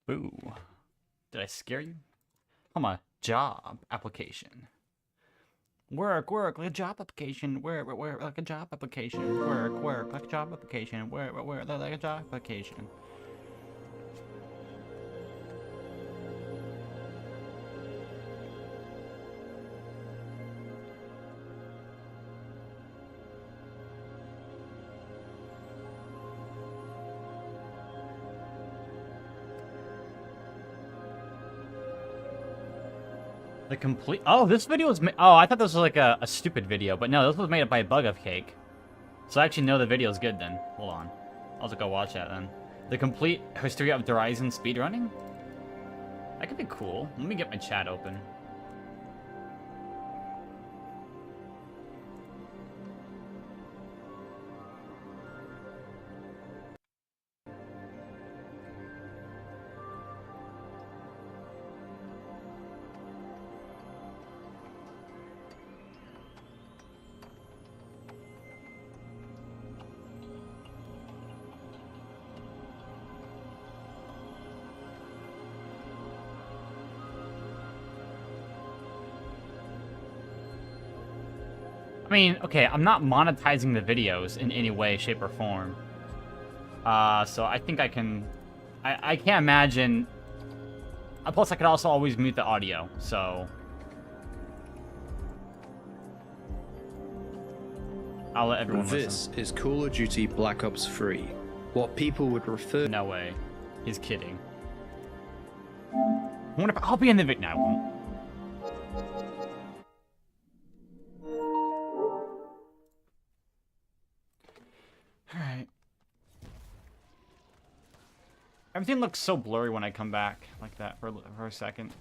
Boo. Did I scare you? I'm a job application. Work, like a job application. Work, like a job application. Work, like a job application. Work, like a job application. The complete... Oh, this video was... Oh, I thought this was like a stupid video, but no, this was made by Bug of Cake. So I actually know the video is good then. Hold on. I'll just go watch that then. The complete history of Horizon speedrunning? That could be cool. Let me get my chat open. I mean, okay, I'm not monetizing the videos in any way, shape, or form. So I think I can... I can't imagine... Plus, I could also always mute the audio, so... I'll let everyone listen. This is Call of Duty Black Ops 3. What people would refer... No way. He's kidding. I wonder if I'll be in the video... No, I won't. Alright. Everything looks so blurry when I come back like that for a second.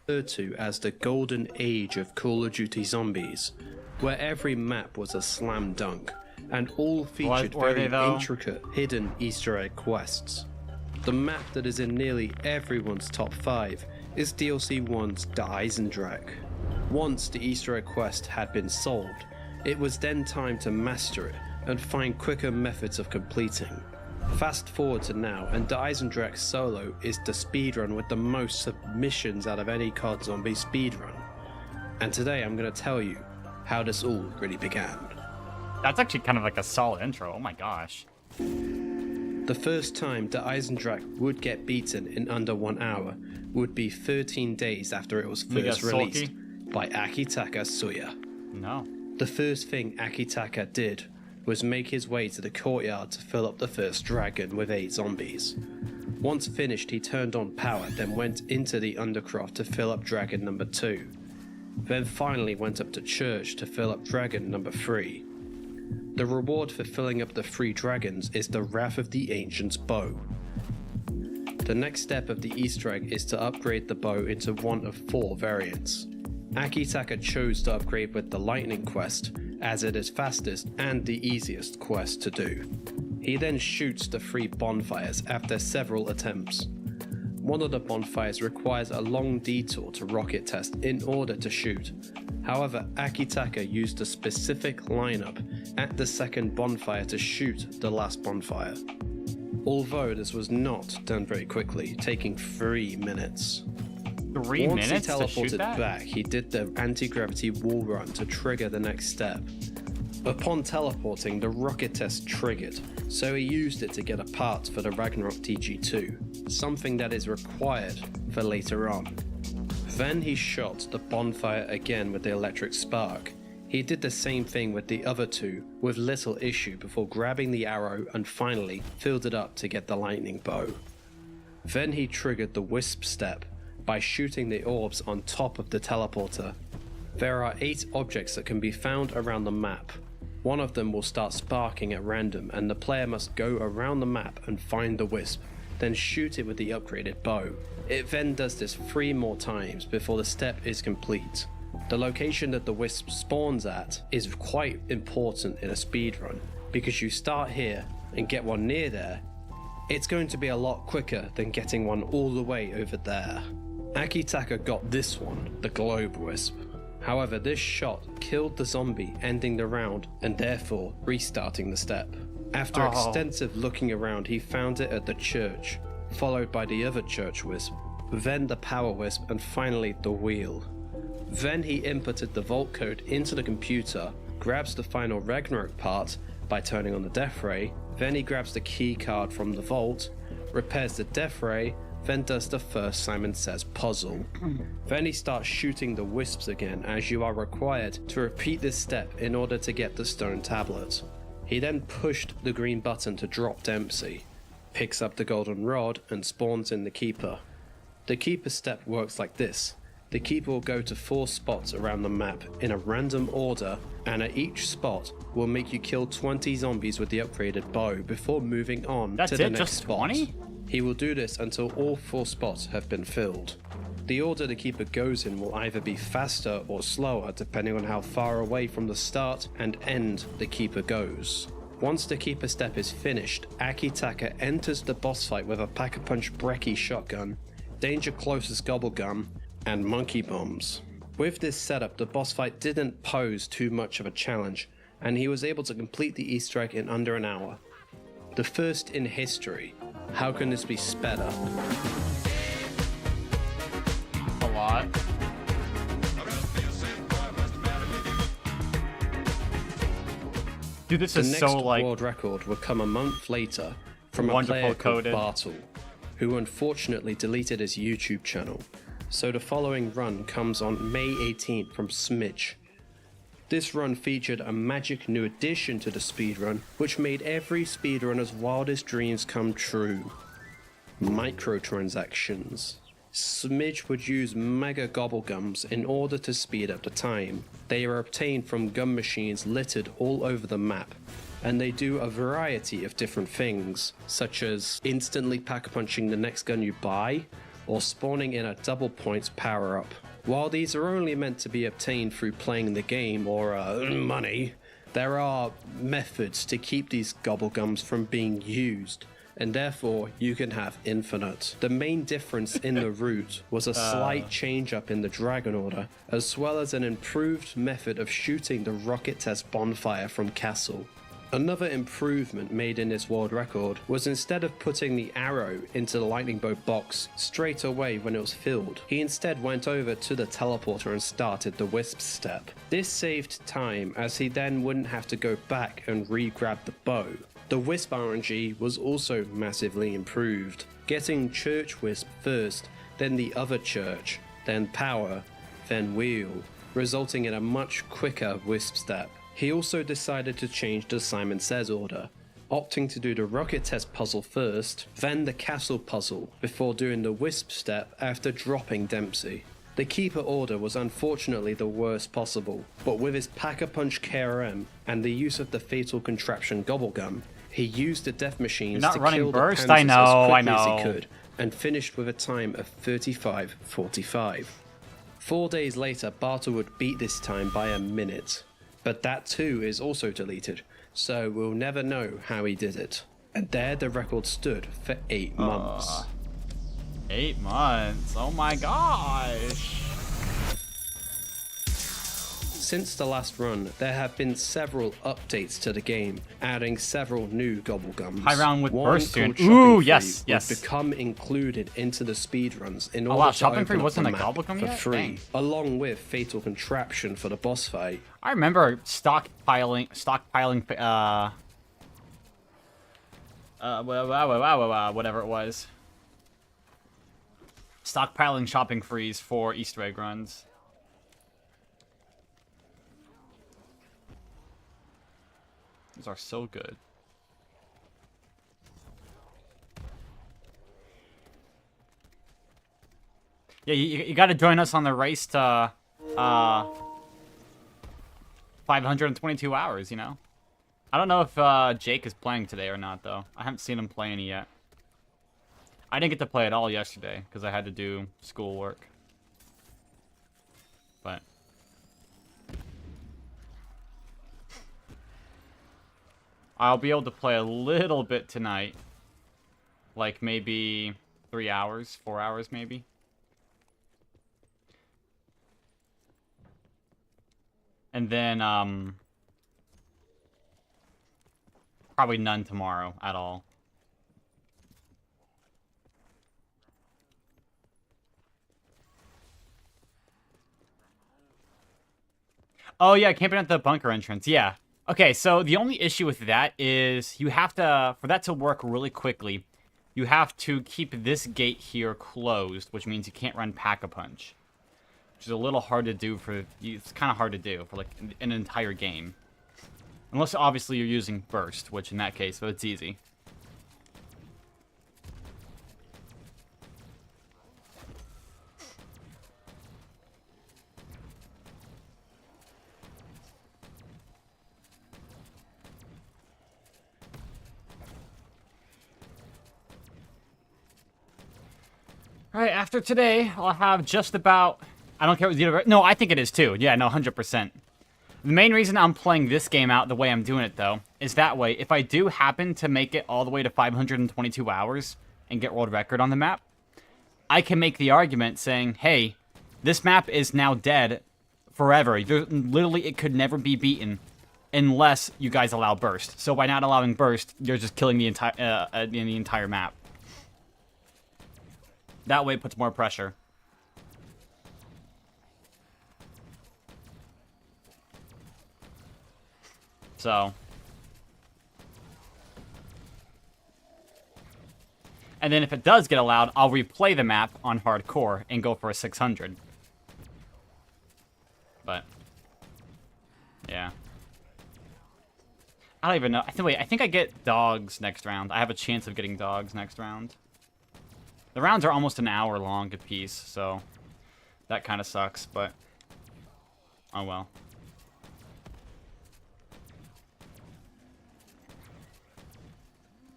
Referred to as the golden age of Call of Duty Zombies, where every map was a slam dunk, and all featured very intricate hidden Easter egg quests. The map that is in nearly everyone's top 5 is DLC 1's Der Eisendrache. Once the Easter egg quest had been solved, it was then time to master it and find quicker methods of completing. Fast forward to now, and Der Eisendrache Solo is the speedrun with the most submissions out of any COD Zombie speedrun. And today I'm going to tell you how this all really began. That's actually kind of like a solid intro, oh my gosh. The first time Der Eisendrache would get beaten in under 1 hour would be 13 days after it was first released by Akitaka Suya. No. The first thing Akitaka did was make his way to the courtyard to fill up the first dragon with 8 zombies. Once finished, he turned on power, then went into the Undercroft to fill up dragon number 2. Then finally went up to church to fill up dragon number 3. The reward for filling up the 3 dragons is the Wrath of the Ancient's bow. The next step of the Easter egg is to upgrade the bow into one of 4 variants. Akitaka chose to upgrade with the Lightning quest, as it is fastest and the easiest quest to do. He then shoots the 3 bonfires after several attempts. One of the bonfires requires a long detour to rocket test in order to shoot. However, Akitaka used a specific lineup at the second bonfire to shoot the last bonfire. Although this was not done very quickly, taking 3 minutes. 3 Once minutes he to shoot teleported that? back, he did the anti-gravity wall run to trigger the next step. Upon teleporting, the rocket test triggered, so he used it to get a part for the Ragnarok TG2, something that is required for later on. Then he shot the bonfire again with the electric spark. He did the same thing with the other 2 with little issue before grabbing the arrow and finally filled it up to get the lightning bow. Then he triggered the wisp step by shooting the orbs on top of the teleporter. There are 8 objects that can be found around the map. One of them will start sparking at random and the player must go around the map and find the wisp, then shoot it with the upgraded bow. It then does this 3 more times before the step is complete. The location that the wisp spawns at is quite important in a speedrun, because you start here and get one near there, it's going to be a lot quicker than getting one all the way over there. Akitaka got this one, the Globe Wisp. However, this shot killed the zombie, ending the round and therefore restarting the step. After extensive looking around, he found it at the church, followed by the other church wisp, then the power wisp, and finally the wheel. Then he inputted the vault code into the computer, grabs the final Ragnarok part by turning on the death ray, then he grabs the key card from the vault, repairs the death ray, then does the first Simon Says puzzle. Then he starts shooting the wisps again, as you are required to repeat this step in order to get the stone tablet. He then pushed the green button to drop Dempsey, picks up the golden rod and spawns in the Keeper. The Keeper step works like this. The Keeper will go to 4 spots around the map in a random order, and at each spot will make you kill 20 zombies with the upgraded bow before moving on to the next just spot. 20? He will do this until all 4 spots have been filled. The order the Keeper goes in will either be faster or slower depending on how far away from the start and end the Keeper goes. Once the Keeper step is finished, Akitaka enters the boss fight with a Pack-a-Punch Brecci shotgun, Danger Close's Gobblegum, and Monkey Bombs. With this setup, the boss fight didn't pose too much of a challenge, and he was able to complete the Easter egg in under an hour. The first in history. How can this be sped up? A lot. Dude, this The is next so like world record would come a month later from a wonderful player called coded. Bartle, who unfortunately deleted his YouTube channel. So the following run comes on May 18th from Smidge. This run featured a magic new addition to the speedrun, which made every speedrunner's wildest dreams come true. Microtransactions. Smidge would use mega gobblegums in order to speed up the time. They are obtained from gum machines littered all over the map, and they do a variety of different things, such as instantly pack-punching the next gun you buy, or spawning in a double points power-up. While these are only meant to be obtained through playing the game or money, there are methods to keep these gobblegums from being used, and therefore you can have infinite. The main difference in the route was a slight change up in the Dragon Order, as well as an improved method of shooting the rocket test bonfire from Castle. Another improvement made in this world record was instead of putting the arrow into the lightning bolt box straight away when it was filled, he instead went over to the teleporter and started the wisp step. This saved time as he then wouldn't have to go back and re-grab the bow. The wisp RNG was also massively improved, getting church wisp first, then the other church, then power, then wheel, resulting in a much quicker wisp step. He also decided to change the Simon Says order, opting to do the rocket test puzzle first, then the castle puzzle, before doing the wisp step after dropping Dempsey. The Keeper order was unfortunately the worst possible, but with his Pack-a-Punch KRM and the use of the fatal contraption Gobblegum, he used the death machines to kill the burst? panzers I know, as quickly as he I know. could, and finished with a time of 35:45. 4 days later, Bartle would beat this time by a minute. But that too is also deleted, so we'll never know how he did it. And there the record stood for 8 months. 8 months. Oh my gosh. Since the last run, there have been several updates to the game, adding several new gobblegums. High round with One burst soon. called Shopping Ooh, Free yes, would yes. become included into the speedruns in Oh, order wow, to Shopping Free open up wasn't the a map gobblegum for yet? free, Dang. along with Fatal Contraption for the boss fight. I remember stockpiling, whatever it was. Stockpiling shopping frees for Easter egg runs. These are so good. Yeah, you gotta join us on the race to 522 hours, you know? I don't know if Jake is playing today or not, though. I haven't seen him play any yet. I didn't get to play at all yesterday, because I had to do schoolwork. But... I'll be able to play a little bit tonight. Like, maybe 3 hours, 4 hours, maybe. And then, probably none tomorrow at all. Oh, yeah, camping at the bunker entrance. Yeah. Okay, so the only issue with that is you have to, for that to work really quickly, you have to keep this gate here closed, which means you can't run Pack-a-Punch. Which is a little hard to do for, it's kind of hard to do for, like, an entire game. Unless, obviously, you're using Burst, which in that case, but it's easy. Alright, after today, I'll have just about... I don't care what the... No, I think it is too. Yeah, no, 100%. The main reason I'm playing this game out the way I'm doing it, though, is that way, if I do happen to make it all the way to 522 hours and get world record on the map, I can make the argument saying, hey, this map is now dead forever. Literally, it could never be beaten unless you guys allow Burst. So by not allowing Burst, you're just killing the entire map. That way it puts more pressure. So. And then if it does get allowed, I'll replay the map on hardcore and go for a 600. But. Yeah. I don't even know. I think I get dogs next round. I have a chance of getting dogs next round. The rounds are almost an hour long apiece, so that kind of sucks, but oh well.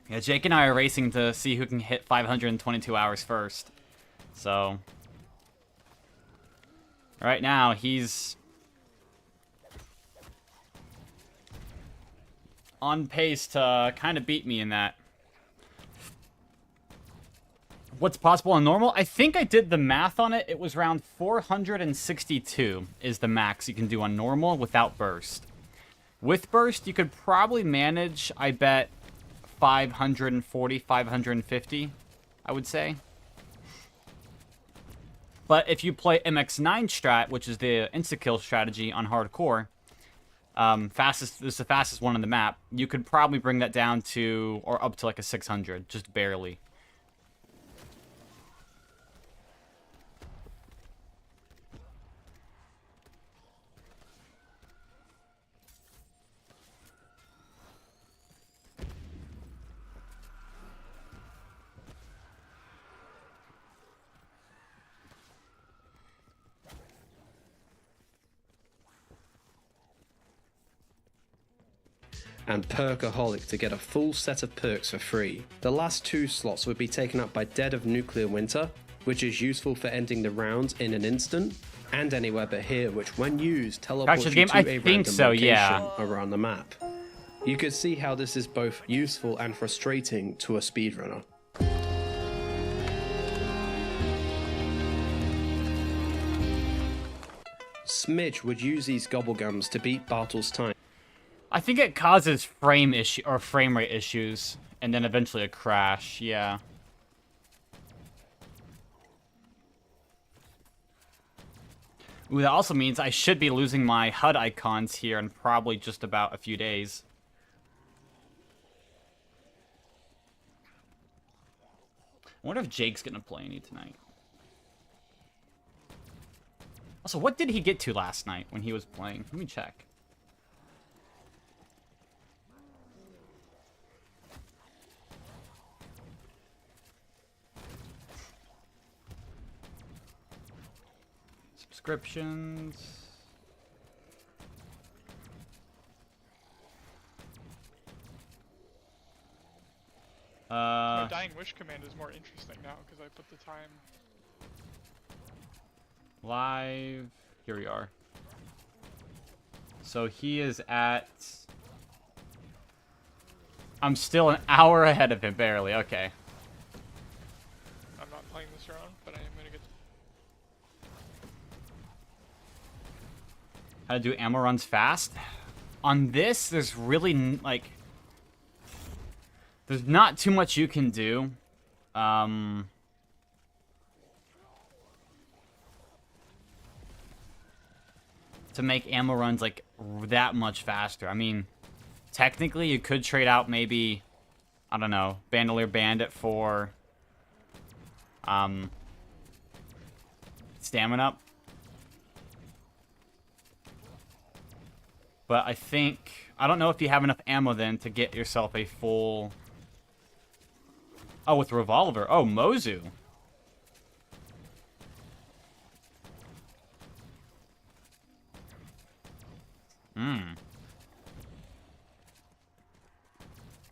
Yeah, Jake and I are racing to see who can hit 522 hours first. So, right now, he's on pace to kind of beat me in that. What's possible on normal? I think I did the math on it. It was around 462 is the max you can do on normal without Burst. With Burst, you could probably manage, I bet, 540, 550, I would say. But if you play MX9 strat, which is the insta-kill strategy on hardcore, this is the fastest one on the map, you could probably bring that down to, or up to like a 600, just barely. And Perkaholic to get a full set of perks for free. The last 2 slots would be taken up by Dead of Nuclear Winter, which is useful for ending the round in an instant, and Anywhere But Here, which when used teleports you to a random location around the map. You could see how this is both useful and frustrating to a speedrunner. Smidge would use these gobblegums to beat Bartle's time. I think it causes frame rate issues, and then eventually a crash. Yeah. Ooh, that also means I should be losing my HUD icons here in probably just about a few days. I wonder if Jake's gonna play any tonight. Also, what did he get to last night when he was playing? Let me check. Subscriptions. My Dying Wish command is more interesting now because I put the time. Live. Here we are. So he is at... I'm still an hour ahead of him, barely. Okay. I'm not playing this round, but I am gonna get. How to do ammo runs fast. On this, there's really, like... There's not too much you can do. To make ammo runs, like, that much faster. I mean, technically, you could trade out maybe... I don't know, Bandolier Bandit for... stamina. But I think... I don't know if you have enough ammo then to get yourself a full... Oh, with revolver. Oh, Mozu.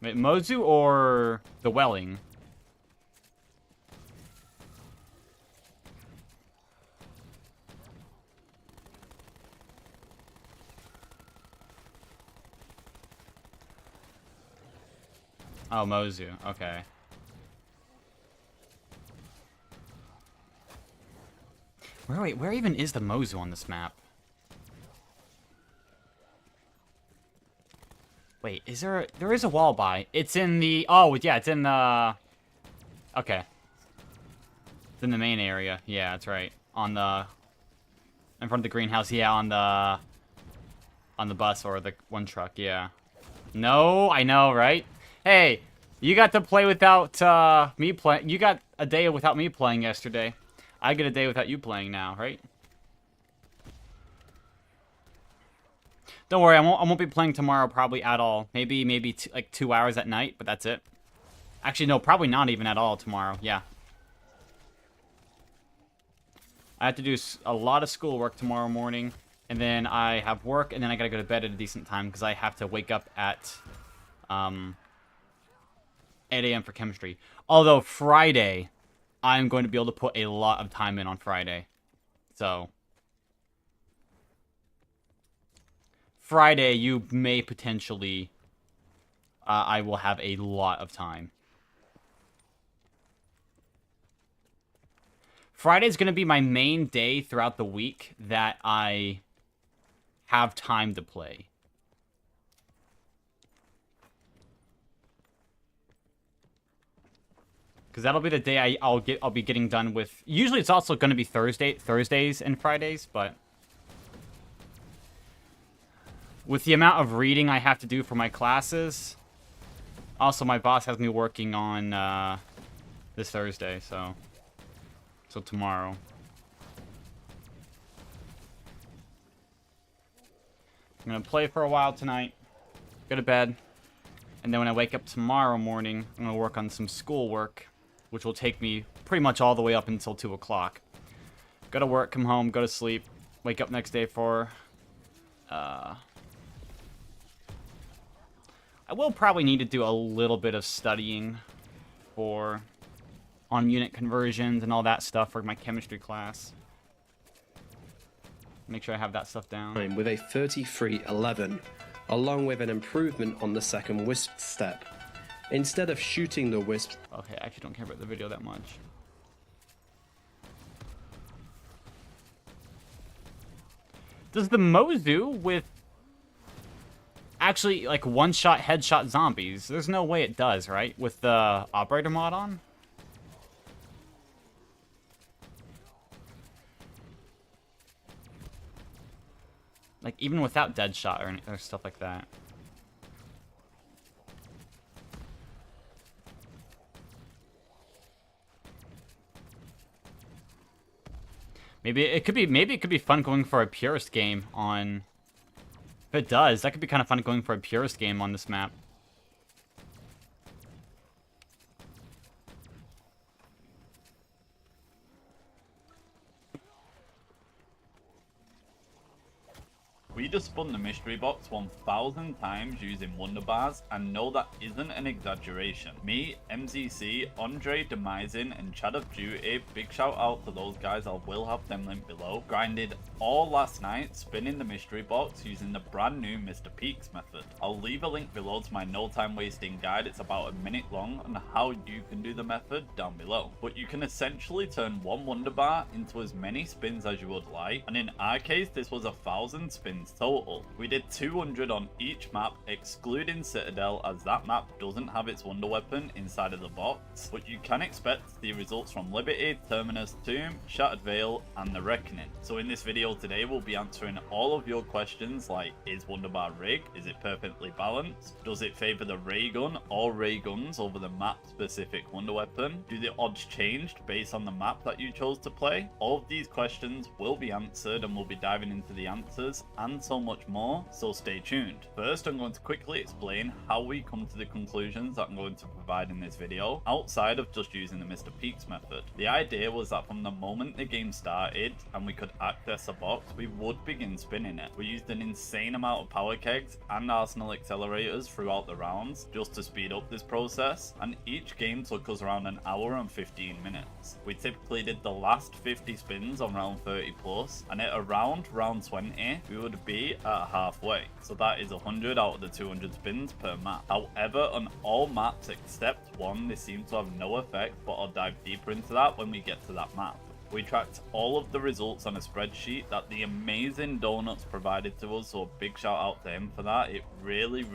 Wait, Mozu or the Welling? Oh, Mozu. Okay. Where even is the Mozu on this map? Wait, is there is a wall by. It's in the... Oh, yeah, it's in the... Okay. It's in the main area. Yeah, that's right. On the... In front of the greenhouse. Yeah, on the bus or the one truck. Yeah. No, I know, right? Hey, you got to play without me playing. You got a day without me playing yesterday. I get a day without you playing now, right? Don't worry, I won't be playing tomorrow probably at all. Maybe like 2 hours at night, but that's it. Actually, no, probably not even at all tomorrow. Yeah. I have to do a lot of schoolwork tomorrow morning, and then I have work, and then I gotta go to bed at a decent time because I have to wake up at 8 a.m. for chemistry. Although Friday, I'm going to be able to put a lot of time in on Friday. So Friday, you may potentially... I will have a lot of time. Friday's going to be my main day throughout the week that I have time to play. Because that'll be the day I'll be getting done with... Usually it's also going to be Thursdays and Fridays, but... With the amount of reading I have to do for my classes... Also, my boss has me working on this Thursday, so tomorrow. I'm going to play for a while tonight, go to bed, and then when I wake up tomorrow morning, I'm going to work on some schoolwork, which will take me pretty much all the way up until 2 o'clock. Go to work, come home, go to sleep, wake up next day for... I will probably need to do a little bit of studying on unit conversions and all that stuff for my chemistry class. Make sure I have that stuff down. With a 33-11, along with an improvement on the second wisp step. Instead of shooting the wisp... Okay, I actually don't care about the video that much. Does the Mozu with... actually, like, one-shot, headshot zombies? There's no way it does, right? With the operator mod on? Like, even without Deadshot or stuff like that. Maybe it could be fun going for a purist game on... If it does, that could be kind of fun going for a purist game on this map. We just spun the mystery box 1,000 times using Wonder Bars, and no, that isn't an exaggeration. Me, MZC, Andre, Demizin, and Chad of Duty, big shout out to those guys, I will have them linked below, grinded all last night spinning the mystery box using the brand new Mr. Peaks method. I'll leave a link below to my no time wasting guide, it's about a minute long, on how you can do the method down below. But you can essentially turn one Wonder Bar into as many spins as you would like, and in our case this was 1,000 spins spins total. We did 200 on each map, excluding Citadel, as that map doesn't have its wonder weapon inside of the box, but you can expect the results from Liberty, Terminus, Tomb, Shattered Veil, and the Reckoning. So in this video today, we'll be answering all of your questions like, is Wunderbar rigged? Is it perfectly balanced? Does it favor the ray gun or ray guns over the map specific wonder weapon? Do the odds change based on the map that you chose to play? All of these questions will be answered, and we'll be diving into the answers and so much more, so stay tuned. First, I'm going to quickly explain how we come to the conclusions that I'm going to provide in this video, outside of just using the Mr. Peaks method. The idea was that from the moment the game started and we could access a box, we would begin spinning it. We used an insane amount of power kegs and arsenal accelerators throughout the rounds just to speed up this process, and each game took us around an hour and 15 minutes. We typically did the last 50 spins on round 30 plus, and at around round 20 we would be at halfway, so that is 100 out of the 200 spins per map. However, on all maps except one, this seems to have no effect, but I'll dive deeper into that when we get to that map. We tracked all of the results on a spreadsheet that the amazing Donuts provided to us, so a big shout out to him for that. It really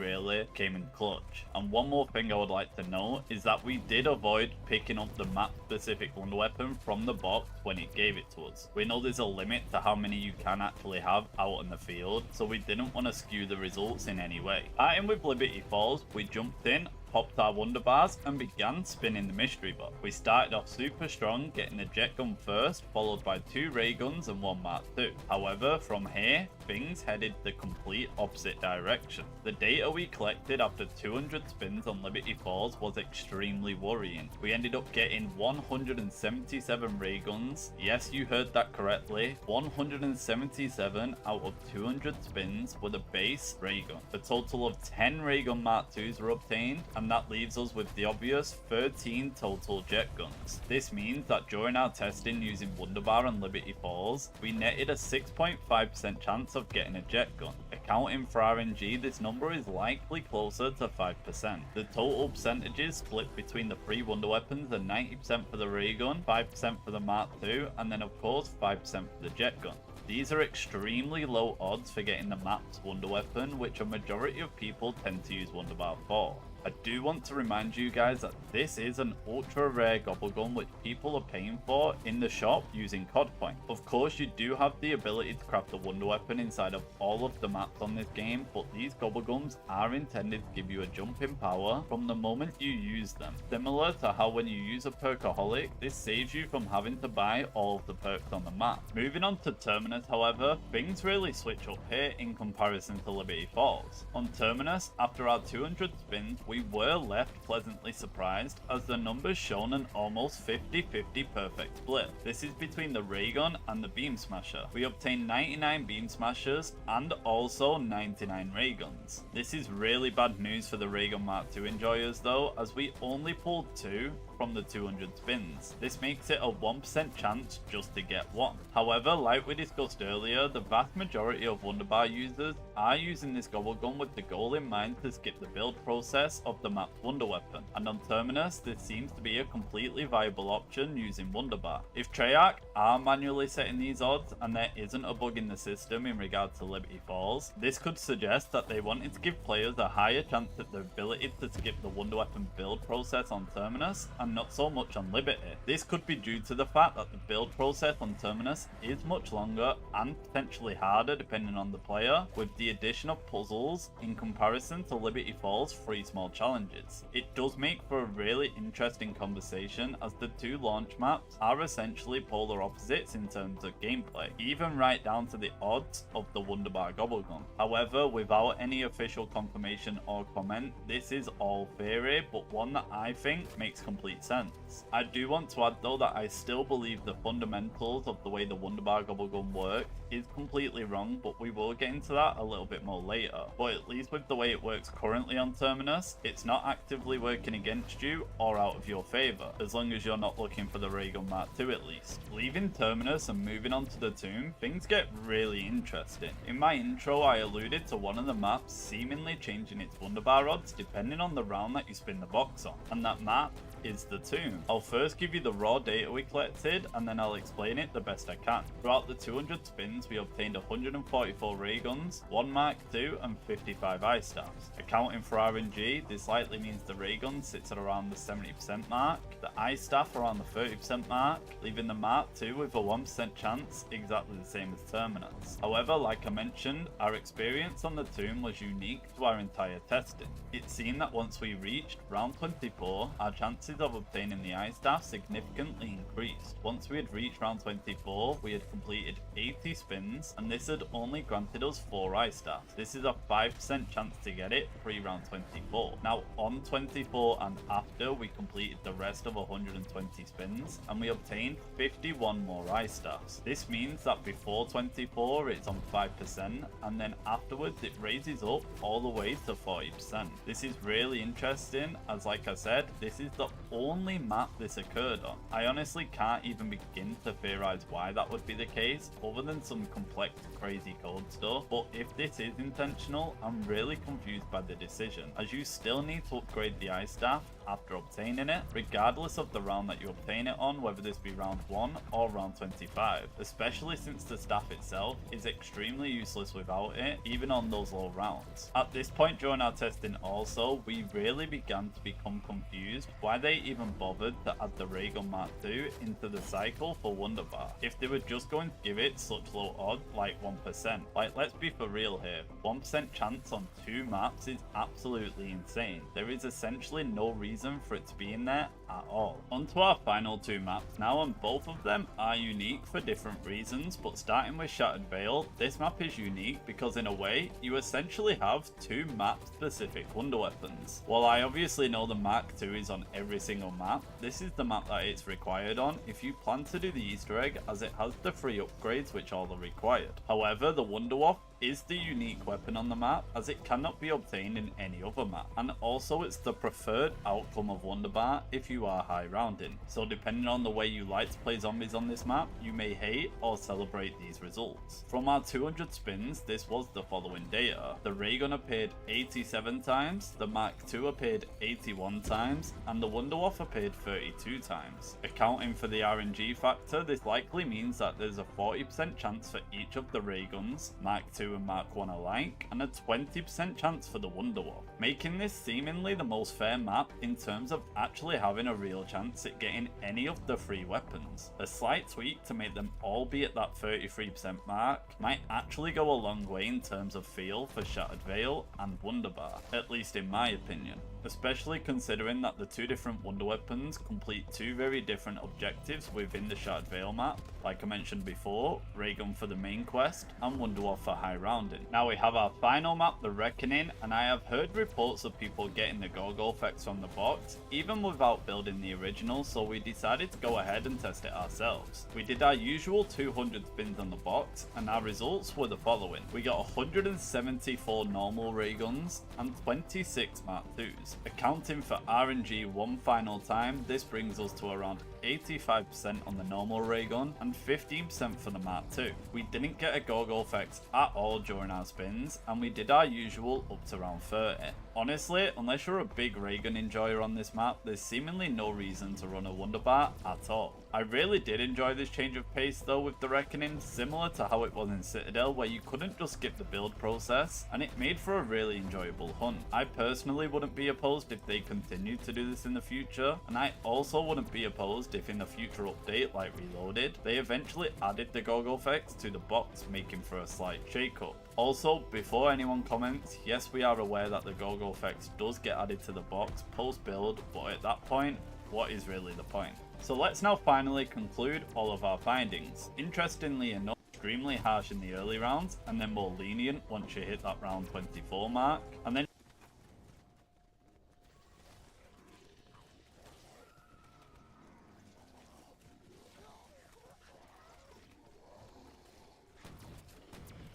came in clutch. And one more thing I would like to note is that we did avoid picking up the map specific wonder weapon from the box when it gave it to us. We know there's a limit to how many you can actually have out in the field, so we didn't want to skew the results in any way. Starting with Liberty Falls, we jumped in, popped our wonder bars, and began spinning the mystery box. We started off super strong, getting the jet gun first, followed by 2 ray guns and 1 Mark II. However, from here, things headed the complete opposite direction. The data we collected after 200 spins on Liberty Falls was extremely worrying. We ended up getting 177 ray guns. Yes, you heard that correctly. 177 out of 200 spins were the base ray gun. A total of 10 ray gun Mark IIs were obtained, and that leaves us with the obvious 13 total jet guns. This means that during our testing using Wunderbar and Liberty Falls, we netted a 6.5% chance of getting a jet gun. Accounting for RNG, this number is likely closer to 5%. The total percentages split between the 3 wonder weapons are 90% for the ray gun, 5% for the Mark II, and then of course 5% for the jet gun. These are extremely low odds for getting the map's wonder weapon, which a majority of people tend to use Wunderbar for. I do want to remind you guys that this is an ultra rare gobblegum which people are paying for in the shop using COD points. Of course, you do have the ability to craft a wonder weapon inside of all of the maps on this game, but these gobblegums are intended to give you a jump in power from the moment you use them. Similar to how when you use a perkaholic, this saves you from having to buy all of the perks on the map. Moving on to Terminus, however, things really switch up here in comparison to Liberty Falls. On Terminus, after our 200 spins, we were left pleasantly surprised as the numbers shown an almost 50-50 perfect split. This is between the ray gun and the beam smasher. We obtained 99 beam smashers and also 99 ray guns. This is really bad news for the ray gun Mark II enjoyers though, as we only pulled 2 from the 200 spins. This makes it a 1% chance just to get 1. However, like we discussed earlier, the vast majority of Wunderbar users are using this gobblegum with the goal in mind to skip the build process of the map's wonder weapon, and on Terminus this seems to be a completely viable option using Wunderbar. If Treyarch are manually setting these odds and there isn't a bug in the system in regard to Liberty Falls, this could suggest that they wanted to give players a higher chance at the ability to skip the wonder weapon build process on Terminus and not so much on Liberty. This could be due to the fact that the build process on Terminus is much longer and potentially harder depending on the player, with the addition of puzzles in comparison to Liberty Falls' 3 small challenges. It does make for a really interesting conversation as the 2 launch maps are essentially polar opposites in terms of gameplay, even right down to the odds of the Wunderbar gobblegum. However, without any official confirmation or comment, this is all theory, but one that I think makes complete sense. I do want to add though that I still believe the fundamentals of the way the Wunderbar gobblegum works is completely wrong, but we will get into that a little bit more later. But at least with the way it works currently on Terminus, it's not actively working against you or out of your favor, as long as you're not looking for the ray gun Mark II at least. Leaving Terminus and moving on to the Tomb, things get really interesting. In my intro, I alluded to one of the maps seemingly changing its Wunderbar odds depending on the round that you spin the box on, and that map is the tomb. I'll first give you the raw data we collected, and then I'll explain it the best I can. Throughout the 200 spins, we obtained 144 ray guns, 1 Mark II, and 55 ice staffs. Accounting for RNG, this likely means the ray gun sits at around the 70% mark, the ice staff around the 30% mark, leaving the Mark II with a 1% chance, exactly the same as Terminus. However, like I mentioned, our experience on the tomb was unique to our entire testing. It seemed that once we reached round 24, our chances of obtaining the ice staff significantly increased. Once we had reached round 24, we had completed 80 spins, and this had only granted us 4 ice staffs. This is a 5% chance to get it pre-round 24. Now, on 24 and after, we completed the rest of 120 spins, and we obtained 51 more ice staffs. This means that before 24, it's on 5%, and then afterwards, it raises up all the way to 40%. This is really interesting, as like I said, this is the only map this occurred on. I honestly can't even begin to theorize why that would be the case, other than some complex, crazy code stuff, but if this is intentional, I'm really confused by the decision, as you still need to upgrade the ice staff after obtaining it, regardless of the round that you obtain it on, whether this be round 1 or round 25, especially since the staff itself is extremely useless without it, even on those low rounds. At this point during our testing also, we really began to become confused why they even bothered to add the Raygun Mark II into the cycle for Wunderbar, if they were just going to give it such low odds like 1%. Like, let's be for real here, 1% chance on 2 maps is absolutely insane. There is essentially no reason for it to be in there at all. Onto our final 2 maps now, and both of them are unique for different reasons, but starting with Shattered Vale, this map is unique because in a way, you essentially have 2 map-specific wonder weapons. While I obviously know the Mark II is on every single map, this is the map that it's required on if you plan to do the Easter egg, as it has the free upgrades which all are required. However, the Wunderwaffe is the unique weapon on the map, as it cannot be obtained in any other map, and also it's the preferred outcome of Wunderbar if you are high rounding. So depending on the way you like to play zombies on this map, you may hate or celebrate these results. From our 200 spins, this was the following data. The Raygun appeared 87 times, the Mark II appeared 81 times, and the Wunderwaffe appeared 32 times. Accounting for the RNG factor, this likely means that there's a 40% chance for each of the Rayguns, Mark II and Mark I alike, and a 20% chance for the Wunderwaffe, making this seemingly the most fair map in terms of actually having a real chance at getting any of the free weapons. A slight tweak to make them all be at that 33% mark might actually go a long way in terms of feel for Shattered Vale and Wunderbar, at least in my opinion. Especially considering that the 2 different wonder weapons complete 2 very different objectives within the Shattered Vale map, like I mentioned before, Raygun for the main quest and Wunderwaffe for high rounding. Now we have our final map, the Reckoning, and I have heard reports of people getting the Go-Go effects from the box, even without building the original, so we decided to go ahead and test it ourselves. We did our usual 200 spins on the box, and our results were the following. We got 174 normal Rayguns and 26 Mark IIs. Accounting for RNG one final time, this brings us to around 85% on the normal Raygun and 15% for the Mark II. We didn't get a Go-Go effect at all during our spins, and we did our usual up to round 30. Honestly, unless you're a big Raygun enjoyer on this map, there's seemingly no reason to run a Wunderbar at all. I really did enjoy this change of pace though with the Reckoning, similar to how it was in Citadel, where you couldn't just skip the build process, and it made for a really enjoyable hunt. I personally wouldn't be opposed if they continued to do this in the future, and I also wouldn't be opposed if in the future update like Reloaded, they eventually added the Go-Go effects to the box, making for a slight shake-up. Also, before anyone comments, yes, we are aware that the Go-Go effects does get added to the box post-build, but at that point, what is really the point? So let's now finally conclude all of our findings. Interestingly enough, extremely harsh in the early rounds, and then more lenient once you hit that round 24 mark, and then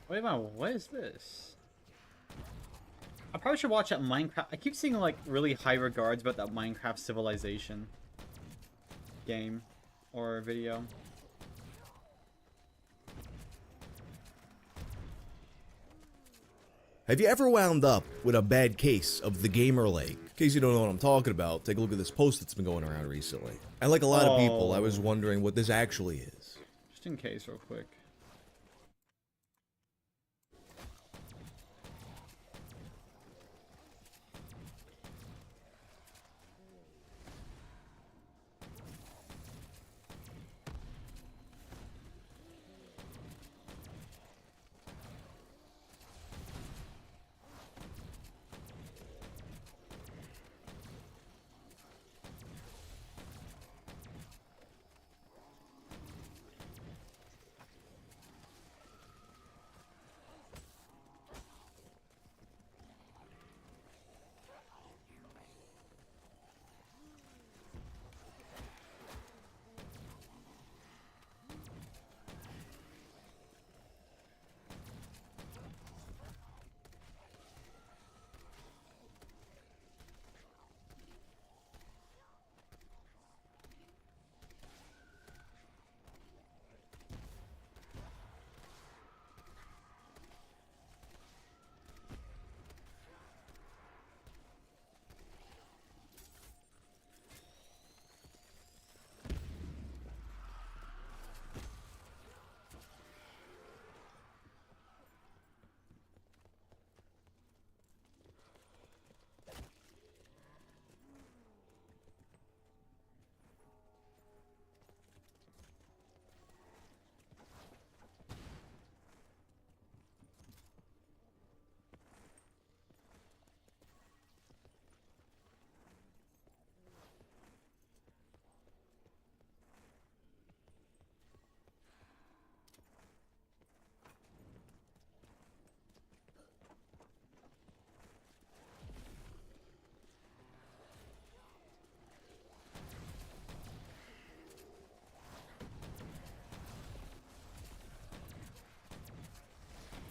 Wait a minute, what is this? I probably should watch that Minecraft. I keep seeing like really high regards about that Minecraft Civilization game or video. Have you ever wound up with a bad case of the gamer leg? case you don't know what I'm talking about, take a look at this post that's been going around recently. And like a lot of people, I was wondering what this actually is. Just in case, real quick.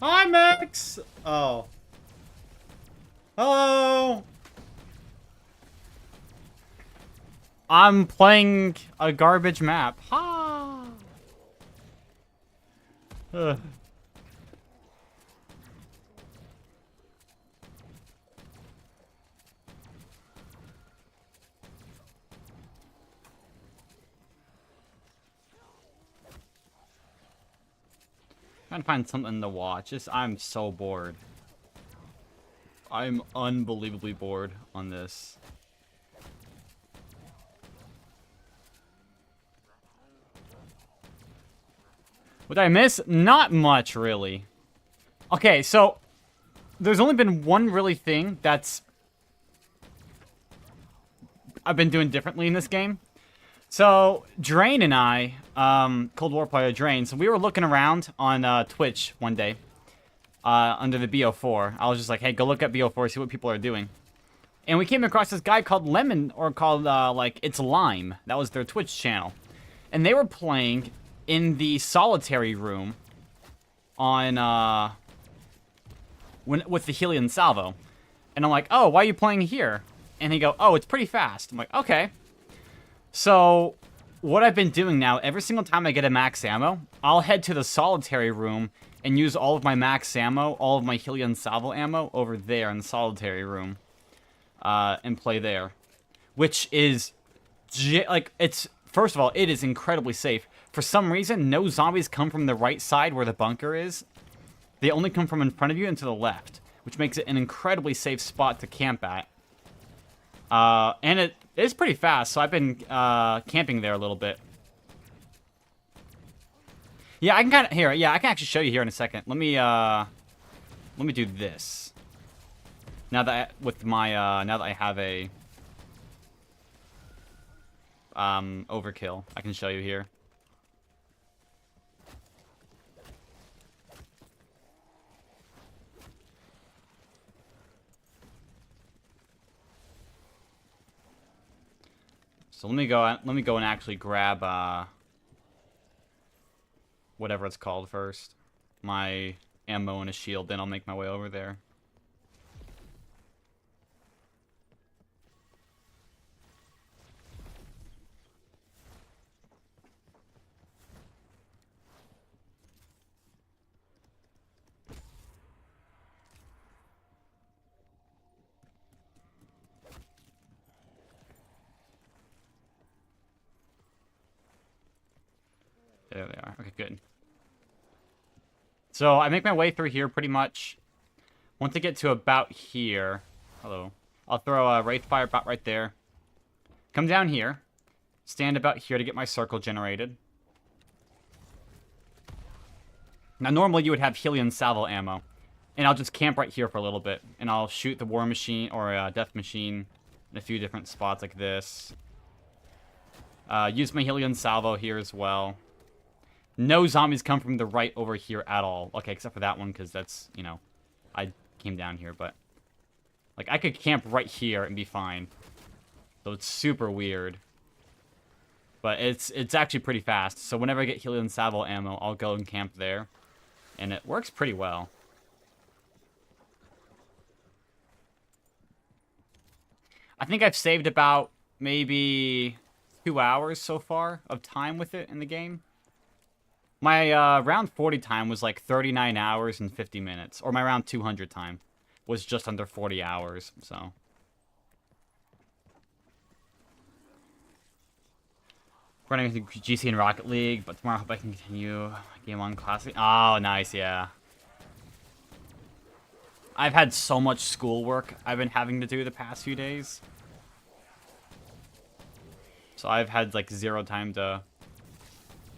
Hi, Max! Oh. Hello! I'm playing a garbage map. Ha! Ugh. Trying to find something to watch. I'm so bored. I'm unbelievably bored on this. What did I miss? Not much, really. Okay, so there's only been one really thing that's I've been doing differently in this game. So, Drain and I, Cold War player Drain, so we were looking around on Twitch one day, under the BO4. I was just like, hey, go look at BO4, see what people are doing. And we came across this guy called Lemon, or called, like, It's Lime. That was their Twitch channel. And they were playing in the solitary room on, with the Helion Salvo. And I'm like, oh, why are you playing here? And he go, oh, it's pretty fast. I'm like, okay. So, what I've been doing now, every single time I get a max ammo, I'll head to the solitary room and use all of my max ammo, all of my Helion Salvo ammo over there in the solitary room. And play there. Which is, like, it's, first of all, it is incredibly safe. For some reason, no zombies come from the right side where the bunker is. They only come from in front of you and to the left, which makes it an incredibly safe spot to camp at. And it is pretty fast, so I've been camping there a little bit. Yeah, I can kind of here. Yeah, I can actually show you here in a second. Let me do this. Now that with my now that I have a overkill, I can show you here. So let me go and actually grab whatever it's called first. My ammo and a shield, then I'll make my way over there. There they are. Okay, good. So I make my way through here pretty much. Once I get to about here... Hello. I'll throw a Wraithfire bot right there. Come down here. Stand about here to get my circle generated. Now, normally you would have Helion Salvo ammo. And I'll just camp right here for a little bit. And I'll shoot the War Machine or Death Machine in a few different spots like this. Use my Helion Salvo here as well. No zombies come from the right over here at all. Okay, except for that one, because that's, you know, I came down here, but... Like, I could camp right here and be fine. So it's super weird. But it's actually pretty fast. So whenever I get Helion Salvo ammo, I'll go and camp there. And it works pretty well. I think I've saved about maybe 2 hours so far of time with it in the game. My round 40 time was like 39 hours and 50 minutes. Or my round 200 time was just under 40 hours, so... Running with GC and Rocket League, but tomorrow I hope I can continue Game On Classic. Oh, nice, yeah. I've had so much schoolwork I've been having to do the past few days. So I've had like 0 time to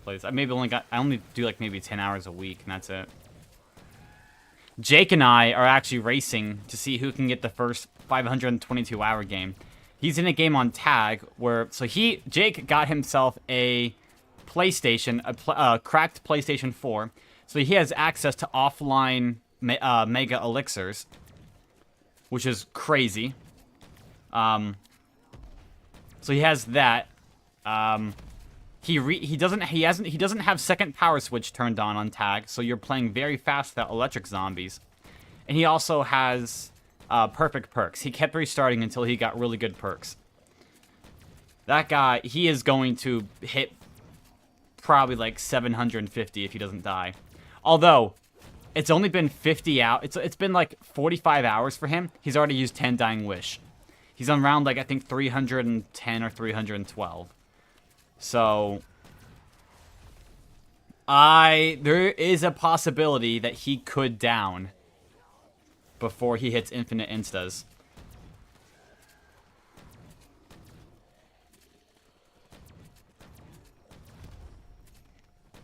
play this. I only do like maybe 10 hours a week, and that's it. Jake and I are actually racing to see who can get the first 522-hour game. He's in a game on Tag where... So Jake got himself a PlayStation, a cracked PlayStation 4. So he has access to offline Mega Elixirs, which is crazy. So he has that. He doesn't have second power switch turned on Tag, so you're playing very fast without electric zombies. And he also has perfect perks. He kept restarting until he got really good perks. That guy, he is going to hit probably like 750 if he doesn't die. Although, it's only been 50 out. It's been like 45 hours for him. He's already used 10 Dying Wish. He's on round like I think 310 or 312. So, there is a possibility that he could down before he hits infinite instas.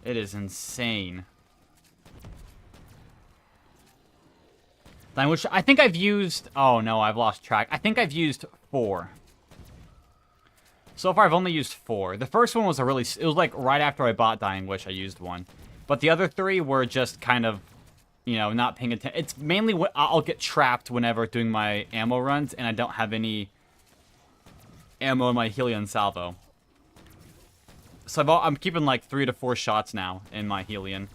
It is insane. Which I think I've used... Oh, no, I've lost track. I think I've used 4. So far, I've only used 4. The first one was it was like right after I bought Dying Wish, I used 1. But the other 3 were just kind of, you know, not paying attention. It's mainly what I'll get trapped whenever doing my ammo runs, and I don't have any ammo in my Helion Salvo. So I'm keeping like 3 to 4 shots now in my Helion.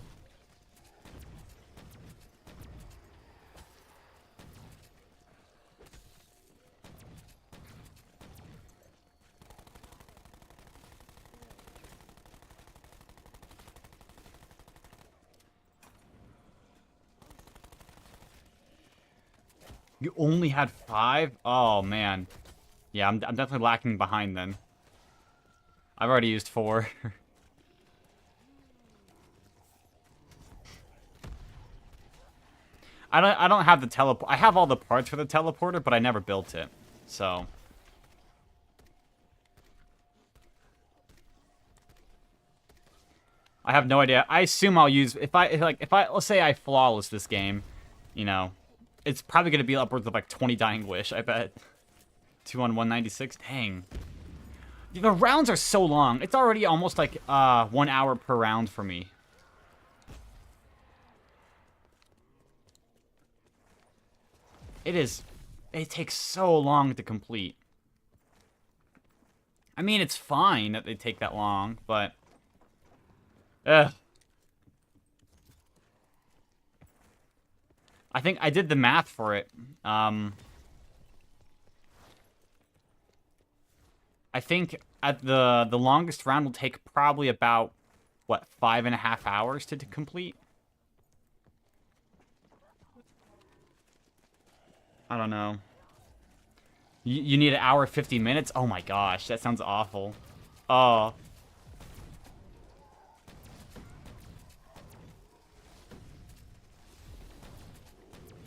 You only had 5? Oh, man. Yeah, I'm definitely lacking behind then. I've already used 4. I don't have the teleport. I have all the parts for the teleporter, but I never built it. So... I have no idea. I assume I'll use... Let's say I flawless this game, you know... It's probably going to be upwards of like 20 Dying Wish, I bet. 2 on 196? Dang. The rounds are so long. It's already almost like 1 hour per round for me. It takes so long to complete. I mean, it's fine that they take that long, but... Ugh. I think I did the math for it. I think at the longest round will take probably about, what, 5.5 hours to complete? I don't know. You need 1 hour 50 minutes? Oh my gosh, that sounds awful. Oh.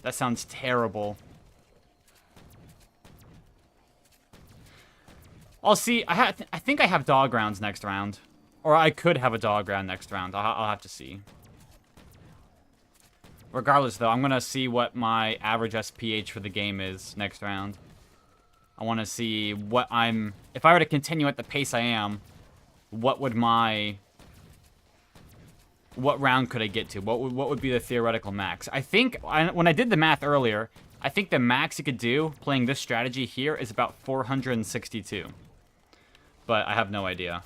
That sounds terrible. I'll see. I think I have dog rounds next round. Or I could have a dog round next round. I'll have to see. Regardless, though, I'm going to see what my average SPH for the game is next round. I want to see what I'm... If I were to continue at the pace I am, what would my... What round could I get to? What would be the theoretical max? I think, when I did the math earlier, I think the max you could do playing this strategy here is about 462. But I have no idea.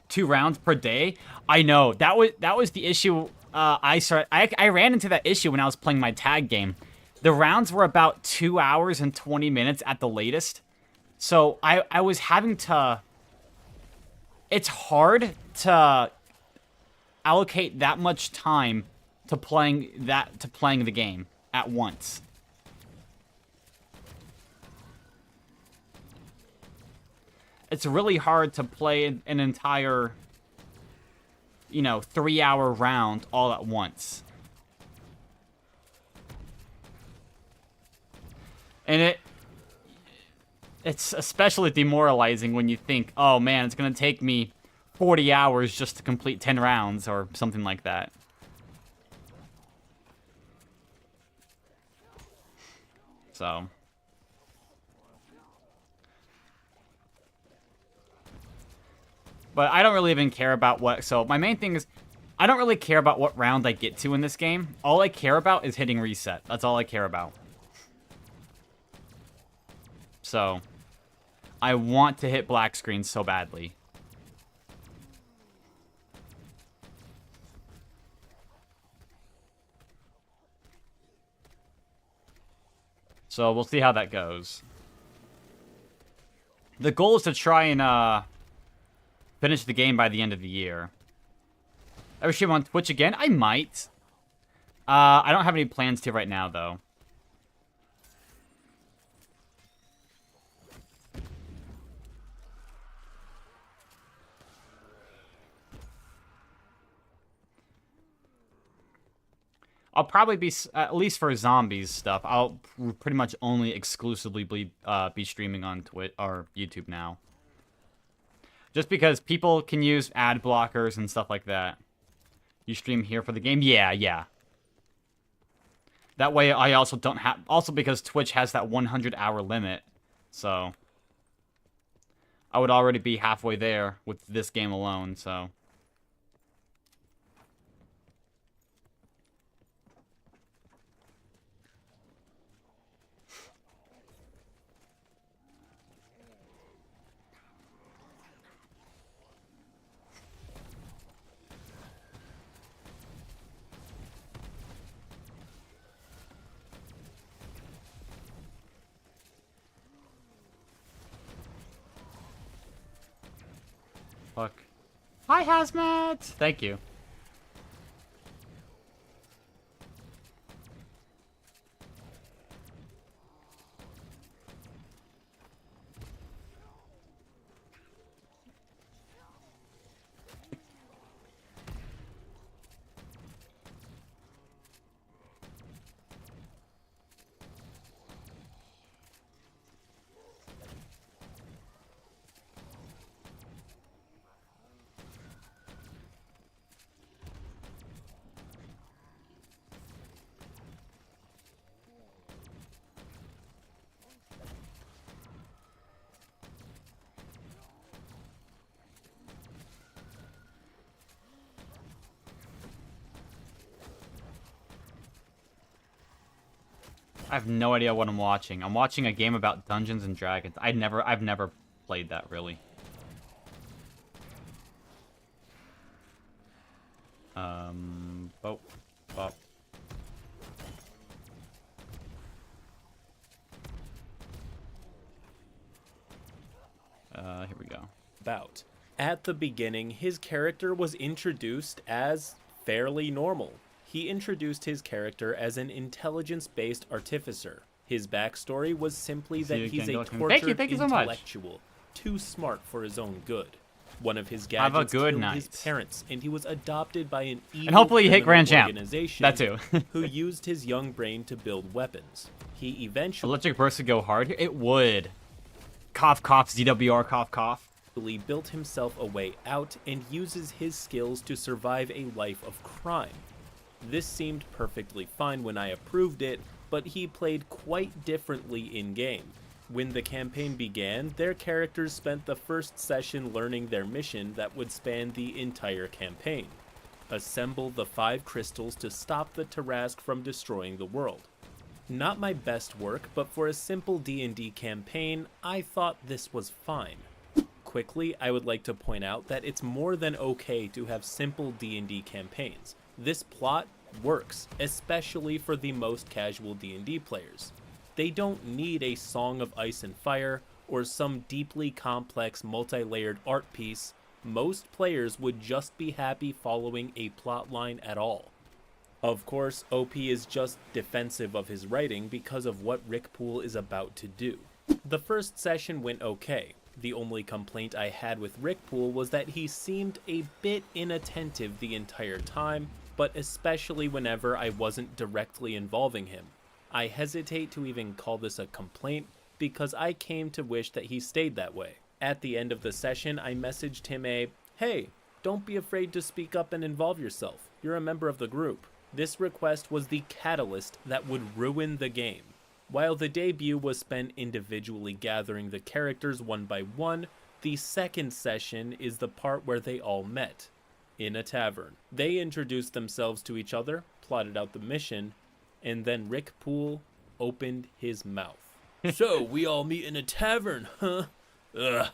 2 rounds per day? I know. That was the issue I ran into that issue when I was playing my tag game. The rounds were about 2 hours and 20 minutes at the latest. So I was having to... It's hard to allocate that much time to playing the game at once. It's really hard to play an entire, 3-hour round all at once. And it's especially demoralizing when you think, oh man, it's going to take me 40 hours just to complete 10 rounds or something like that. So. But I don't really even care about what... So my main thing is, I don't really care about what round I get to in this game. All I care about is hitting reset. That's all I care about. So, I want to hit black screen so badly. So, we'll see how that goes. The goal is to try and, finish the game by the end of the year. Ever stream on Twitch again? I might. I don't have any plans to right now, though. I'll probably be, at least for zombies stuff, I'll pretty much only exclusively be streaming on Twitch or YouTube now. Just because people can use ad blockers and stuff like that. You stream here for the game? Yeah. That way I also don't have... Also because Twitch has that 100-hour limit. So... I would already be halfway there with this game alone, so... Fuck. Hi, Hazmat! Thank you. I have no idea what I'm watching. I'm watching a game about Dungeons and Dragons. I've never played that, really. Bop. Here we go. About. At the beginning, his character was introduced as fairly normal. He introduced his character as an intelligence-based artificer. His backstory was simply that he's a tortured Thank you so much. intellectual, too smart for his own good. One of his Have a gadgets good killed his night. parents, and he was adopted by an evil hopefully you hit criminal Grand Champ. organization That too. who used his young brain to build weapons. He eventually Electric Burst would go hard here? It would. Cough, cough, ZWR, cough, cough. built himself a way out and uses his skills to survive a life of crime. This seemed perfectly fine when I approved it, but he played quite differently in-game. When the campaign began, their characters spent the first session learning their mission that would span the entire campaign. Assemble the 5 crystals to stop the Tarrasque from destroying the world. Not my best work, but for a simple D&D campaign, I thought this was fine. Quickly, I would like to point out that it's more than okay to have simple D&D campaigns. This plot works, especially for the most casual D&D players. They don't need a Song of Ice and Fire or some deeply complex multi-layered art piece. Most players would just be happy following a plot line at all. Of course, OP is just defensive of his writing because of what Rick Poole is about to do. The first session went okay. The only complaint I had with Rick Poole was that he seemed a bit inattentive the entire time, but especially whenever I wasn't directly involving him. I hesitate to even call this a complaint because I came to wish that he stayed that way. At the end of the session, I messaged him hey, don't be afraid to speak up and involve yourself. You're a member of the group. This request was the catalyst that would ruin the game. While the debut was spent individually gathering the characters one by one, the second session is the part where they all met. In a tavern. They introduced themselves to each other, plotted out the mission, and then Rick Poole opened his mouth. So, we all meet in a tavern, huh? Ugh,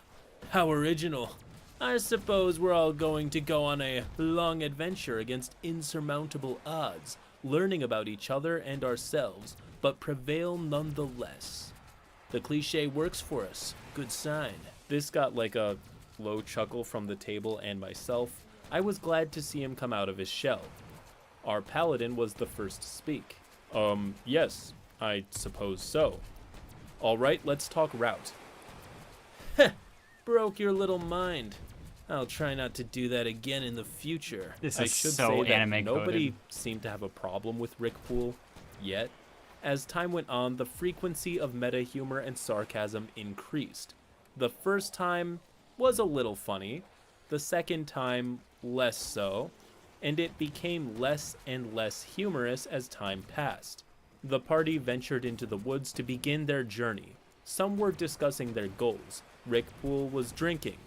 how original. I suppose we're all going to go on a long adventure against insurmountable odds, learning about each other and ourselves, but prevail nonetheless. The cliche works for us. Good sign. This got like a low chuckle from the table and myself. I was glad to see him come out of his shell. Our paladin was the first to speak. Yes, I suppose so. Alright, let's talk route. Heh, broke your little mind. I'll try not to do that again in the future. This I is should so say that anime nobody coded. seemed to have a problem with Rick Poole yet. As time went on, the frequency of meta humor and sarcasm increased. The first time was a little funny, the second time less so, and it became less and less humorous as time passed. The party ventured into the woods to begin their journey. Some were discussing their goals. Rick Poole was drinking.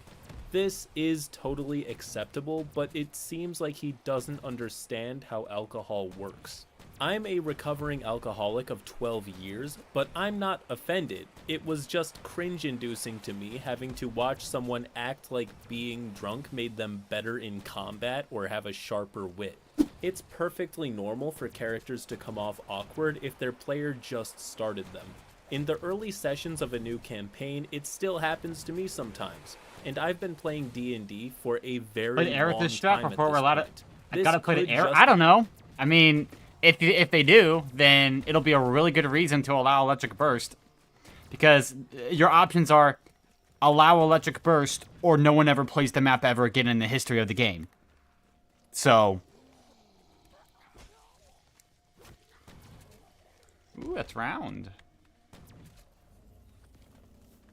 This is totally acceptable, but it seems like he doesn't understand how alcohol works. I'm a recovering alcoholic of 12 years, but I'm not offended. It was just cringe-inducing to me having to watch someone act like being drunk made them better in combat or have a sharper wit. It's perfectly normal for characters to come off awkward if their player just started them. In the early sessions of a new campaign, it still happens to me sometimes, and I've been playing D&D for a very Play the air with long this strap time at before we're this allowed to. point. I This gotta play the could air. just- I don't know. I mean, if they do, then it'll be a really good reason to allow electric burst, because your options are allow electric burst or no one ever plays the map ever again in the history of the game. So, ooh, that's round.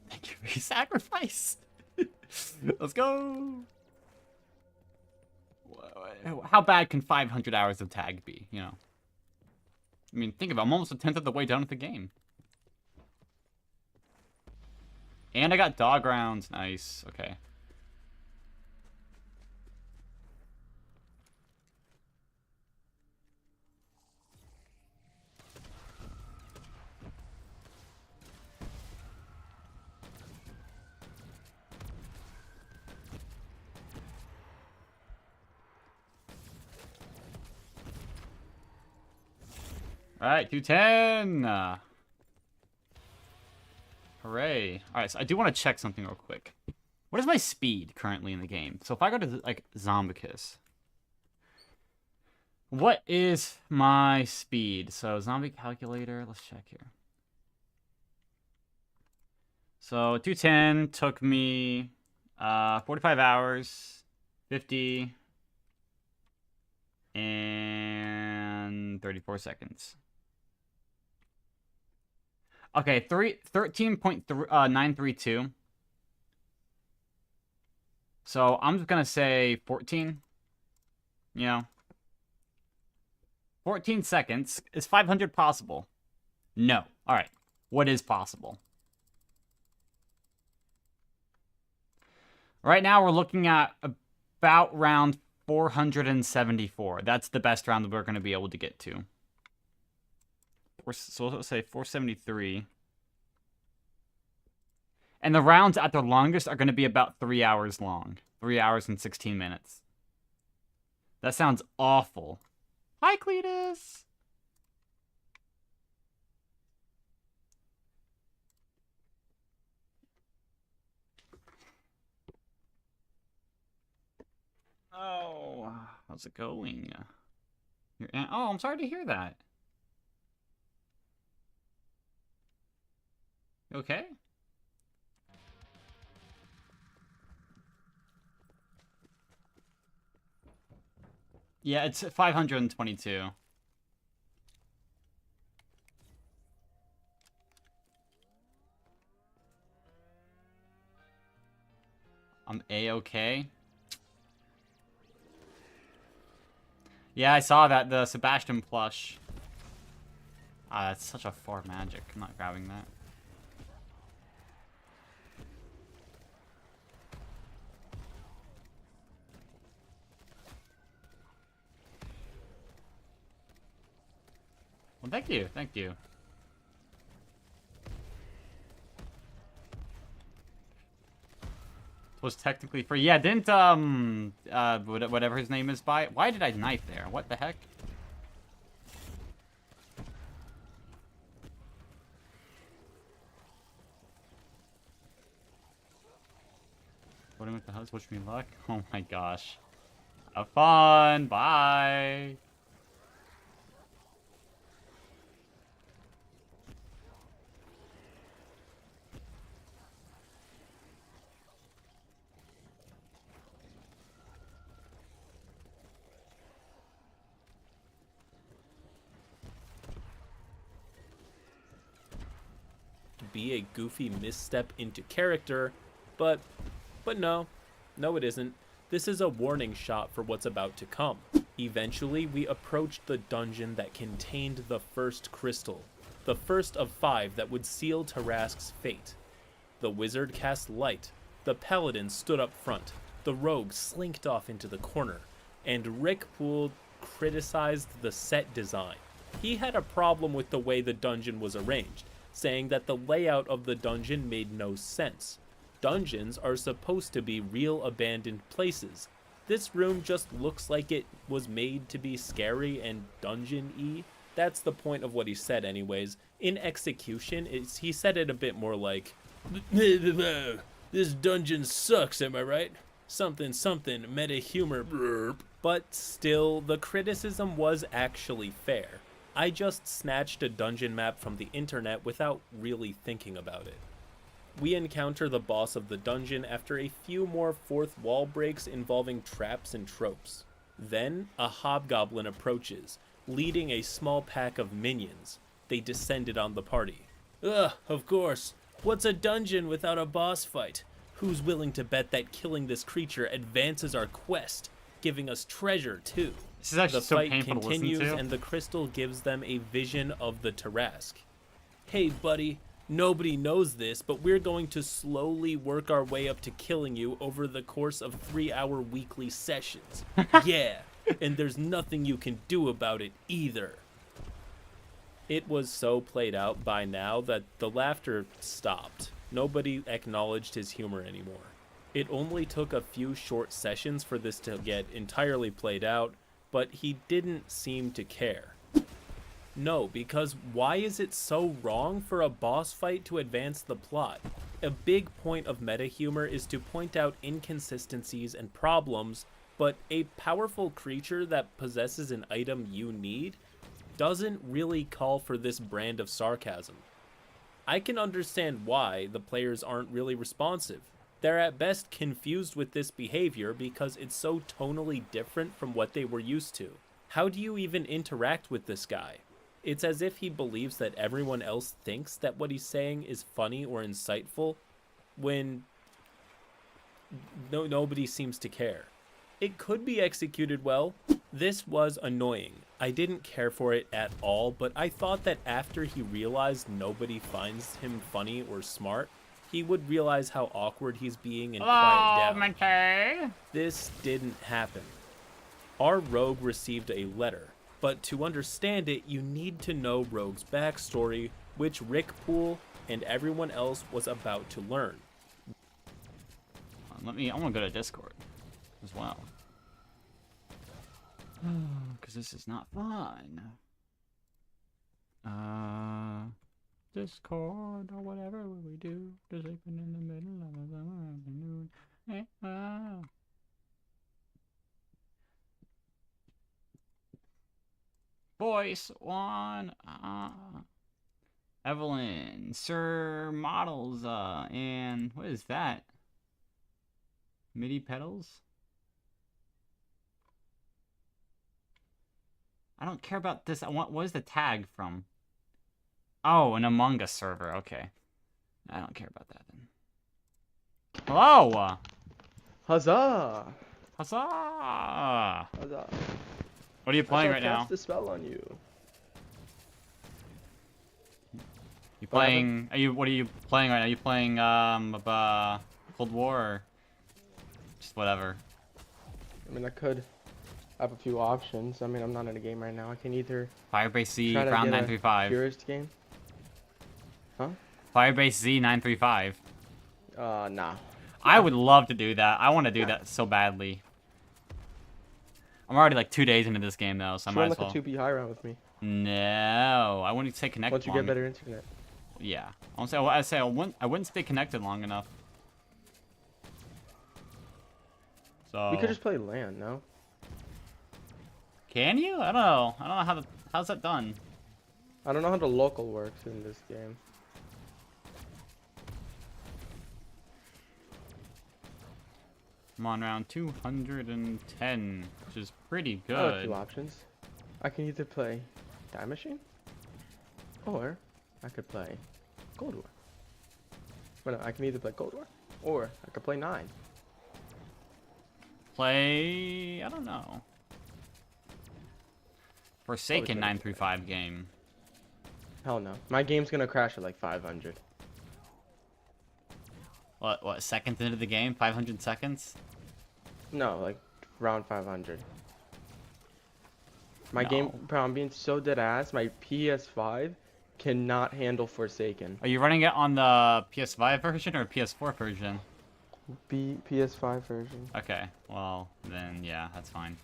Thank you for your sacrifice. Let's go. How bad can 500 hours of tag be, you know? I mean, think about it. I'm almost a tenth of the way done with the game. And I got dog rounds. Nice. Okay. Alright, 210! Hooray. Alright, so I do want to check something real quick. What is my speed currently in the game? So if I go to, like, Zombicus. What is my speed? So, zombie calculator, let's check here. So, 210 took me 45 hours, 50, and 34 seconds. Okay, 13.932. So I'm just gonna say 14. You know, 14 seconds. Is 500 possible? No. All right. What is possible? Right now, we're looking at about round 474. That's the best round that we're going to be able to get to. So let's say 473. And the rounds at their longest are going to be about 3 hours long. 3 hours and 16 minutes. That sounds awful. Hi, Cletus! Oh, how's it going? Oh, I'm sorry to hear that. You okay? Yeah, it's 522. I'm A-okay. Yeah, I saw that, the Sebastian plush. Ah, that's such a far magic. I'm not grabbing that. Well, thank you, thank you. Was technically free. Yeah, didn't, whatever his name is buy. Why did I knife there? What the heck? What with the house? Wish me luck. Oh my gosh. Have fun. Bye. Be a goofy misstep into character, but no, it isn't. This is a warning shot for what's about to come. Eventually, we approached the dungeon that contained the first crystal, the first of 5 that would seal Tarrasque's fate. The wizard cast light, the paladin stood up front, the rogue slinked off into the corner, and Rick Poole criticized the set design. He had a problem with the way the dungeon was arranged, saying that the layout of the dungeon made no sense. Dungeons are supposed to be real abandoned places. This room just looks like it was made to be scary and dungeon-y. That's the point of what he said anyways. In execution, he said it a bit more like, "This dungeon sucks, am I right? Something, meta humor, burp." But still, the criticism was actually fair. I just snatched a dungeon map from the internet without really thinking about it. We encounter the boss of the dungeon after a few more fourth wall breaks involving traps and tropes. Then, a hobgoblin approaches, leading a small pack of minions. They descended on the party. Ugh, of course. What's a dungeon without a boss fight? Who's willing to bet that killing this creature advances our quest, giving us treasure too? This is actually The so fight painful to continues, listen to. and the crystal gives them a vision of the Tarrasque. Hey, buddy, nobody knows this, but we're going to slowly work our way up to killing you over the course of 3-hour weekly sessions. Yeah, and there's nothing you can do about it either. It was so played out by now that the laughter stopped. Nobody acknowledged his humor anymore. It only took a few short sessions for this to get entirely played out, but he didn't seem to care. No, because why is it so wrong for a boss fight to advance the plot? A big point of meta humor is to point out inconsistencies and problems, but a powerful creature that possesses an item you need doesn't really call for this brand of sarcasm. I can understand why the players aren't really responsive. They're at best confused with this behavior because it's so tonally different from what they were used to. How do you even interact with this guy? It's as if he believes that everyone else thinks that what he's saying is funny or insightful, when nobody seems to care. It could be executed well. This was annoying. I didn't care for it at all, but I thought that after he realized nobody finds him funny or smart, he would realize how awkward he's being and quiet down. Minty. This didn't happen. Our rogue received a letter, but to understand it, you need to know Rogue's backstory, which Rick Poole and everyone else was about to learn. I want to go to Discord as well. Because this is not fun. Discord or whatever we do. Just sleeping in the middle of the afternoon. Voice one. Evelyn, Sir Models, and what is that? MIDI pedals? I don't care about this. What is the tag from? Oh, an Among Us server. Okay. I don't care about that then. Hello! Huzzah! Huzzah! Huzzah! What are you playing right I shall now? cast the spell on you. You playing? What are you playing right now? Are you playing Cold War or just whatever? I mean, I could have a few options. I mean, I'm not in a game right now. I can either Firebase Z try to Round get a 935. purist game. Huh? Firebase Z 935. Nah. I would love to do that. I want to do that so badly. I'm already like 2 days into this game though, so I Just might run as like well. a 2B high round with me. No, I wouldn't stay connected. Once you get better internet. Yeah, I wouldn't stay connected long enough. So We could just play LAN, no? Can you? I don't know. I don't know how's that done. I don't know how the local works in this game. I'm on round 210, which is pretty I have a good. few options. I can either play Time Machine, or I could play Cold War. Well, no, I can either play Cold War, or I could play 9. Play, I don't know. Forsaken Probably 935 game. Hell no. My game's gonna crash at like 500. What, seconds into the game? 500 seconds? No, like round 500. My No. game, bro, I'm being so dead ass. My PS5 cannot handle Forsaken. Are you running it on the PS5 version or PS4 version? PS5 version. Okay, well, then yeah, that's fine.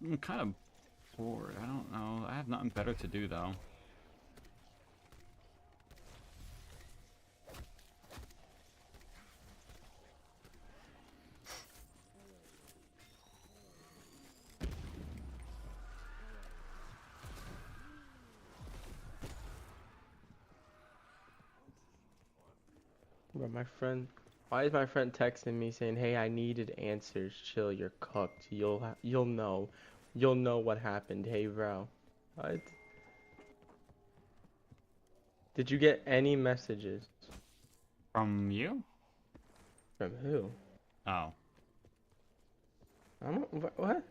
I'm kind of bored. I don't know. I have nothing better to do though. But my friend, why is my friend texting me saying, "Hey, I needed answers. Chill, you're cooked. You'll know what happened." Hey, bro. What? Did you get any messages? From you? From who? Oh. I don't. What?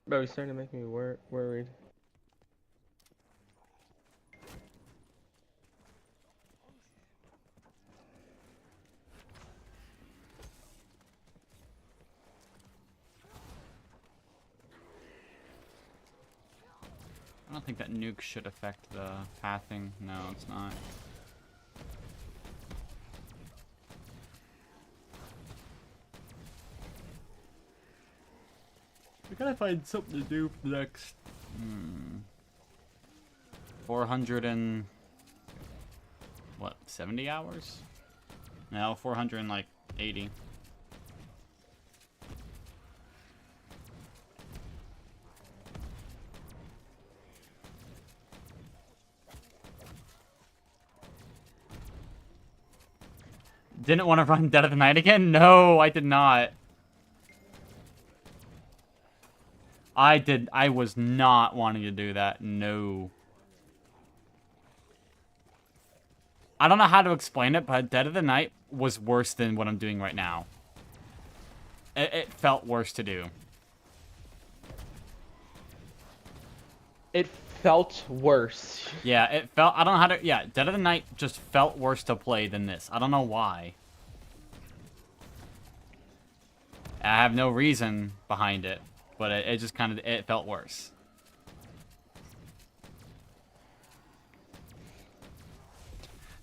Bro, he's starting to make me worried. I don't think that nuke should affect the pathing. No, it's not. We gotta find something to do for the next 400 and what, 70 hours? No, 480. Didn't want to run Dead of the Night again? No, I did not. I was not wanting to do that. No. I don't know how to explain it, but Dead of the Night was worse than what I'm doing right now. It felt worse to do. It felt worse. Yeah, it felt... I don't know how to... Yeah, Dead of the Night just felt worse to play than this. I don't know why. I have no reason behind it, but it just kind of... It felt worse.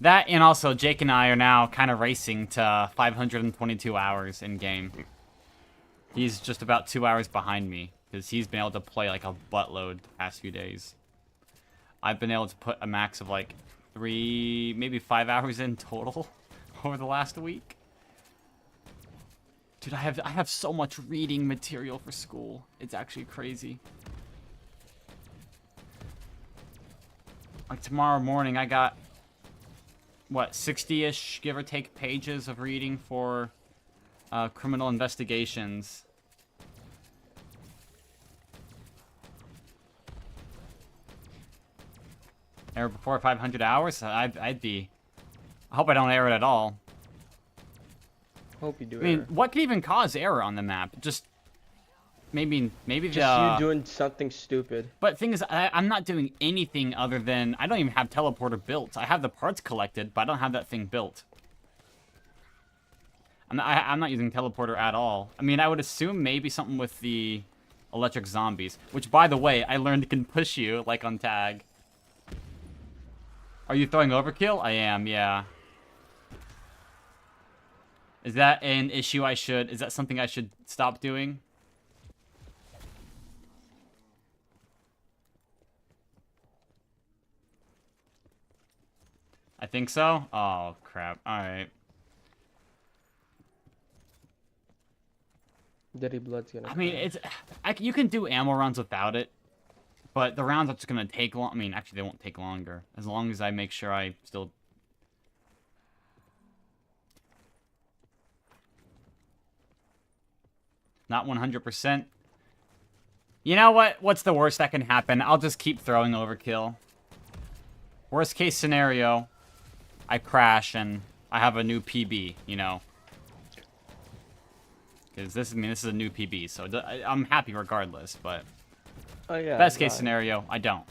That, and also, Jake and I are now kind of racing to 522 hours in game. He's just about 2 hours behind me, because he's been able to play like a buttload the past few days. I've been able to put a max of like 3, maybe 5 hours in total over the last week. Dude, I have so much reading material for school. It's actually crazy. Like tomorrow morning, I got, what, 60-ish, give or take, pages of reading for criminal investigations. Error before 500 hours? I'd be... I hope I don't error it at all. Hope you do. I mean, what could even cause error on the map? Just... Maybe just you doing something stupid. But thing is, I'm not doing anything other than... I don't even have teleporter built. I have the parts collected, but I don't have that thing built. I'm not using teleporter at all. I mean, I would assume maybe something with the electric zombies. Which, by the way, I learned can push you, like on tag. Are you throwing overkill? I am, yeah. Is that an issue I should... Is that something I should stop doing? I think so? Oh, crap. Alright. Dirty Blood's gonna... I mean, it's... you can do ammo rounds without it. But the rounds are just gonna take long. I mean, actually, they won't take longer. As long as I make sure I still... Not 100%. You know what? What's the worst that can happen? I'll just keep throwing overkill. Worst case scenario, I crash and I have a new PB, you know. Because this, I mean, this is a new PB, so I'm happy regardless, but... Oh, yeah, Best case Ryan. scenario, I don't.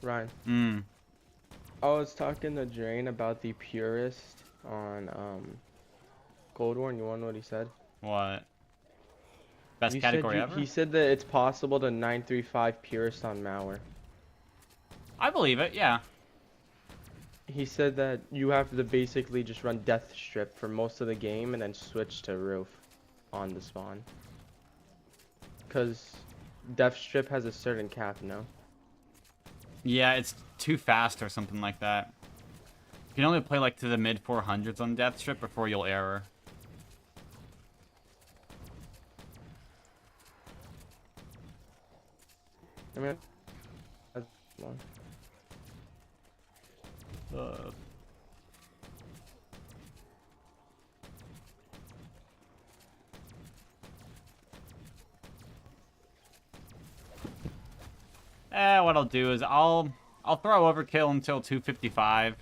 Ryan. I was talking to Drain about the purist on Cold War, and you wanna know what he said? What? Best You category said ever? He said that it's possible to 935 purist on Malware. I believe it, yeah. He said that you have to basically just run Death Strip for most of the game and then switch to Roof on the spawn. Because Death Strip has a certain cap, no? Yeah, it's too fast or something like that. You can only play like to the mid 400s on Death Strip before you'll error. I mean, that's one. What I'll do is I'll throw overkill until 255.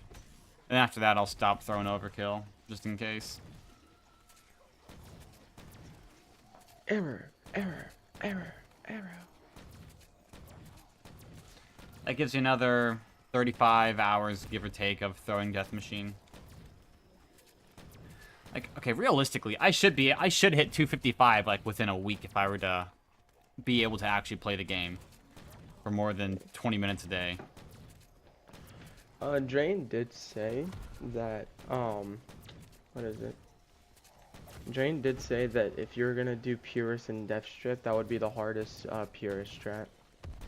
And after that, I'll stop throwing overkill, just in case. Error, error, error, error. That gives you another 35 hours, give or take, of throwing Death Machine. Like, okay, realistically, I should hit 255, like, within a week if I were to be able to actually play the game for more than 20 minutes a day. Drain did say that, what is it? Drain did say that if you're gonna do Purist and Death Strip, that would be the hardest, Purist strat.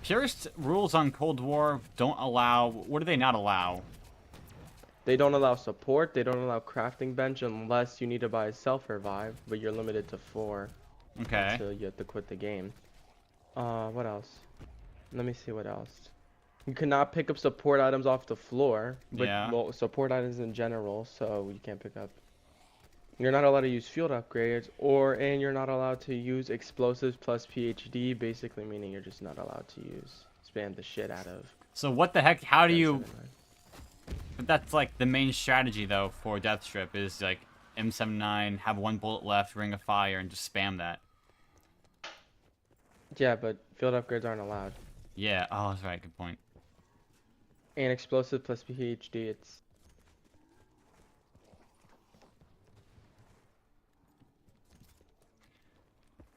Purist rules on Cold War don't allow... What do they not allow? They don't allow support. They don't allow crafting bench unless you need to buy a self-revive, but you're limited to 4 Okay. until you have to quit the game. What else? Let me see what else. You cannot pick up support items off the floor. But, Yeah. well, support items in general, so you can't pick up. You're not allowed to use field upgrades, and you're not allowed to use explosives plus PhD, basically meaning you're just not allowed to spam the shit out of. So what the heck? How do you... M79. But that's like the main strategy though for Deathstrip is like M79, have 1 bullet left, Ring of Fire, and just spam that. Yeah, but field upgrades aren't allowed. Yeah. Oh, that's right. Good point. And explosive plus PhD, it's...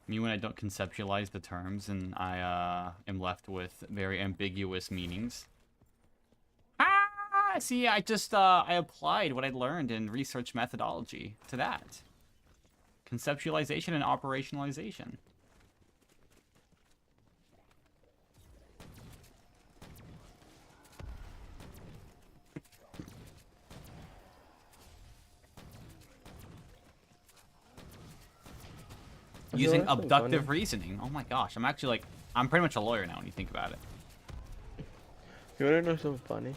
Me when I don't conceptualize the terms and I am left with very ambiguous meanings. Ah, see, I just I applied what I learned in research methodology to that. Conceptualization and operationalization. Using that's been abductive funny. reasoning. Oh my gosh, I'm actually like, I'm pretty much a lawyer now when you think about it. You wanna know something funny?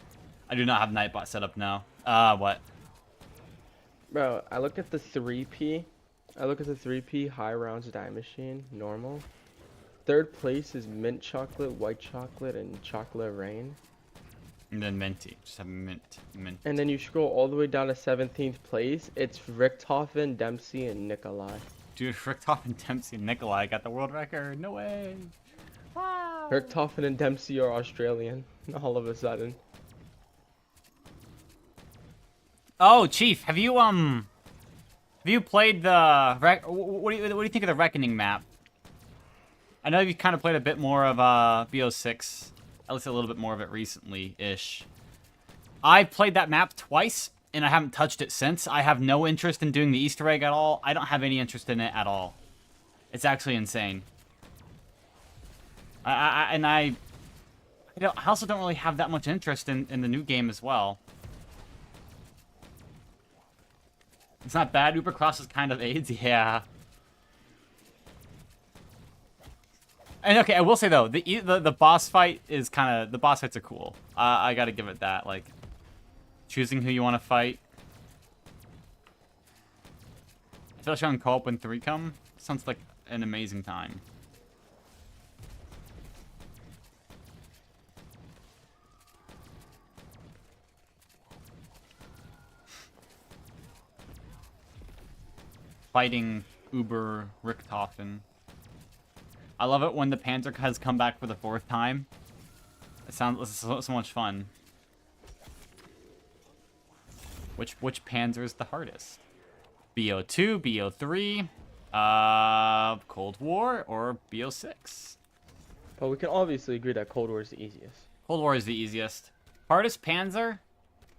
I do not have Nightbot set up now. What? Bro, I look at the 3P. I look at the 3P high rounds die machine, normal. Third place is mint chocolate, white chocolate, and chocolate rain. And then minty. Just have mint. And then you scroll all the way down to 17th place. It's Richthofen, Dempsey, and Nikolai. Dude, Richthofen and Dempsey and Nikolai got the world record. No way. Wow. Richthofen and Dempsey are Australian, all of a sudden. Oh, Chief, have you played the what do you think of the Reckoning map? I know you kind of played a bit more of BO6, at least a little bit more of it recently-ish. I've played that map twice, and I haven't touched it since. I have no interest in doing the Easter egg at all. I don't have any interest in it at all. It's actually insane. I also don't really have that much interest in the new game as well. It's not bad. Ubercross is kind of AIDS, yeah. And okay, I will say though, the boss fight is kind of, the boss fights are cool. I gotta give it that. Like, choosing who you want to fight, especially on co-op when 3 come, sounds like an amazing time. Fighting Uber Richthofen. I love it when the Panzer has come back for the 4th time. It sounds so much fun. Which Panzer is the hardest? BO2, BO3, Cold War, or BO6? But we can obviously agree that Cold War is the easiest. Cold War is the easiest. Hardest Panzer?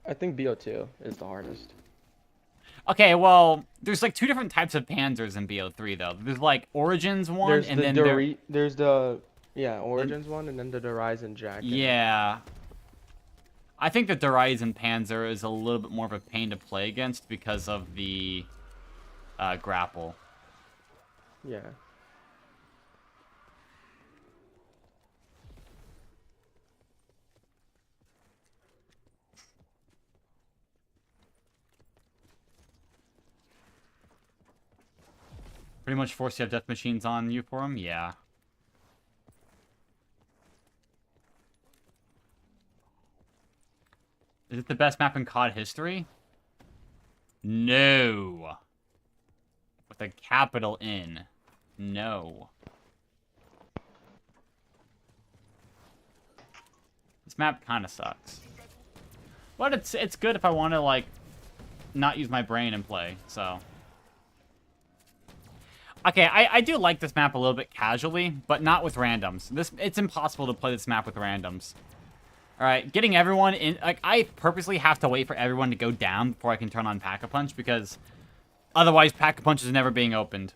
I think BO2 is the hardest. Okay, well, there's like 2 different types of Panzers in BO3 though. There's like Origins one, There's and the then there's the Origins one, and then the Horizon Jack. yeah. I think the Horizon Panzer is a little bit more of a pain to play against because of the grapple. Yeah. Pretty much force you have death machines on you for them? Yeah. Is it the best map in COD history? No. With a capital N. No. This map kind of sucks. But it's good if I want to, like, not use my brain and play, so... Okay, I do like this map a little bit casually, but not with randoms. It's impossible to play this map with randoms. Alright, getting everyone in... Like, I purposely have to wait for everyone to go down before I can turn on Pack-a-Punch, because otherwise Pack-a-Punch is never being opened.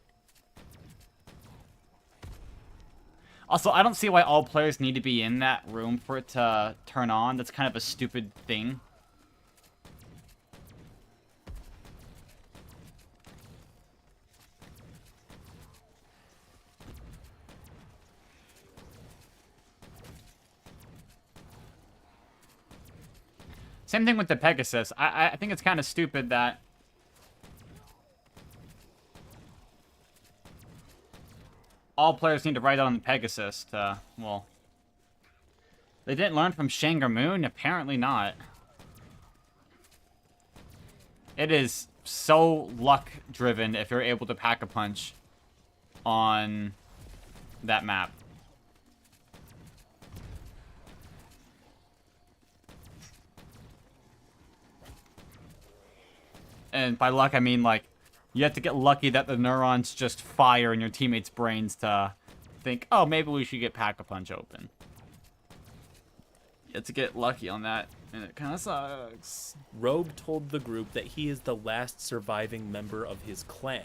Also, I don't see why all players need to be in that room for it to turn on. That's kind of a stupid thing. Same thing with the Pegasus. I think it's kind of stupid that all players need to ride on the Pegasus to, well, they didn't learn from Shanger Moon? Apparently not. It is so luck-driven if you're able to pack a punch on that map. And by luck, I mean, like, you have to get lucky that the neurons just fire in your teammates' brains to think, oh, maybe we should get Pack-a-Punch open. You have to get lucky on that, and it kind of sucks. Rogue told the group that he is the last surviving member of his clan.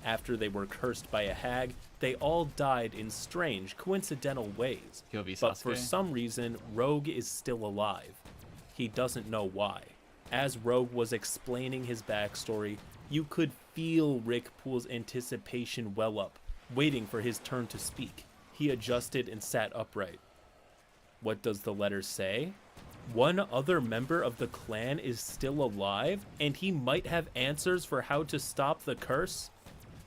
After they were cursed by a hag, they all died in strange, coincidental ways. He'll be But for Sasuke. some reason, Rogue is still alive. He doesn't know why. As Rogue was explaining his backstory, you could feel Rick Pool's anticipation well up, waiting for his turn to speak. He adjusted and sat upright. What does the letter say? One other member of the clan is still alive, and he might have answers for how to stop the curse?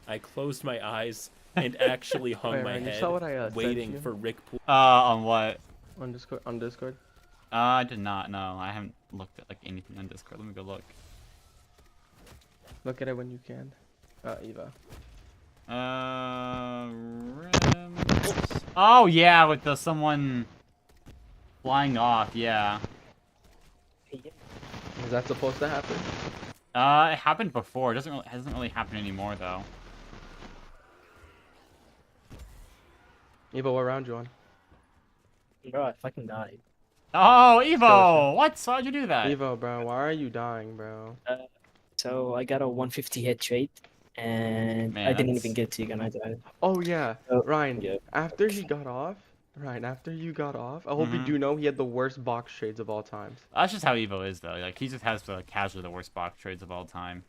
I closed my eyes and actually hung Wait, my Ryan, you head, saw what I, sent waiting you? for Rick Pool. On what? On Discord? On Discord? I did not know. I haven't looked at, like, anything on Discord. Let me go look. Look at it when you can. Eva. Oops. Oh, yeah, with the someone flying off, yeah. Is that supposed to happen? It happened before. It hasn't really happened anymore, though. Eva, what round you on? Bro, I fucking died. Oh, Evo! Sure. What? Why'd you do that? Evo, bro, why are you dying, bro? So I got a 150 hit rate, and Man, I didn't that's- even get to and I died. Oh yeah, Oh, Ryan. yeah. After he got off, Ryan. After you got off, I hope you do know he had the worst box trades of all times. That's just how Evo is, though. Like, he just has casually the worst box trades of all time.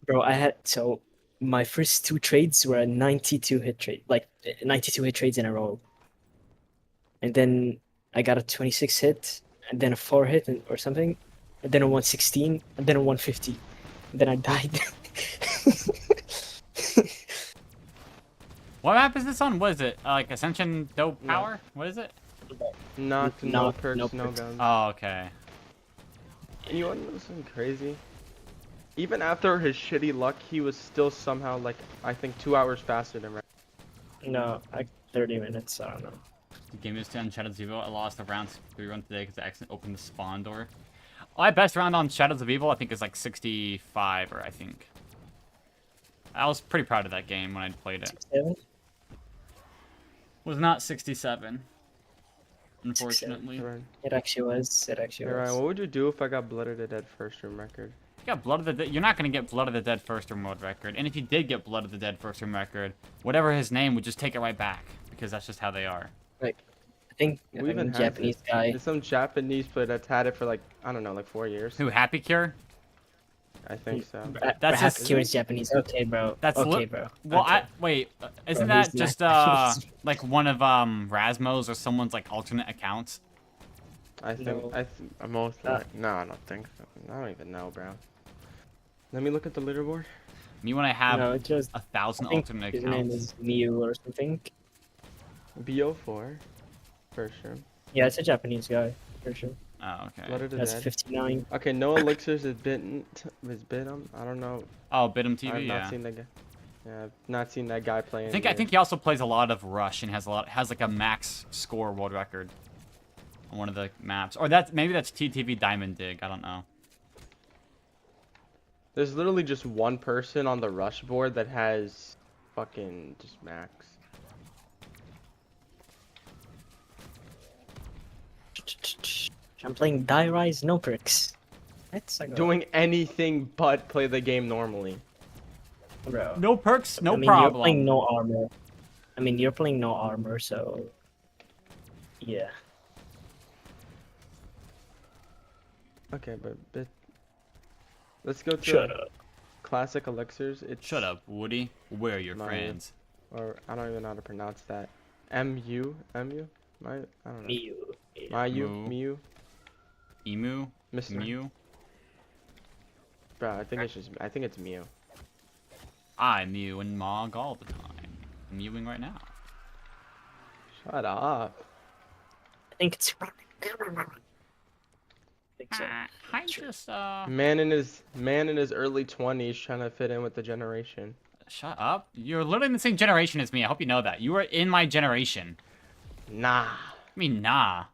Bro, so my first two trades were a 92 hit rate, like 92 hit trades in a row. And then I got a 26 hit, and then a 4 hit or something, and then a 116, and then a 150. And then I died. What map is this on? What is it? Like Ascension Dope Power? What is it? Knocked, No, no perks, no no perks. guns. Oh, okay. And you want to know something crazy? Even after his shitty luck, he was still somehow like I think 2 hours faster than Ryan. No, like 30 minutes, I don't know. The game is to on Shadows of Evil. I lost a round 3 run today because I accidentally opened the spawn door. My best round on Shadows of Evil, I think, is like 65, or I think. I was pretty proud of that game when I played it. 7? Was not 67, unfortunately. Ryan. It actually was. It Hey, actually Ryan, was. what would you do if I got Blood of the Dead first room record? You got Blood of the Dead. You're not gonna get Blood of the Dead first room world record, and if you did get Blood of the Dead first room record, whatever his name would just take it right back because that's just how they are. Like, I think Who like, even a has Japanese it? guy. There's some Japanese player that's had it for like I don't know, like 4 years. Who? Happy Cure? I think so. That's Perhaps just- Kieran's Japanese. Okay, bro. That's okay, li- bro. Well, okay. wait. Isn't Bro, that he's not just Japanese. like one of Rasmo's or someone's like alternate accounts? I think No. I'm most like no, I don't think so. I don't even know, bro. Let me look at the leaderboard. Me when I have No, it just 1,000 I think alternate his name accounts. is Miyu or something. BO4, first room. Yeah, it's a Japanese guy for sure. Oh, okay. Blood of the That's Dead. 59. Okay, no elixirs is bitten. I don't know. Oh, Bidum I've TV, not yeah. seen that guy. Yeah, I've not seen that guy play. I think he also plays a lot of Rush and has like a max score world record on one of the maps. Or maybe that's TTV Diamond Dig. I don't know. There's literally just one person on the rush board that has fucking just max. I'm playing Die Rise, no perks. That's like Doing anything but play the game normally. bro. No perks, no I mean, problem. You're playing no armor. I mean, you're playing no armor, so yeah. Okay, but let's go to Shut up. classic elixirs. It's Shut up, Woody. Where are your My- friends? Or I don't even know how to pronounce that. Mu. I don't know. Mew. Yeah. Mayu. Mu. Mew. Emu? Mr. Mew? Bro, I think it's Mew. I mew and Mog all the time. I'm mewing right now. Shut up. I think it's. I think so. I just Man in his early 20s trying to fit in with the generation. shut up. You're literally in the same generation as me. I hope you know that. You are in my generation. Nah. I mean, nah.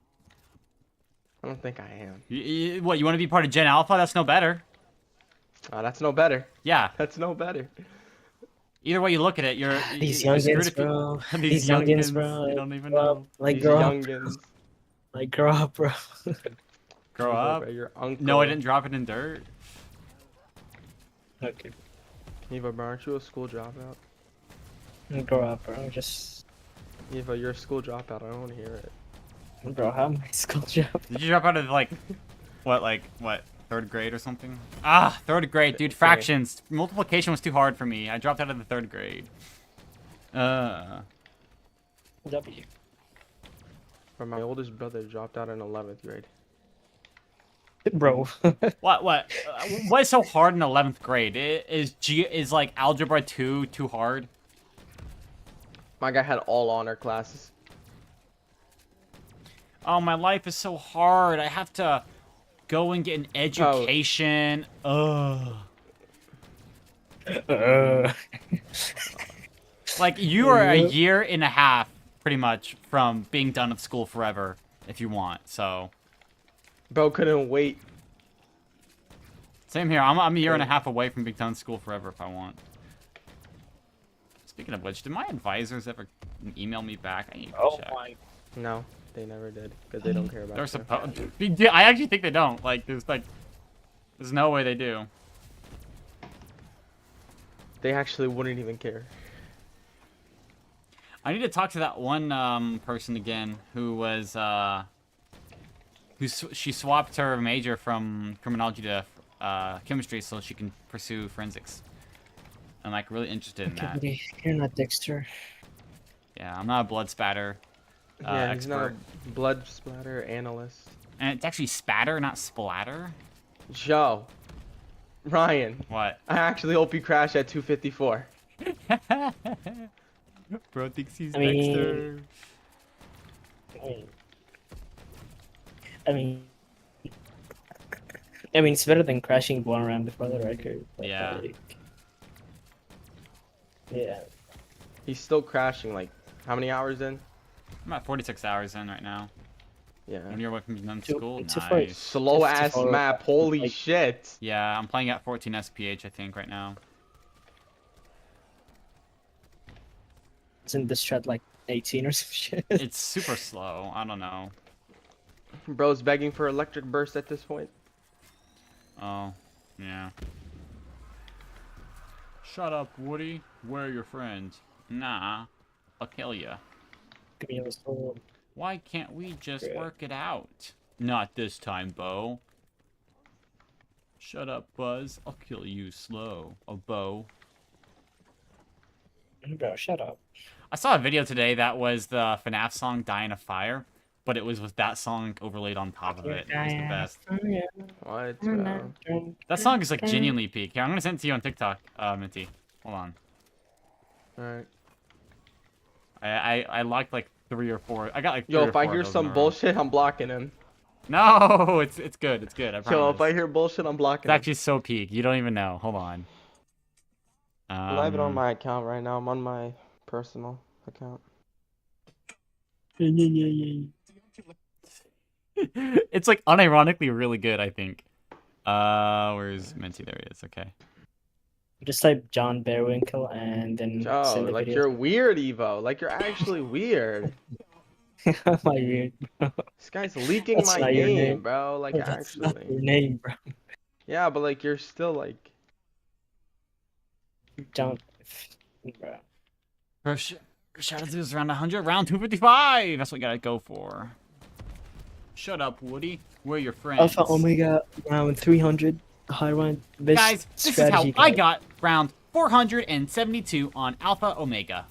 I don't think I am. What, you want to be part of Gen Alpha? That's no better. That's no better. Yeah. That's no better. Either way you look at it, These you're screwed youngins, if you- bro. These youngins, bro. you don't even grow know. up. Like These grow up. youngins. Like grow up, bro. Grow up. Bro, your uncle. No, I didn't drop it in dirt. Okay. Eva, bro, aren't you a school dropout? Grow up, bro. Just. Eva, you're a school dropout. I don't want to hear it. Bro, how am I school job? Did you drop out of what, third grade or something? Ah, third grade, dude. Fractions. Multiplication was too hard for me. I dropped out of the third grade. W. But my oldest brother dropped out in 11th grade. Bro. What is so hard in 11th grade? Is like algebra 2 too hard? My guy had all honor classes. Oh, my life is so hard. I have to go and get an education. Ugh. Like, you are a year and a half, pretty much, from being done with school forever, if you want, so... Bro couldn't wait. Same here. I'm a year and a half away from being done with school forever, if I want. Speaking of which, did my advisors ever email me back? I need to Oh check. my. No, they never did. Because they don't care about They're you. supposed... I actually think they don't. Like, there's no way they do. They actually wouldn't even care. I need to talk to that one person again who was she swapped her major from criminology to chemistry so she can pursue forensics. I'm like really interested in Okay, that. buddy, you're not Dexter. Yeah, I'm not a blood spatter Yeah, he's not expert, a blood splatter analyst. and it's actually spatter, not splatter. Joe. Ryan. What? I actually hope you crash at 254. Bro thinks he's I mean- Dexter. I mean, it's better than crashing one round before the record. But Yeah. like, yeah. He's still crashing, like, how many hours in? I'm at 46 hours in right now. Yeah. When you're away from done Two- school, two for- nice. Slow ass 54, map, holy like- shit. Yeah, I'm playing at 14 SPH, I think, right now. Isn't this strat like 18 or some shit? It's super slow. I don't know. Bro's begging for electric burst at this point. Oh, yeah. Shut up, Woody. Where are your friends? Nah, I'll kill ya. Give me a whistle. Why can't we just Yeah. work it out? Not this time, Bo. Shut up, Buzz. I'll kill you slow. Oh, Bo. Bro, shut up. I saw a video today that was the FNAF song "Die in a Fire," but it was with that song overlaid on top of it. It was the best. What, bro? That song is like genuinely peak. Here, I'm gonna send it to you on TikTok, Minty. Hold on. Alright. I liked like 3 or 4. I got like 3 Yo, or if I 4 of hear those in some a row. bullshit, I'm blocking him. No, it's good. It's good. I promise. Yo, if I hear bullshit, I'm blocking It's him. actually so peak. You don't even know. Hold on. I'm not even on my account right now. I'm on my personal account. It's like unironically really good, I think. Where's Minty? There he is. Okay. Just type John Bearwinkle and then Oh, send the like video. you're weird, Evo. Like you're actually weird. My weird. This guy's leaking That's my not your name, name. bro. Like That's not your actually. name, bro. Yeah, but like you're still like. John. Bro. Bro, Shout out to this round 100, round 255. That's what we gotta go for. Shut up, Woody. We're your friends. Alpha Omega round 300. High round. Best Guys, this is how strategy I guide. got round 472 on Alpha Omega.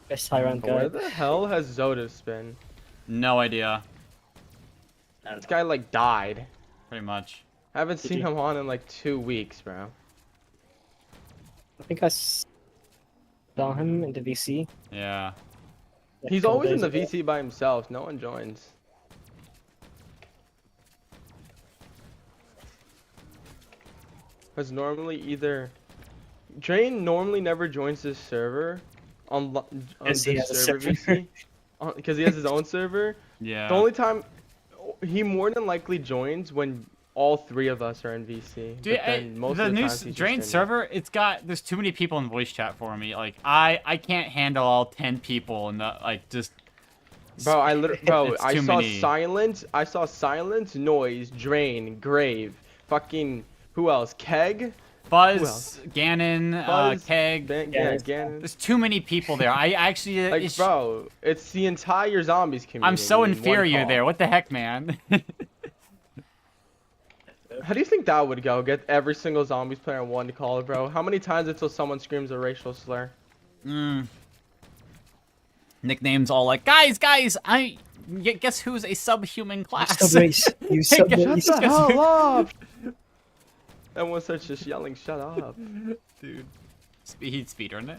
Best high round Where guide. the hell has Zodas been? No idea. I don't This know. guy like died. Pretty much. I haven't Did seen you- him on in like 2 weeks, bro. I think I saw him in the VC. Yeah. like, He's a couple always in days the ago. VC by himself. No one joins. Because normally either Drain normally never joins this server on Yes, he this has a server server. VC because he has his own server. Yeah. The only time he more than likely joins when all 3 of us are in VC. Dude, but then most the of the new times he's Drain just in- server, there's too many people in voice chat for me. Like, I can't handle all 10 people and just. Bro, It's I too saw many. silence. I saw silence, noise, drain, grave, fucking who else? Keg, Who Buzz, else? Ganon, Buzz, Keg. yeah, Ganon. There's too many people there. I actually. Like, it's- bro, it's the entire zombies community. I'm so in one inferior call. there. What the heck, man? How do you think that would go? Get every single zombies player in one call, bro. How many times until someone screams a racial slur? Nicknames all like, guys, guess who's a subhuman class? Sub race. You sub Shut race. Shut the hell up! Everyone starts just yelling, "Shut up!" Dude. He'd speedrun it.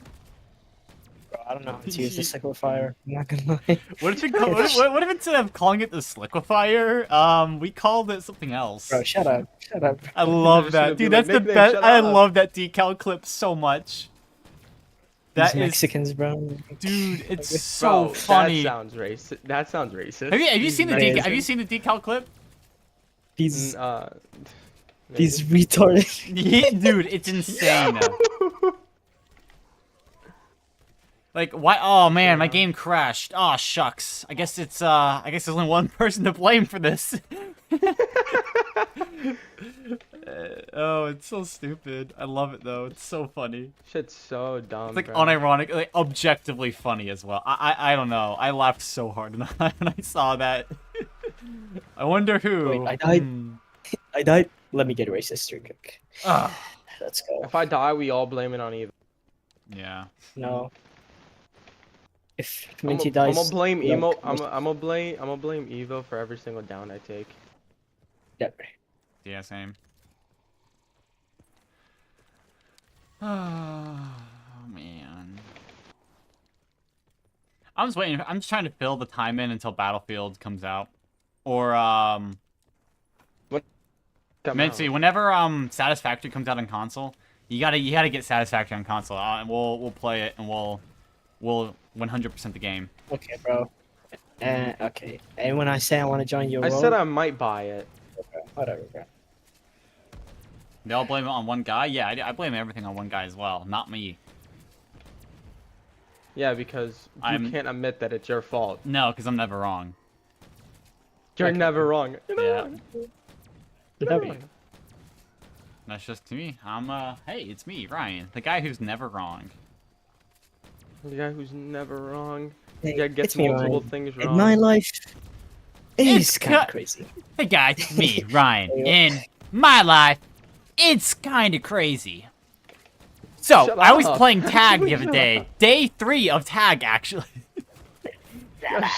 Bro, I don't know how to use the liquefier. I'm not gonna lie. What if, what if instead of calling it the Sliquifier, we called it something else? Bro, shut up. Shut up. I love Just that, gonna be dude. like, That's the "Nickname, best. shut I up." love that decal clip so much. That These is, Mexicans, bro. dude. It's so Bro, funny. That sounds racist. That sounds racist. Have you seen the These have you seen the decal clip? These maybe. these retarded. Yeah, dude, it's insane. Like, why? Oh man, my game crashed. Oh shucks. I guess there's only one person to blame for this. Oh, it's so stupid. I love it though. It's so funny. Shit's so dumb. It's like bro. unironic, like objectively funny as well. I don't know. I laughed so hard when I saw that. I wonder who. Wait, I died. Hmm. I died. Let me get racist real quick. Ah, Let's go. If I die, we all blame it on Eva. yeah. No. If I'm Minty gonna dies, blame yeah, Emo. I'm gonna blame Evo for every single down I take. yeah. Yeah, same. Oh man. I'm just waiting. I'm just trying to fill the time in until Battlefield comes out, or Come Mincy. out. Whenever Satisfactory comes out on console, you gotta get Satisfactory on console, and we'll play it, and we'll 100% the game. Okay, bro. Okay. And when I say I want to join your I role, said I might buy it. whatever, bro. They all blame it on one guy. Yeah, I blame everything on one guy as well, not me. Yeah, because you I'm- can't admit that it's your fault. No, because I'm never wrong. You're Okay. never wrong. You're never Yeah. wrong. You're That never be- wrong. That's just to me. Hey, it's me, Ryan, the guy who's never wrong. The guy who's never wrong. Hey, The guy gets it's me, multiple Ryan. things In wrong. my life, It's it's kind of cut- crazy. Hey guys, it's me, Ryan. Hey, In my life, it's kind of crazy. So, Shut I was up. playing tag the other Shut day. up. Day 3 of tag, actually.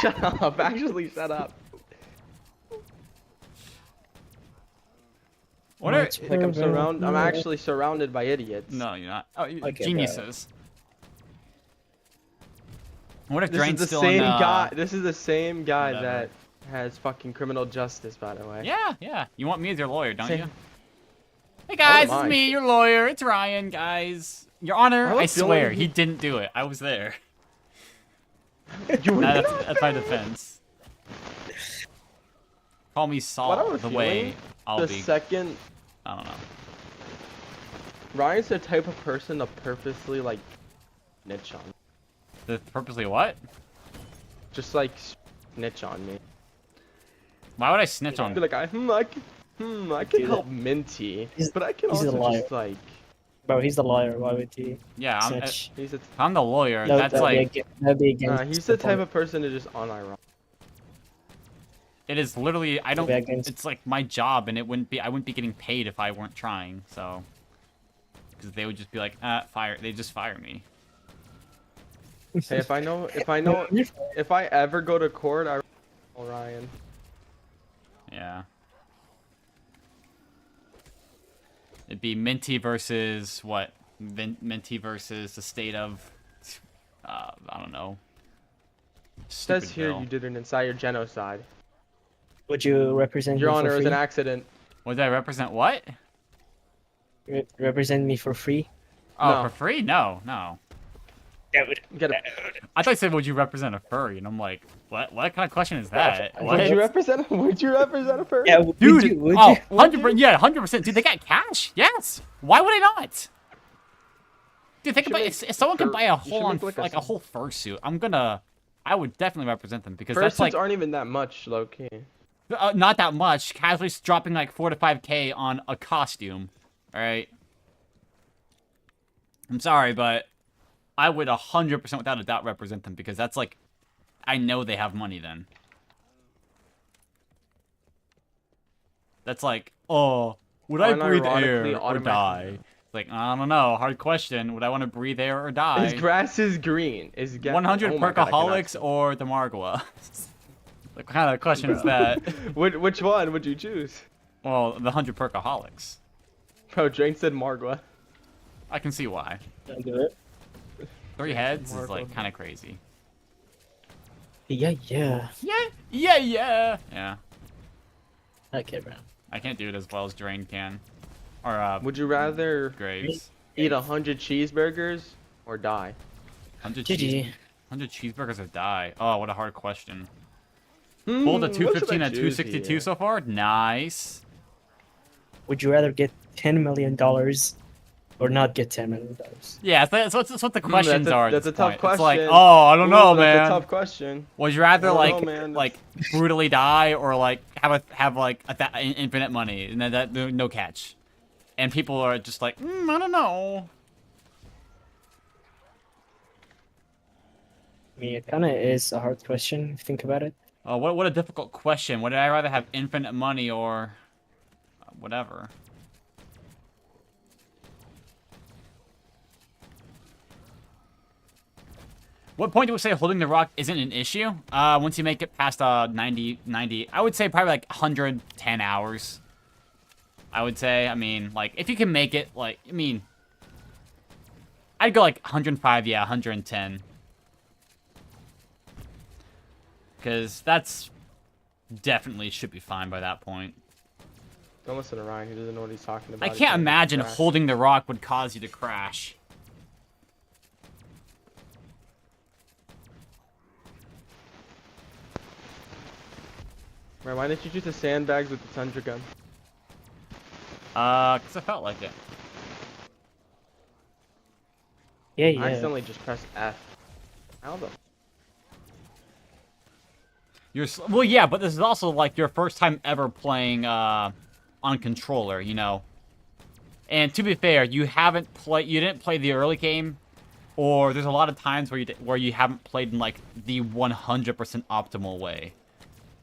Shut up. Actually, shut up. What are... Much Like I'm further. I'm actually surrounded by idiots. No, you're not. Oh, you're Okay, geniuses. What if This Drain's is the still same in, guy. This is the same guy whatever. that has fucking criminal justice, by the way. Yeah. You want me as your lawyer, don't Same. you? Hey guys, am it's I. me, your lawyer. It's Ryan, guys. Your Honor, I have a I swear, feeling he didn't do it. I was there. You were Nah, not? that's my defense. Call me What I Saul, have a the way feeling, I'll the be. second I don't know. Ryan's the type of person to purposely like snitch on, Purposely what? just like snitch on me. Why would I snitch on? Be like, I can Do help that. Minty, He's- but I can he's a also liar. just like Bro, he's the lawyer. Why would he Yeah, snitch? He's a I'm the lawyer. No, That's that'd like be that'd be against he's the type point. of person to just unironic. it is literally. I don't. Be against- It's like my job, and it wouldn't be. I wouldn't be getting paid if I weren't trying. So, because they would just be like, fire. They just fire me. Hey, if I ever go to court, I Ryan. Yeah. It'd be Minty versus what? Minty versus the state of, I don't know. It says here Stupidville. you did an entire genocide. Would you represent Your me Honor, for it was free? an accident. Would I represent what? Represent me for free? Oh, No. for free? No, no. You gotta, I thought you said, would you represent a furry? And I'm like, what? What kind of question is that? would What? you represent? Would you represent a furry? Yeah, Dude, would you? Would oh, you? 100%, yeah, 100%. Dude, they got cash. Yes. Why would I not? Dude, think should about make it. If someone can fur- buy a you should whole on, make like like a whole fursuit, I would definitely represent them because Fursuits that's like aren't even that much, low key. not that much. Casually dropping like 4 to 5K on a costume. All right. I'm sorry, but I would 100% without a doubt represent them because that's like, I know they have money then. That's like, oh, would I breathe air Unironically, or automatically. die? Like, I don't know. Hard question. Would I want to breathe air or die? His grass is green. 100 oh my God, I cannot Perkaholics see. or the Margwa? What kind of question is that? Which one would you choose? Well, the 100 Perkaholics. Bro, Drake said Margwa. I can see why. I'll do it. 3 heads is Margwa. like kind of crazy. Yeah, yeah. Yeah. Okay, bro. I can't do it as well as Drain can. Or, Would you rather Graves. eat 100 cheeseburgers or die? 100 GG. 100 cheeseburgers or die? Oh, what a hard question. Hold a What should I 215 and choose 262 here? so far? Nice. Would you rather get $10 million or not get $10 million? Yeah, that's what the questions are. At That's a this tough point. question. It's like, oh, I don't know, That's man. a tough question. Would you rather I like don't know, man. like brutally die or like have like infinite money and then that no catch? And people are just like, I don't know. I mean, it kind of is a hard question if you think about it. Oh, what a difficult question. Would I rather have infinite money or whatever? What point do we say holding the rock isn't an issue? Once you make it past 90, I would say probably like 110 hours. I would say, I mean, like, if you can make it, like, I mean, I'd go like 105, yeah, 110. Because that's definitely should be fine by that point. Don't listen to Ryan. He doesn't know what he's talking about. I He's can't gonna imagine crash. holding the rock would cause you to crash. Ryan, why didn't you choose the sandbags with the Tundra gun? Because I felt like it. Yeah, I yeah. accidentally just pressed F. How the? Well, yeah, but this is also like your first time ever playing on controller, you know. And to be fair, you didn't play the early game, or there's a lot of times where you haven't played in like the 100% optimal way.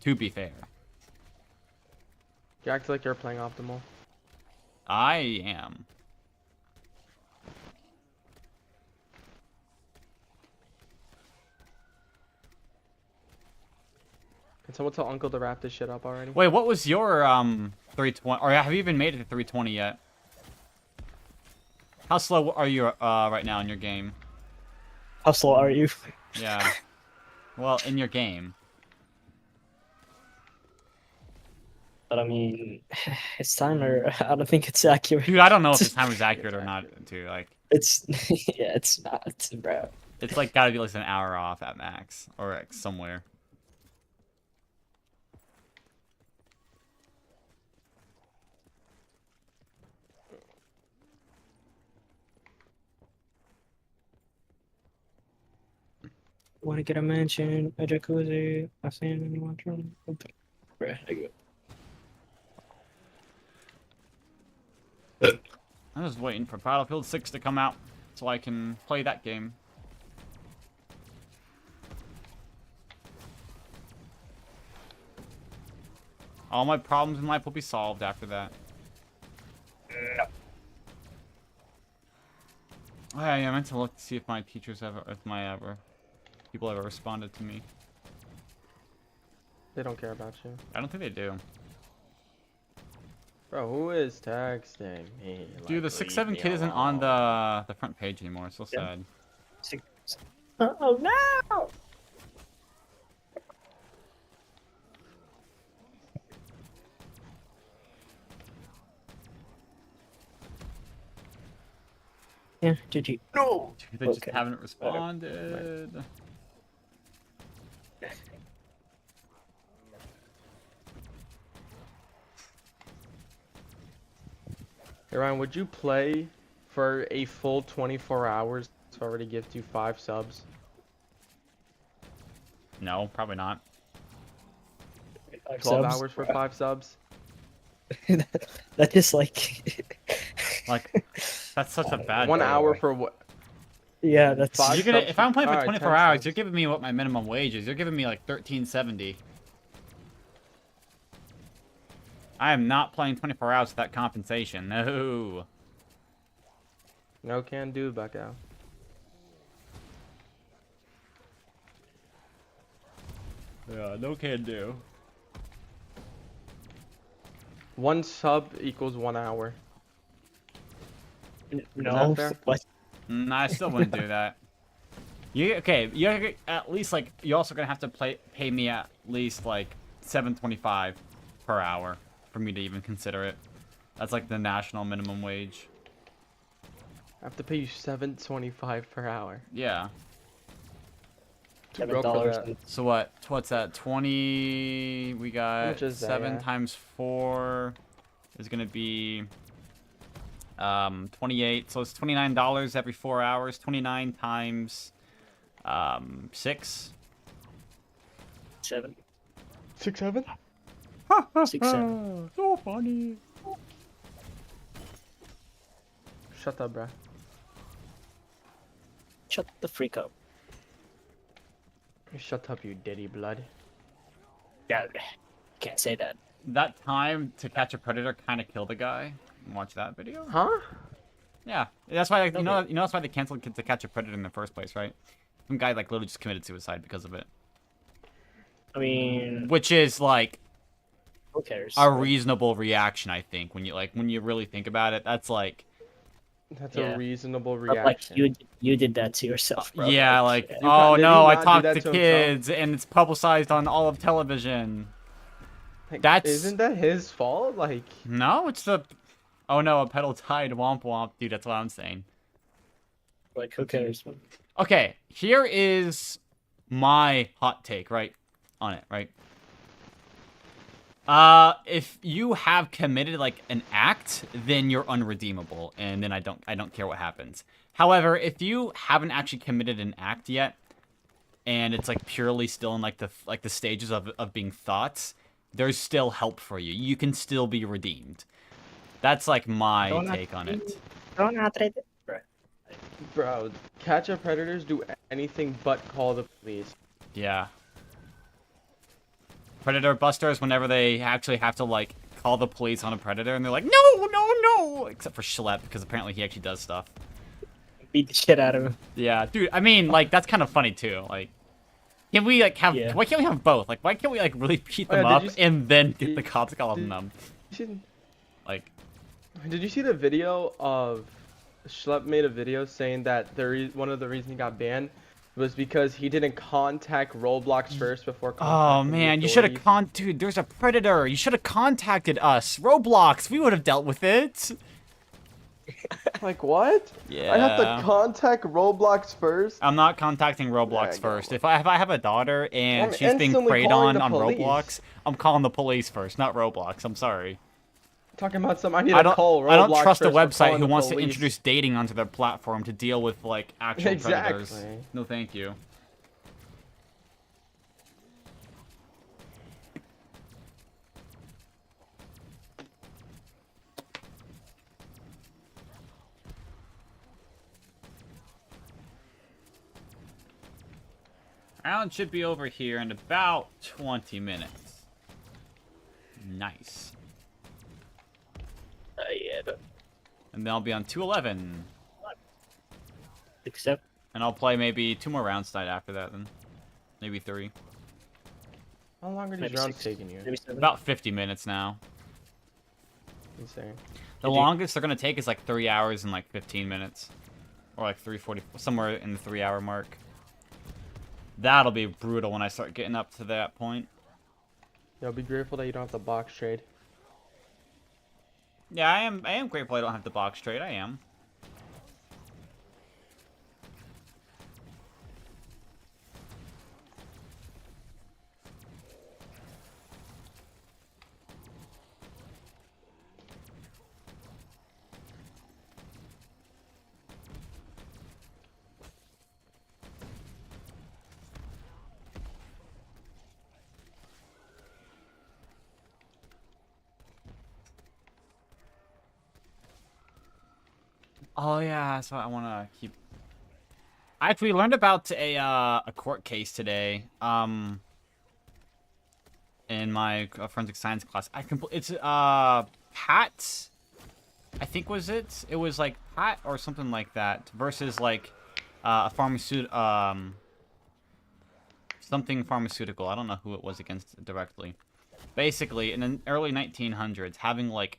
To be fair, You act like you're playing optimal. I am. Can someone tell Uncle to wrap this shit up already? Wait, what was your 320? Or have you even made it to 320 yet? How slow are you right now in your game? How slow are you? Yeah. Well, in your game. But I mean, it's timer. I don't think it's accurate. Dude, I don't know if this timer is accurate or not, too. Like, It's yeah, it's not, bro. it's like gotta be like an hour off at max. Or like somewhere. Want to get a mansion, a jacuzzi, a sand and water. Bruh, I go. I'm just waiting for Battlefield 6 to come out so I can play that game. All my problems in life will be solved after that. Oh, yeah, I meant to look to see if my teachers ever, people ever responded to me. They don't care about you. I don't think they do. Bro, who is texting me? Dude, the Like, 6-7 leave me kid isn't on alone. the front page anymore. It's so Yeah. sad. Oh no! Yeah, GG. No! Dude, they just Okay. haven't responded. Hey Ryan, would you play for a full 24 hours if I were to gift you 5 subs? No, probably not. 12 hours for 5 subs? That is like. Like, that's such a bad 1 deal. hour for what? Yeah, that's. Five You're gonna, subs if I'm playing for alright, 24 10 hours, subs. you're giving me what my minimum wage is. You're giving me like $13.70. I am not playing 24 hours with that compensation. No. No can do, Bucko. Yeah, no can do. 1 sub equals 1 hour. No. fair? What? I still wouldn't do that. You're at least like you're also gonna have to pay me at least like $7.25 per hour for me to even consider it. That's like the national minimum wage. I have to pay you $7.25 per hour. Yeah. Too broke for $7. that. So what's that? 20. We got much is that, 7 yeah? times 4 is gonna be 28. So it's $29 every 4 hours. 29 times 6. 7. 6, 7? 6, 7. So funny. Shut up, bruh. Shut the freak up. Shut up, you daddy blood. Yeah, can't say that. That time to catch a predator kind of killed a guy. Watch that video. Huh? Yeah, that's why like, Okay. you know that's why they canceled To Catch a Predator in the first place, right? Some guy like literally just committed suicide because of it, I mean, which is like who cares? a reasonable reaction, I think. When you really think about it, that's like That's Yeah. a reasonable But, reaction. like you did that to yourself, bro. yeah, like You oh did he no, I not do talked that to to himself? kids and it's publicized on all of television. Like, that's- Isn't that his fault? Like, No, it's the oh no, a pedal tied womp womp, dude. That's what I'm saying. Like who cares? Okay, here is my hot take, right, on it, right? If you have committed like an act, then you're unredeemable, and then I don't care what happens. However, if you haven't actually committed an act yet, and it's like purely still in like the stages of being thoughts, there's still help for you. You can still be redeemed. That's like my Don't have take to on be- it. Don't have to. bro, catch a predators do anything but call the police. Yeah. Predator busters, whenever they actually have to, like, call the police on a predator, and they're like, no, no, no! Except for Schlep, because apparently he actually does stuff. Beat the shit out of him. Yeah, dude, I mean, like, that's kind of funny, too. Like, can we, like, have... Yeah. Why can't we have both? Like, why can't we, like, really beat Oh, them yeah, up did you s- and then get the did- cops calling did- them? Like, Did you see the video of Schlep made a video saying that one of the reasons he got banned was because he didn't contact Roblox first before oh, contacting the man, you should have authorities? Dude, there's a predator! You should have contacted us! Roblox! We would have dealt with it! Like, what? Yeah. I have to contact Roblox first? I'm not contacting Roblox Yeah, first. go. If I have a daughter and I'm she's being instantly preyed calling on the police. Roblox, I'm calling the police first, not Roblox. I'm sorry. Talking about some, I need I to call Roblox I don't trust a first before website calling who the wants to police. introduce dating onto their platform to deal with like actual predators. Exactly. No, thank you. Round should be over here in about 20 minutes. Nice. Yeah, but And then I'll be on 211. except And I'll play maybe 2 more rounds tonight after that then. Maybe 3. How long are these maybe rounds 6, taking you? maybe 7. About 50 minutes now. Insane. The longest they're gonna take is like 3 hours and like 15 minutes. Or like 3:40, somewhere in the 3-hour mark. That'll be brutal when I start getting up to that point. Yo, be grateful that you don't have to box trade. Yeah, I am grateful I don't have the box trade. I am. Oh yeah, that's what I want to keep. Actually, we learned about a court case today. In my forensic science class, it's Pat. I think was it? It was like Pat or something like that versus like a pharmaceutical something pharmaceutical. I don't know who it was against directly. Basically, in the early 1900s, having like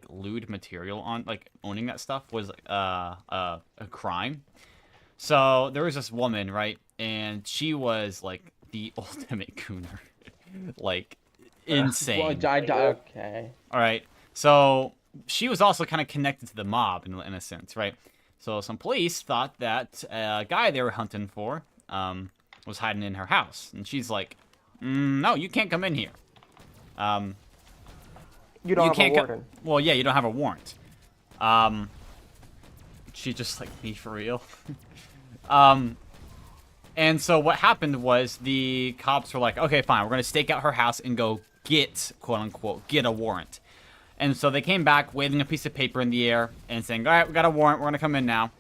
lewd material on, like owning that stuff was a crime. So there was this woman, right, and she was like the ultimate gooner, like insane. Okay. All right, so she was also kind of connected to the mob in a sense, right? So some police thought that a guy they were hunting for was hiding in her house, and she's like, "No, you can't come in here." You don't have can't a warrant. Well, yeah, you don't have a warrant. She just like me for real. And so what happened was the cops were like, okay, fine, we're gonna stake out her house and go get, quote unquote, get a warrant. And so they came back waving a piece of paper in the air and saying, all right, we got a warrant, we're gonna come in now.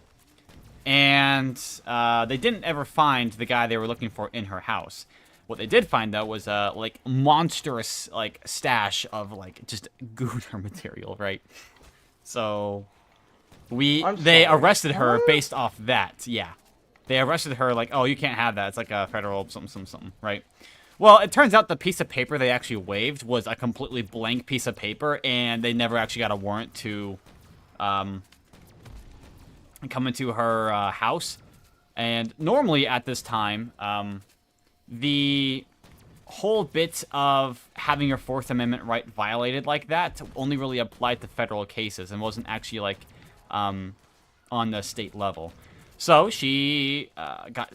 And they didn't ever find the guy they were looking for in her house. What they did find, though, was a like monstrous like stash of like just gooner material, right? So they arrested her based off that. Yeah, they arrested her like, oh, you can't have that. It's like a federal something, right? Well, it turns out the piece of paper they actually waived was a completely blank piece of paper, and they never actually got a warrant to come into her house. And normally at this time, the whole bit of having your Fourth Amendment right violated like that only really applied to federal cases and wasn't actually like on the state level. So she got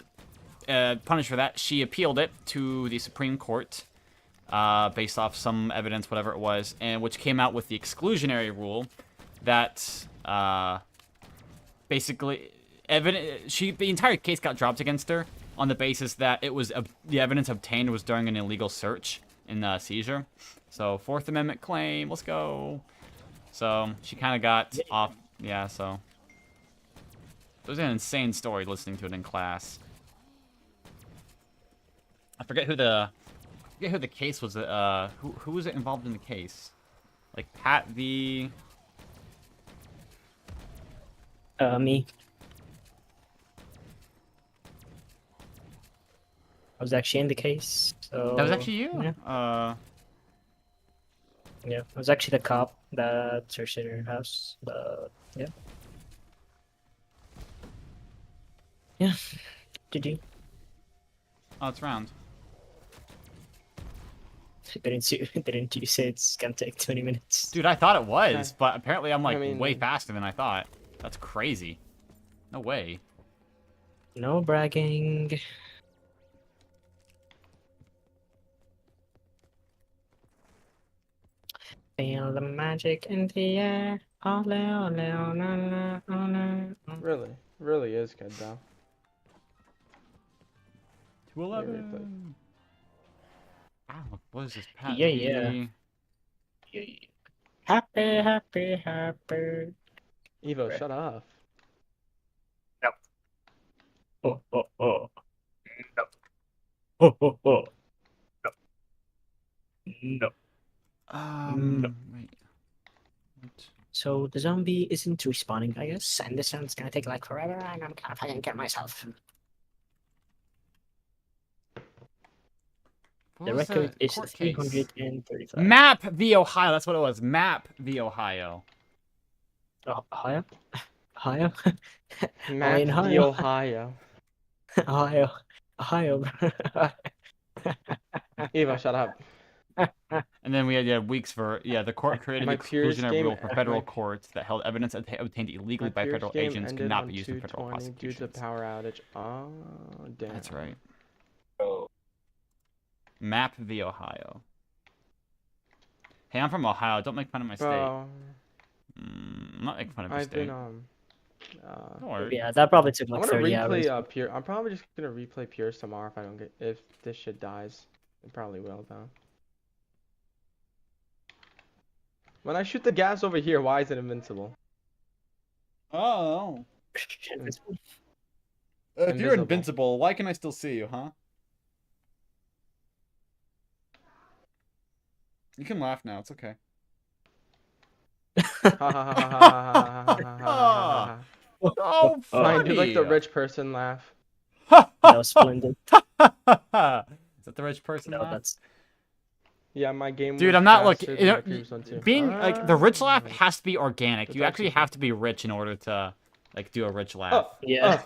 punished for that. She appealed it to the Supreme Court based off some evidence, whatever it was, and which came out with the exclusionary rule that basically the entire case got dropped against her on the basis that it was the evidence obtained was during an illegal search in seizure. So Fourth Amendment claim, let's go. So she kind of got off. Yeah, so it was an insane story listening to it in class. I forget who the case was. Who was it involved in the case? Like Pat v. Me. I was actually in the case. So That was actually you. Yeah. Yeah, it was actually the cop that searched her house. But yeah. Yeah. GG. Oh, it's round. Didn't you say it's gonna take 20 minutes? Dude, I thought it was, but apparently I'm like I mean- way faster than I thought. That's crazy. No way. No bragging. Feel the magic in the air. Ole, ole, ole, ole, ole. Really is good though. 211. Ow, what is this? Pat Yeah, v- yeah. Happy, happy, happy. Evo, Right. shut up. Oh, oh, oh. No. ho, ho, ho. No. No. Wait. What? So the zombie isn't respawning, I guess, and this one's gonna take like forever, and I'm gonna fucking get myself. What The was record is court case? 335. Map v Ohio. That's what it was. Map v Ohio. Ohio? Ohio? Map in the Ohio. Ohio. Ohio. Ohio. Eva, shut up. And then we had weeks for the court created My an Pierce exclusionary game- rule for federal my- courts that held evidence obtained illegally by Pierce federal game agents could ended not on be used in federal 220 due to prosecutions. power outage. Oh, damn. That's right. Oh. Map v Ohio. Hey, I'm from Ohio. Don't make fun of my state. Bro, I'm not making fun of your I've state. been Don't worry. Yeah, that probably took I'm like gonna 30 hours. replay Pierce. I'm probably just gonna replay Pierce tomorrow if I don't get if this shit dies. It probably will though. When I shoot the gas over here, why is it invincible? Oh. If If you're Invisible. invincible, why can I still see you, huh? You can laugh now. It's okay. Fine, Oh, funny. do like the rich person laugh. That was splendid. Is that the rich person No, laugh? that's Yeah, my game. Dude, was I'm not faster looking. than You my know, previous one, too. being like the rich laugh Ah. has to be organic. That's You actually actually have to be rich in order to like do a rich laugh. yeah.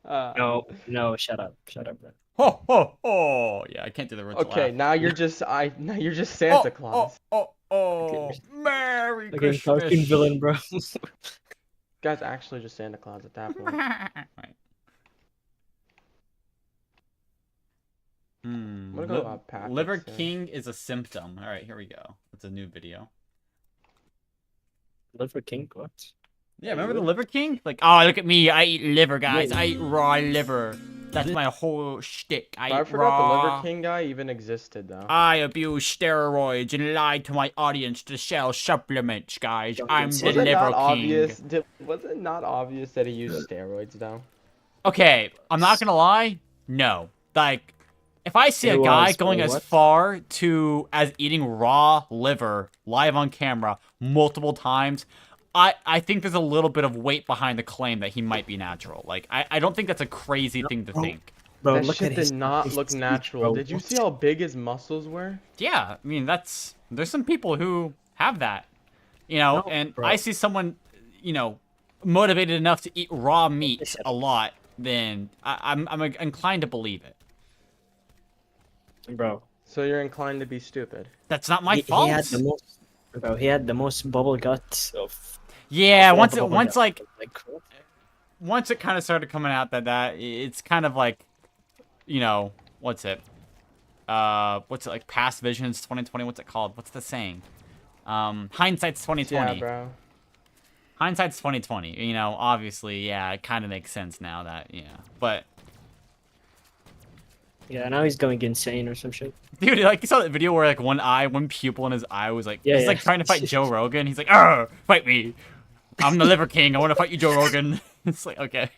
No. No, shut up, bro. Ho ho ho! Yeah, I can't do the rich laugh. Okay, now you're just Santa Claus. Oh, Merry Like a Christmas. cartoon villain, bro. Guy's actually just Santa Claus at that point. Right. I'm gonna go pack. Liver King is a symptom. All right, here we go. It's a new video. Liver King, what? Yeah, remember the Liver King? Like, oh, look at me. I eat liver, guys. I eat raw liver. That's my whole shtick. I I eat forgot the raw. Liver King guy even existed though. I abuse steroids and lied to my audience to sell supplements, guys. Don't I'm say the Was it Liver not King. obvious? Was it not obvious that he used steroids though? Okay, I'm not gonna lie. No, like, if I see a It guy was, going wait, as what? far to as eating raw liver live on camera multiple times, I think there's a little bit of weight behind the claim that he might be natural. Like, I don't think that's a crazy thing to bro. think. Bro, That look shit at his, did not his look teeth, natural. bro. Did you What? see how big his muscles were? Yeah, I mean, there's some people who have that, you know, No, and bro. I see someone, you know, motivated enough to eat raw meat a lot, then I'm inclined to believe it. Bro, So you're inclined to be stupid. That's not my he fault. had the most. Bro, he had the most bubble gut of. Yeah, of once all it the once bubble like gut. once it kind of started coming out that it's kind of like, you know, what's it like past visions 2020, what's it called? What's the saying? Hindsight's 2020. Yeah, bro. Hindsight's 2020. You know, obviously, yeah, it kind of makes sense now that, yeah. But Yeah, now he's going insane or some shit. dude, like, you saw that video where like one pupil in his eye was like, Yeah, he's yeah. like trying to fight Joe Rogan. He's like, "Arr, fight me. I'm the Liver King. I want to fight you, Joe Rogan." It's like, okay,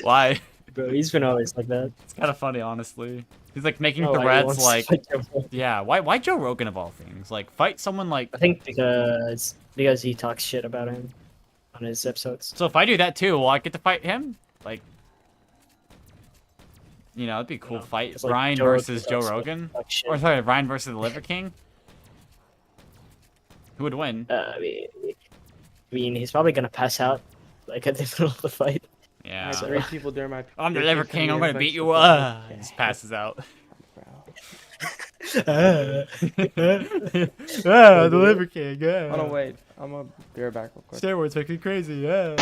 why? Bro, he's been always like that. It's kind of funny, honestly. He's like making Oh, I threats once like, fight Joe Rogan. yeah, why Joe Rogan of all things? Like, fight someone like. I think because he talks shit about him on his episodes. So if I do that too, will I get to fight him? Like, you know, it'd be a cool No, fight. it's like Ryan Joe Rogan versus Joe talks- Rogan, talks shit. or sorry, Ryan versus the Liver King. Who would win? I mean, he's probably gonna pass out like at the middle of the fight. I Yeah. had 3 people during my. I'm the Pierce Liver game King. I'm for me gonna beat you. eventually- He just passes out. Bro. The Liver King. Yeah. Oh no, wait. I'm gonna be right back real quick. Steroids make me crazy. Yeah.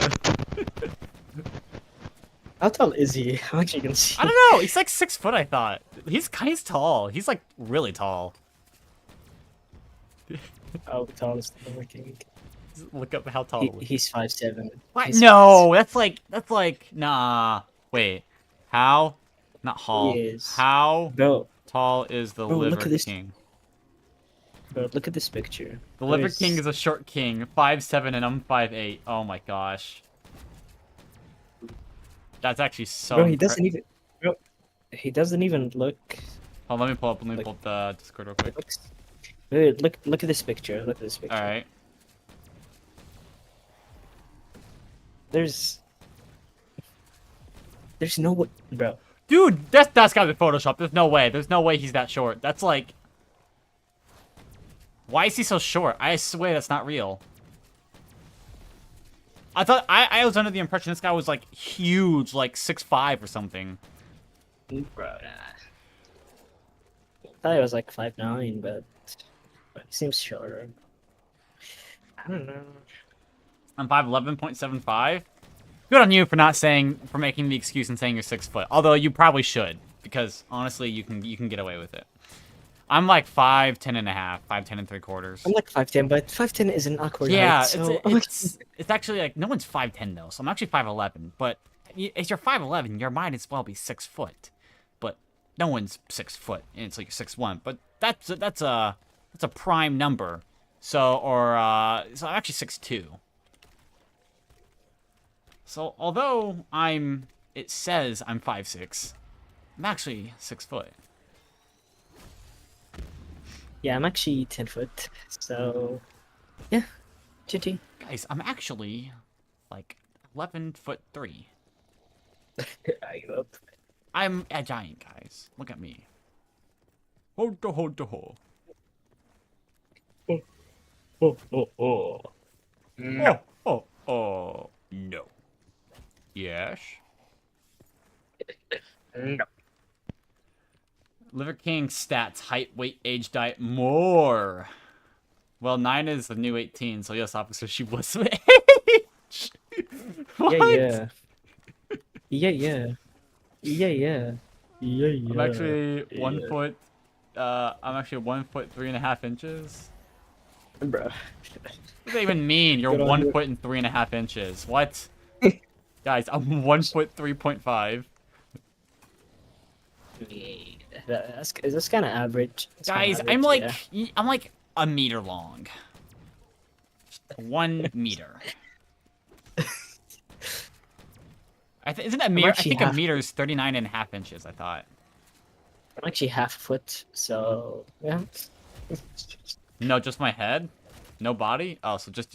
How tall is he? I'm actually gonna see. I don't know. He's like 6 foot. I thought he's tall. He's like really tall. How tall is the Liver King? Look up how tall. He's 5'7". What? He's No, that's like nah. Wait, how? Not Hall. He is. How Bro, tall is the Bro, look Liver at this- King? bro, look at this picture. The Liver There's- King is a short king, 5'7", and I'm 5'8". Oh my gosh. That's actually so. Bro, he doesn't even. Bro, he doesn't even look. Oh, let me pull up the Discord real quick. Looks, dude, look at this picture. Look at this picture. All right. There's no way, bro. Dude, that's gotta be Photoshop. There's no way. There's no way he's that short. That's like... Why is he so short? I swear that's not real. I thought... I was under the impression this guy was, like, huge, like 6'5" or something. Bro, nah. I thought he was like 5'9", but he seems shorter. I don't know. I'm 5'11.75. Good on you for making the excuse and saying you're 6 foot. Although you probably should, because honestly, you can get away with it. I'm like 5'10 and a half, 5'10 and 3/4. I'm like 5'10", but 5'10" is an awkward Yeah, height, so it's actually like no one's 5'10 though, so I'm actually 5'11. But if you're 5'11, you might as well be 6 foot. But no one's 6 foot, and it's like you're 6'1". But that's a prime number. So so I'm actually 6'2". So although it says I'm 5'6", I'm actually 6 foot. yeah, I'm actually 10 foot. So yeah, GG. Guys, I'm actually like 11'3". I give up. I'm a giant, guys. Look at me. Hold the ho. No. Oh, no. Yes. No. Liver King stats, height, weight, age, diet, more. Well, 9 is the new 18, so yes, officer, she was of age. What? Yeah. Yeah. I'm actually 1 foot. I'm actually 1 foot 3.5 inches. Bro. What does that even mean? You're Good on 1 you. foot and 3.5 inches. What? Guys, I'm 1 foot 3.5. That's kind of average. That's kinda Guys, average, I'm like a meter long. 1 meter. Isn't that meter? I actually think a half- meter is 39.5 inches. I thought. I'm actually half a foot, so yeah. No, just my head. No body. Oh, so just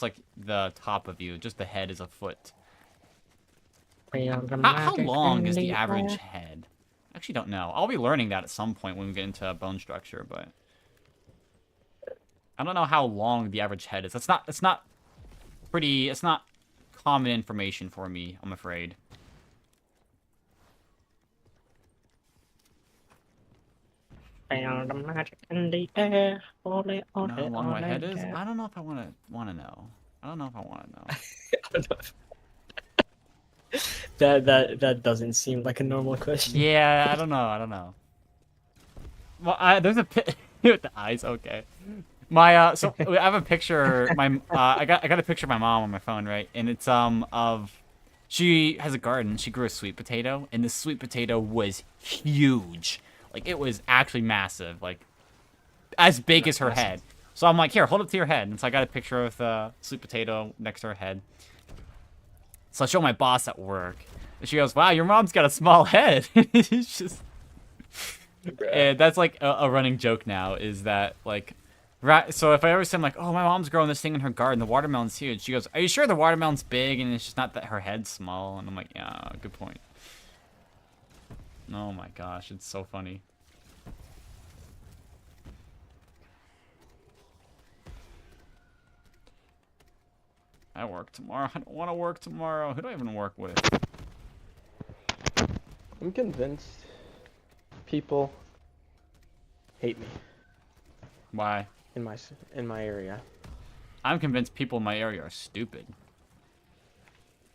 like the top of you. Just the head is a foot. How long is the average head? I actually don't know. I'll be learning that at some point when we get into bone structure, but I don't know how long the average head is. It's not common information for me, I'm afraid. Found the magic in the air. Know how long my head is? I don't know if I want to know. I don't know if I want to know. That doesn't seem like a normal question. Yeah, I don't know. Well, there's a with the eyes. Okay. My so I have a picture. I got a picture of my mom on my phone, right? And it's of she has a garden. She grew a sweet potato, and the sweet potato was huge. Like it was actually massive, like as big as her head. So I'm like, here, hold it to your head. And so I got a picture of the sweet potato next to her head. So I show my boss at work, and she goes, "Wow, your mom's got a small head." It's just, and that's like a running joke now. Is that like, right? So if I ever say, I'm like, "Oh, my mom's growing this thing in her garden. The watermelon's huge." She goes, "Are you sure the watermelon's big and it's just not that her head's small?" And I'm like, "Yeah, good point." Oh my gosh, it's so funny. I work tomorrow. I don't want to work tomorrow. Who do I even work with? I'm convinced people hate me Why? in my area. I'm convinced people in my area are stupid.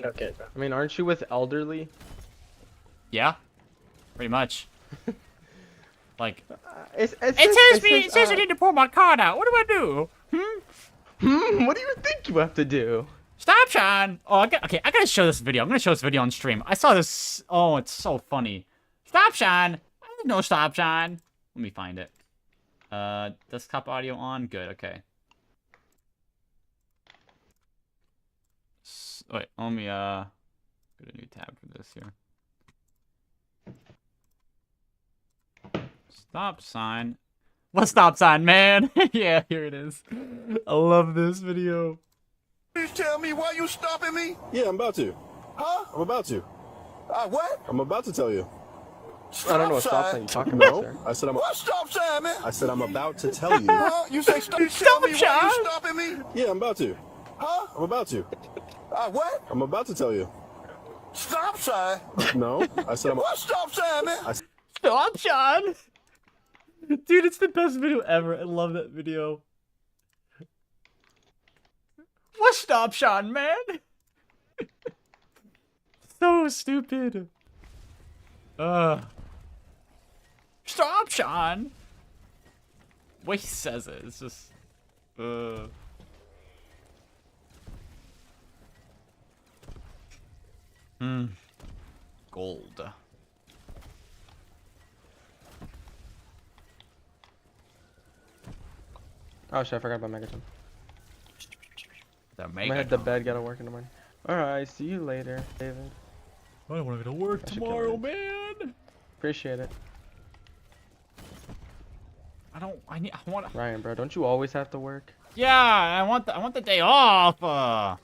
Okay. I mean, aren't you with elderly? Yeah? Pretty much. Like, It it says I need to pull my card out. What do I do? What do you think you have to do? Stop, Sean! Oh, I gotta show this video. I'm gonna show this video on stream. I saw this. Oh, it's so funny. Stop, Sean! I no stop, Sean. Let me find it. Desktop audio on? Good, okay. Wait, let me, get a new tab for this here. Stop sign. What stop sign, man? Yeah, here it is. I love this video. Please tell me why you stopping me? Yeah, I'm about to. Huh? I'm about to. What? I'm about to tell you. I don't know what stop sign you're talking about, No, sir. I said What stop sign, man? I said I'm about to tell you. Huh? You say stop? Tell me why you stopping me? Yeah, I'm about to. Huh? I'm about to. What? I'm about to tell you. Stop sign? No, I said I'm. What stop sign, man? Stop, Sean. Dude, it's the best video ever. I love that video. What stop, Sean, man? So stupid. Stop, Sean. The way he says it, it's just. Gold. Oh shit, I forgot about Megaton. The I'm gonna head to bed, gotta work in the morning. Alright, see you later, David. I don't want to go to work I should tomorrow, go man. Appreciate it. I want. Ryan, bro, don't you always have to work? Yeah, I want the day off. Oh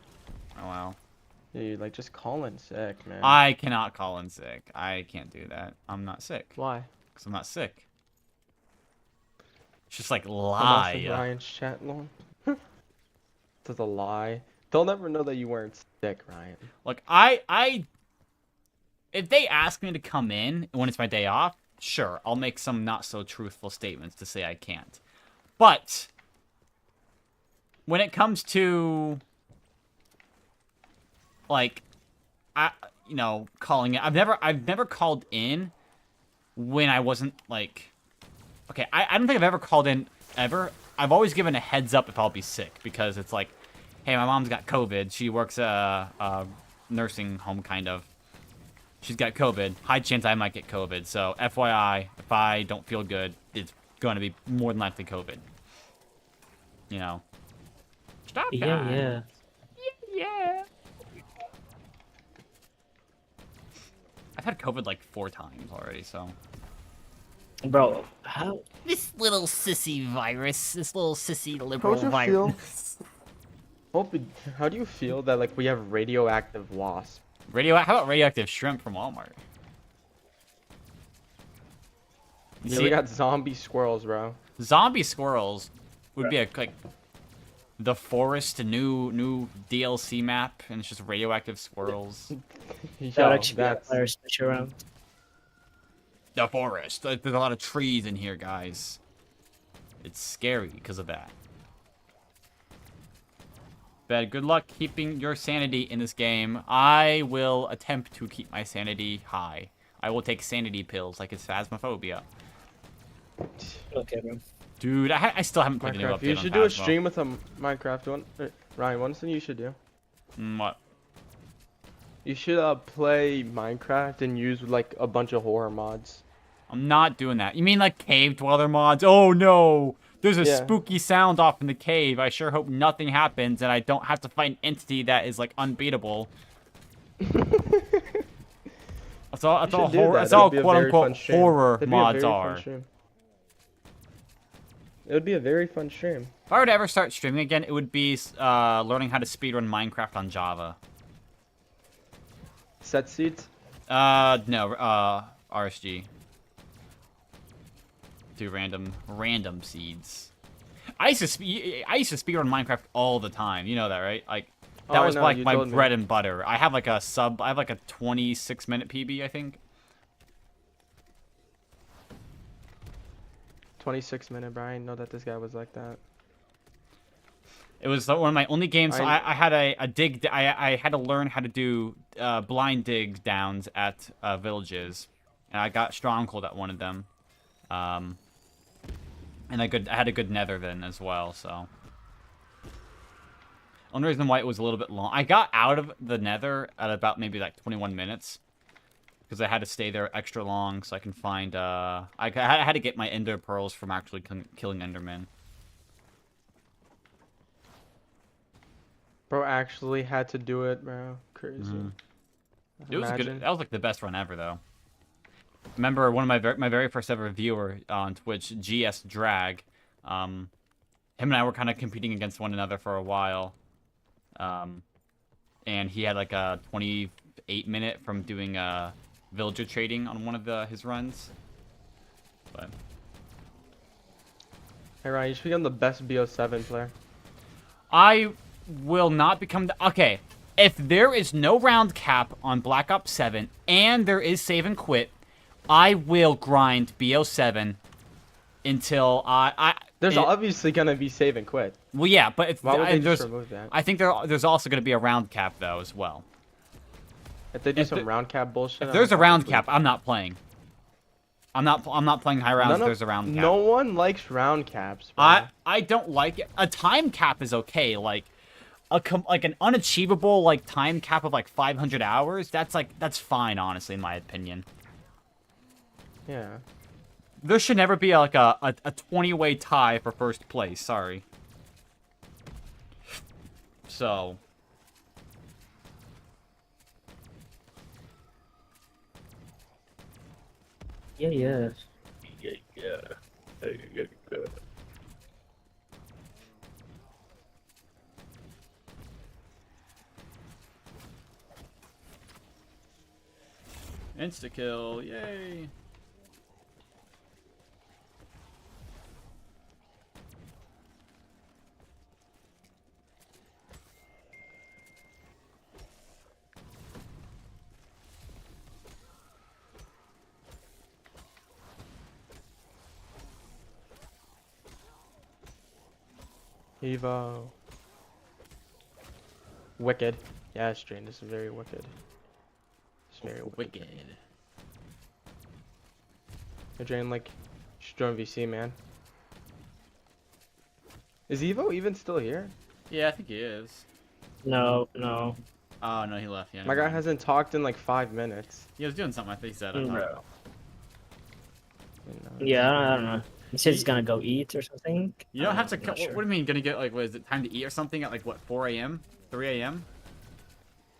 wow. Yeah, you like just call in sick, man. I cannot call in sick. I can't do that. I'm not sick. Why? Because I'm not sick. It's just like I'm also in lie. Ryan's chat long. That's a lie. They'll never know that you weren't sick, Ryan. Look, if they ask me to come in when it's my day off, sure, I'll make some not so truthful statements to say I can't. But when it comes to like calling it, I've never called in when I wasn't like, okay, I don't think I've ever called in ever. I've always given a heads up if I'll be sick, because it's like, hey, my mom's got COVID. She works a nursing home, kind of. She's got COVID. High chance I might get COVID. So FYI, if I don't feel good, it's going to be more than likely COVID. You know. Stop, guys. Yeah. Yeah. I've had COVID like 4 times already, so. Bro, how? This little sissy virus. This little sissy liberal How'd you virus. How do you feel that like we have radioactive wasps? How about radioactive shrimp from Walmart? Yeah, we got zombie squirrels, bro. Zombie squirrels would be like the forest, a new DLC map, and it's just radioactive squirrels. That Yo, would actually be a that's fire switch around. The forest. There's a lot of trees in here, guys. It's scary because of that. But good luck keeping your sanity in this game. I will attempt to keep my sanity high. I will take sanity pills like it's Phasmophobia. Okay, bro. Dude, I still haven't played a new Minecraft. update You on should do a Phasmo. stream with a Minecraft one. Ryan, one thing you should do. What? You should play Minecraft and use like a bunch of horror mods. I'm not doing that. You mean like cave dweller mods? Oh no! There's a Yeah. spooky sound off in the cave. I sure hope nothing happens and I don't have to fight an entity that is like unbeatable. That's all. That's You all. should do Horror, that. that's That'd all be a quote very fun unquote stream. horror That'd be a mods very fun are. stream. It would be a very fun stream. If I were to ever start streaming again, it would be learning how to speedrun Minecraft on Java. Set seats. No, RSG. Do random seeds. I used to speedrun Minecraft all the time. You know that, right? Like that Oh, I was know, like you my told me. bread and butter. I have like a 26-minute PB, I think. 26-minute, Brian. Know that this guy was like that. It was one of my only games. So I- I had a dig. I had to learn how to do blind dig downs at villages, and I got Stronghold at one of them. And I had a good nether then as well. So only reason why it was a little bit long, I got out of the nether at about maybe like 21 minutes because I had to stay there extra long so I can find. I had to get my ender pearls from actually killing endermen. Bro actually had to do it, bro. Crazy. It was Imagine. good. That was like the best run ever, though. remember one of my very first ever viewer on Twitch, GS Drag. Him and I were kind of competing against one another for a while. And he had like a 28-minute from doing villager trading on one of his runs. But Hey Ryan, you should become the best BO7 player. I will not become the... Okay, if there is no round cap on Black Ops 7 and there is save and quit, I will grind BO7 until There's obviously gonna be save and quit. Well, yeah, but if Why would they there's, just remove that? I think there's also going to be a round cap though as well. If they do If some the- round cap bullshit. If I'm there's a fucking round tweet. cap, I'm not playing. I'm not playing high rounds. If there's a round cap. No one likes round caps. Bro. I don't like it. A time cap is okay. Like like an unachievable like time cap of like 500 hours. That's fine, honestly, in my opinion. Yeah. There should never be like a 20-way tie for first place. Sorry. So. Yeah. Insta kill, yay! Evo. Wicked. Yeah, Strain, this is very wicked. It's very wicked. Hey, Drain, like, you should join VC, man. Is Evo even still here? Yeah, I think he is. No. Oh no, he left. Yeah. My guy hasn't talked in like 5 minutes. He was doing something. I think he said. I don't know. Bro. You know, Yeah, I don't know. He said he's gonna go eat or something. You don't have to. I'm not What do you mean? Gonna get like? What is it? Time to eat or something at like what? 4 a.m. 3 a.m.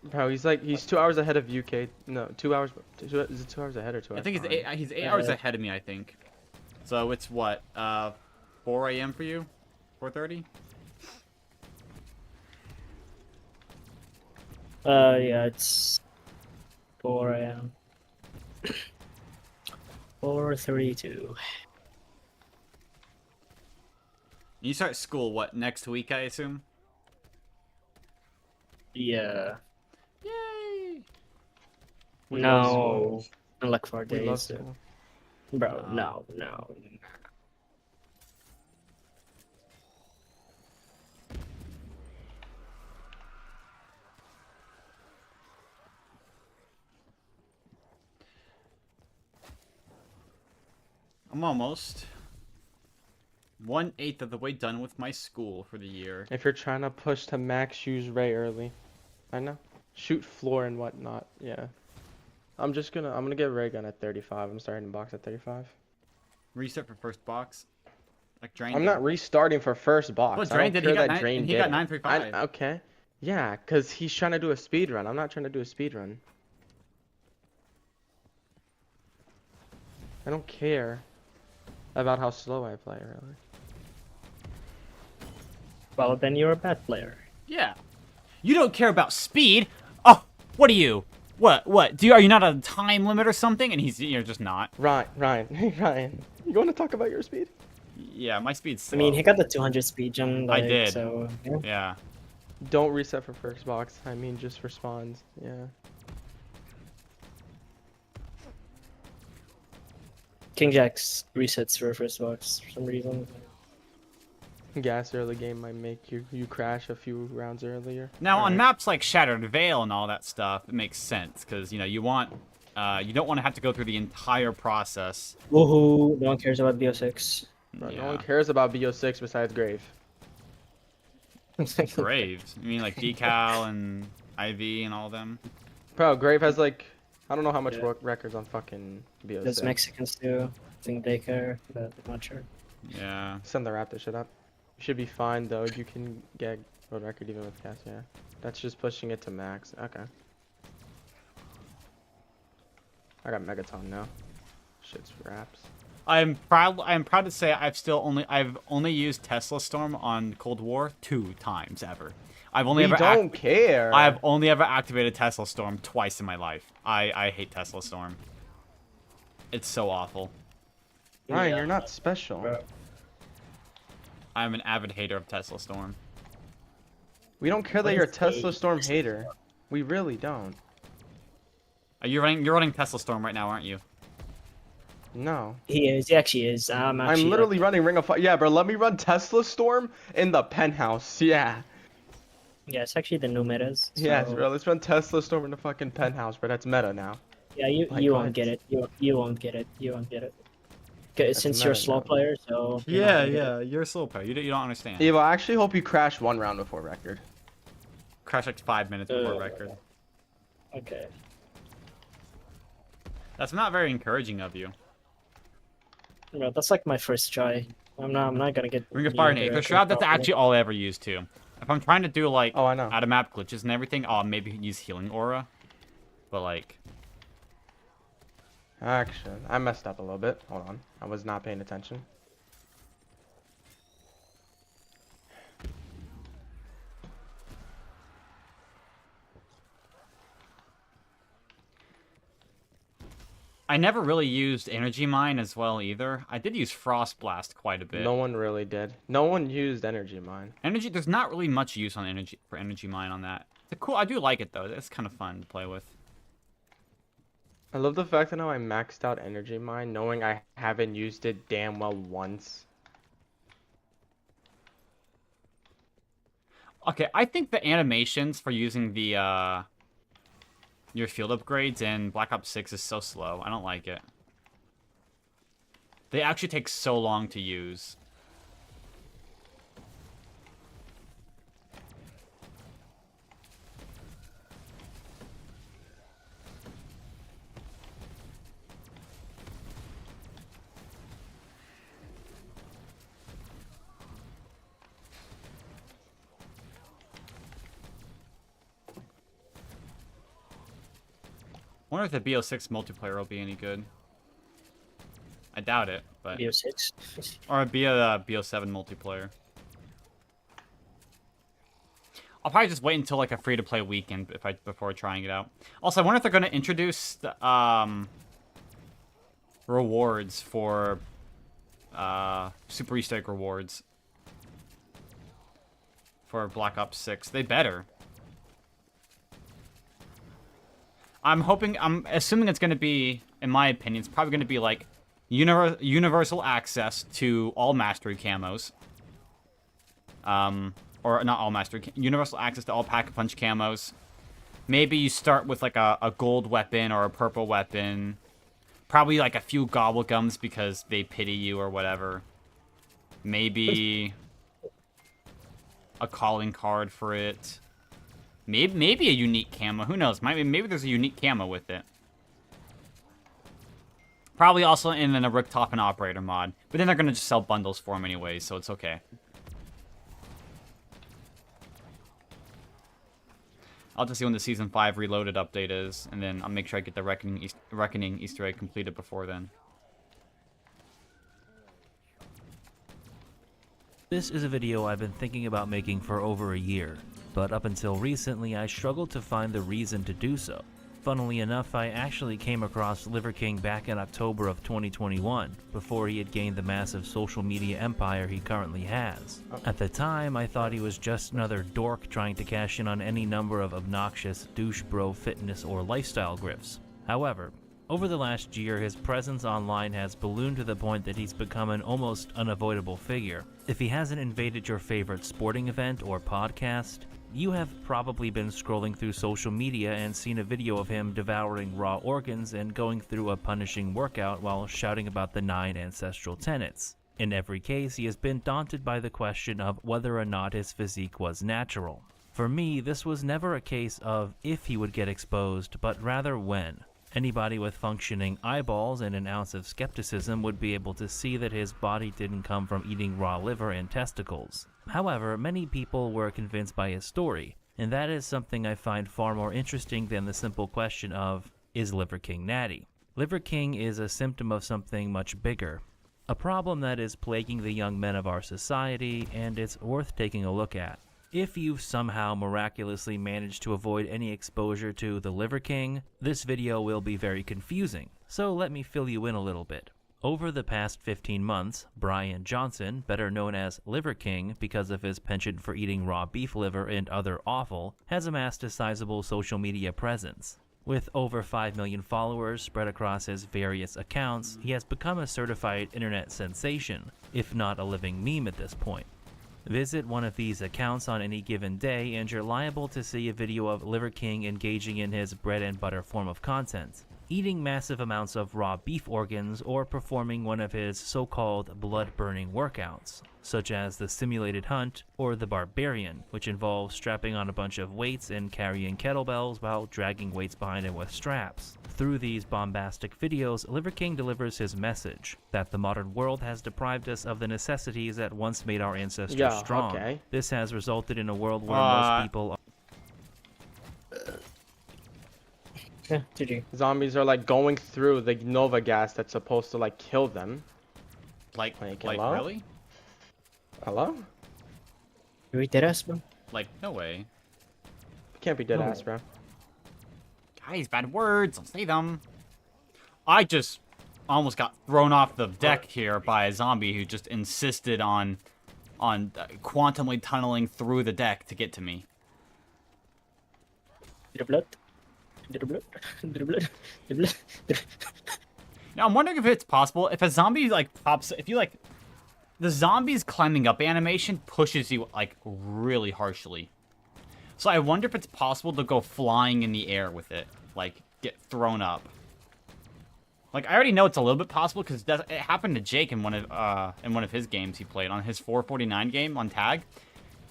Bro, he's 2 hours ahead of UK. No, 2 hours. Is it 2 hours ahead or 2 hours? I think he's behind? He's 8 hours ahead of me. I think. So it's what? 4 a.m. for you? 4:30? Yeah, it's 4 a.m. 4:32. You start school what next week? I assume. Yeah. Yay! We love No. school. In like 4 We love days. school. Bro, no. I'm almost 1/8 of the way done with my school for the year. If you're trying to push to max, use Ray early. I know. Shoot floor and whatnot. Yeah. I'm gonna get Ray gun at 35. I'm starting to box at 35. Reset for first box. Like Drain. I'm did. not restarting for first box. Well, I Drain don't did. He care got that Drain he did got it. 935. Okay. Yeah, cause he's trying to do a speed run. I'm not trying to do a speed run. I don't care about how slow I play, really. Well, then you're a bad player. Yeah. You don't care about speed. Oh, what are you? What? Are you not a time limit or something? And you're just not. Ryan, hey Ryan, you want to talk about your speed? Yeah, my speed's slow. I mean, he got the 200 speed jump. I Like, did. So, yeah. Yeah. Don't reset for first box. I mean, just for spawns. Yeah. King Jack's resets for first box for some reason. Gas early game might make you crash a few rounds earlier. Now on Alright. maps like Shattered Veil and all that stuff, it makes sense because you don't want to have to go through the entire process. Woohoo! No one cares about BO6. Bro, Yeah. No one cares about BO6 besides Grave. Graves. You mean like Decal and IV and all them? Bro, Grave has like, I don't know how much Yeah. records on fucking BO6. Those Mexicans do. I think they care, but I'm not sure. Yeah. Send the Raptor shit up. You should be fine though. You can get world record even with gas. Yeah. That's just pushing it to max. Okay. I got Megaton now. Shit's raps. I'm proud to say I've only used Tesla Storm on Cold War 2 times ever. We don't care. I've only ever activated Tesla Storm twice in my life. I hate Tesla Storm. It's so awful. Ryan, you're not special. I'm an avid hater of Tesla Storm. We don't care that you're a Tesla Storm hater. We really don't. You're running Tesla Storm right now, aren't you? No. He is. He actually is. I'm literally running Ring of Fire. Yeah, bro, let me run Tesla Storm in the penthouse. Yeah. Yeah, it's actually the new metas. So... Yes, bro, let's run Tesla Storm in the fucking penthouse, bro. That's meta now. Yeah, you won't get it. You won't get it. You won't get it. Since you're a slow player, so... Yeah, you're a slow player. You don't understand. Evo, I actually hope you crash 1 round before record. Crash like 5 minutes before record. Okay. That's not very encouraging of you. Bro, that's like my first try. I'm not gonna get... Ring of Fire and Aether Shroud, that's actually all I ever use too. If I'm trying to do like I know. out of map glitches and everything, I'll maybe use Healing Aura. But like... Actually, I messed up a little bit. Hold on. I was not paying attention. I never really used Energy Mine as well either. I did use Frost Blast quite a bit. No one really did. No one used Energy Mine. There's not really much use on Energy Mine on that. It's cool. I do like it though. It's kind of fun to play with. I love the fact that now I maxed out Energy Mine, knowing I haven't used it damn well once. Okay, I think the animations for using the your field upgrades in Black Ops 6 is so slow. I don't like it. They actually take so long to use. I wonder if the BO6 multiplayer will be any good. I doubt it, but... BO6? Or a BO7 multiplayer. I'll probably just wait until like a free-to-play weekend before trying it out. Also, I wonder if they're going to introduce the, rewards for Super Easter Egg rewards for Black Ops 6. They better. I'm assuming it's going to be, in my opinion, it's probably going to be like universal access to all mastery camos. Or not all mastery, universal access to all Pack-a-Punch camos. Maybe you start with like a gold weapon or a purple weapon. Probably like a few gobblegums because they pity you or whatever. Maybe a calling card for it. Maybe a unique camo. Who knows? Maybe there's a unique camo with it. Probably also in a Riptop and Operator mod. But then they're going to just sell bundles for them anyways, so it's okay. I'll just see when the Season 5 Reloaded update is, and then I'll make sure I get the Reckoning Easter egg completed before then. This is a video I've been thinking about making for over a year, but up until recently I struggled to find the reason to do so. Funnily enough, I actually came across Liver King back in October of 2021, before he had gained the massive social media empire he currently has. At the time, I thought he was just another dork trying to cash in on any number of obnoxious douche bro fitness or lifestyle grifts. However, over the last year, his presence online has ballooned to the point that he's become an almost unavoidable figure. If he hasn't invaded your favorite sporting event or podcast, you have probably been scrolling through social media and seen a video of him devouring raw organs and going through a punishing workout while shouting about the 9 ancestral tenets. In every case, he has been daunted by the question of whether or not his physique was natural. For me, this was never a case of if he would get exposed, but rather when. Anybody with functioning eyeballs and an ounce of skepticism would be able to see that his body didn't come from eating raw liver and testicles. However, many people were convinced by his story, and that is something I find far more interesting than the simple question of, is Liver King natty? Liver King is a symptom of something much bigger. A problem that is plaguing the young men of our society, and it's worth taking a look at. If you've somehow miraculously managed to avoid any exposure to the Liver King, this video will be very confusing, so let me fill you in a little bit. Over the past 15 months, Brian Johnson, better known as Liver King because of his penchant for eating raw beef liver and other offal, has amassed a sizable social media presence. With over 5 million followers spread across his various accounts, he has become a certified internet sensation, if not a living meme at this point. Visit one of these accounts on any given day and you're liable to see a video of Liver King engaging in his bread and butter form of content, eating massive amounts of raw beef organs or performing one of his so-called blood-burning workouts, such as the Simulated Hunt or the Barbarian, which involves strapping on a bunch of weights and carrying kettlebells while dragging weights behind him with straps. Through these bombastic videos, Liver King delivers his message that the modern world has deprived us of the necessities that once made our ancestors strong. Okay. This has resulted in a world where most people are Yeah, GG. Zombies are like going through the Nova gas that's supposed to like kill them. Like hello? really? Hello? You read that ass, bro? Like, no way. Can't be dead ass, bro. Guys, bad words. Don't say them. I just almost got thrown off the deck here by a zombie who just insisted on quantumly tunneling through the deck to get to me. Bit of blood. Bit of blood. Bit of blood. Bit of blood. Now, I'm wondering if it's possible, if a zombie, like, pops, if you, like, the zombie's climbing up animation pushes you, like, really harshly. So I wonder if it's possible to go flying in the air with it, like, get thrown up. Like, I already know it's a little bit possible, because it happened to Jake in one of his games he played, on his 449 game on tag.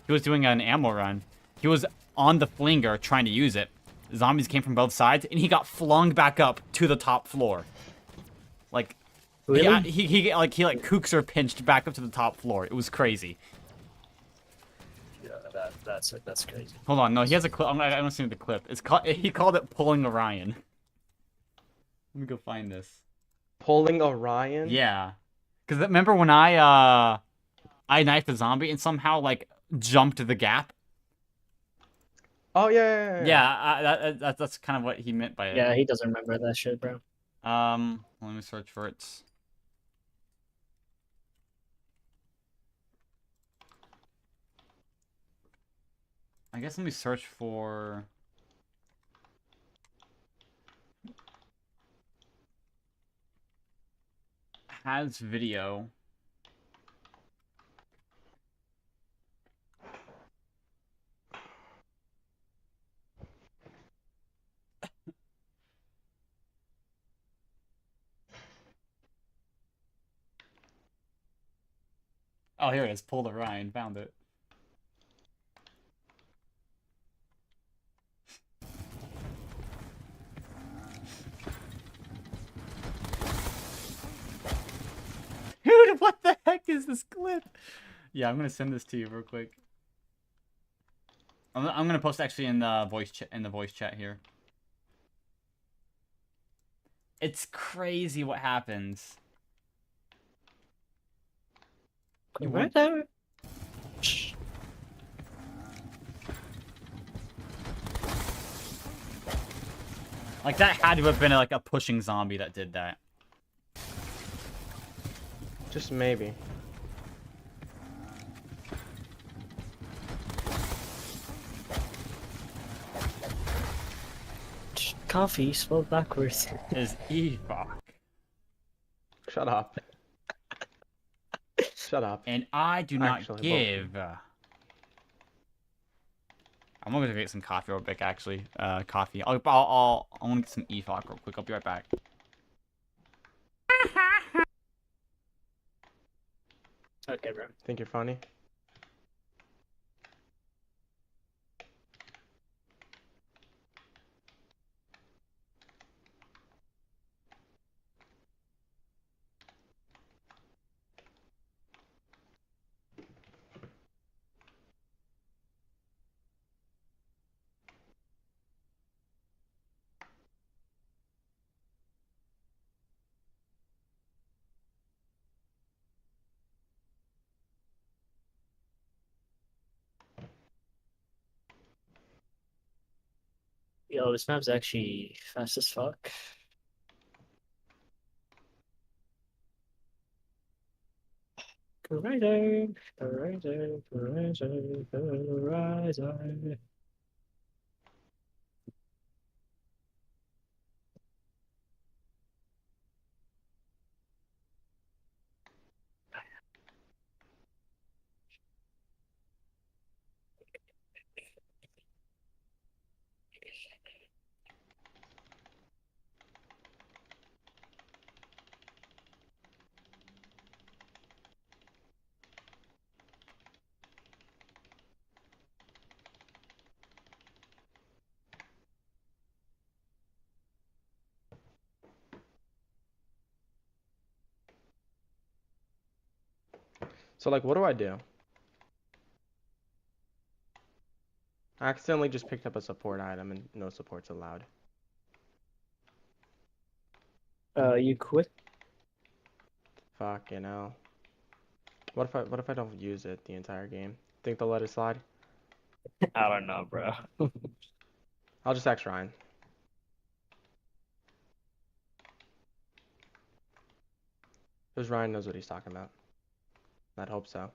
He was doing an ammo run. He was on the flinger trying to use it. Zombies came from both sides, and he got flung back up to the top floor. Like, Really? yeah, he kooks or pinched back up to the top floor. It was crazy. Yeah, that's crazy. Hold on, no, he has a clip. I'm gonna see the clip. He called it pulling Orion. Let me go find this. Pulling Orion? Yeah, because remember when I knifed the zombie and somehow like jumped the gap? Oh yeah. Yeah, that's kind of what he meant by it. Yeah, he doesn't remember that shit, bro. Let me search for it. I guess let me search for... Has video. Oh, here it is. Pulled Orion. Found it. Dude, what the heck is this clip? Yeah, I'm gonna send this to you real quick. I'm gonna post actually in the voice chat here. It's crazy what happens. Right there. Like that had to have been like a pushing zombie that did that. Just maybe. Coffee spelled backwards. Is Evok. Shut up. Shut up. And I do not Actually, give. I'm gonna get some coffee real quick. Actually, coffee. I'm gonna get some Evok real quick. I'll be right back. Okay, bro. Think you're funny? Yo, this map's actually fast as fuck. Horizon, horizon, horizon, horizon. So like, what do I do? I accidentally just picked up a support item and no support's allowed. You quit? Fuck, you know. What if I don't use it the entire game? Think they'll let it slide? I don't know, bro. I'll just ask Ryan. Because Ryan knows what he's talking about. I'd hope so.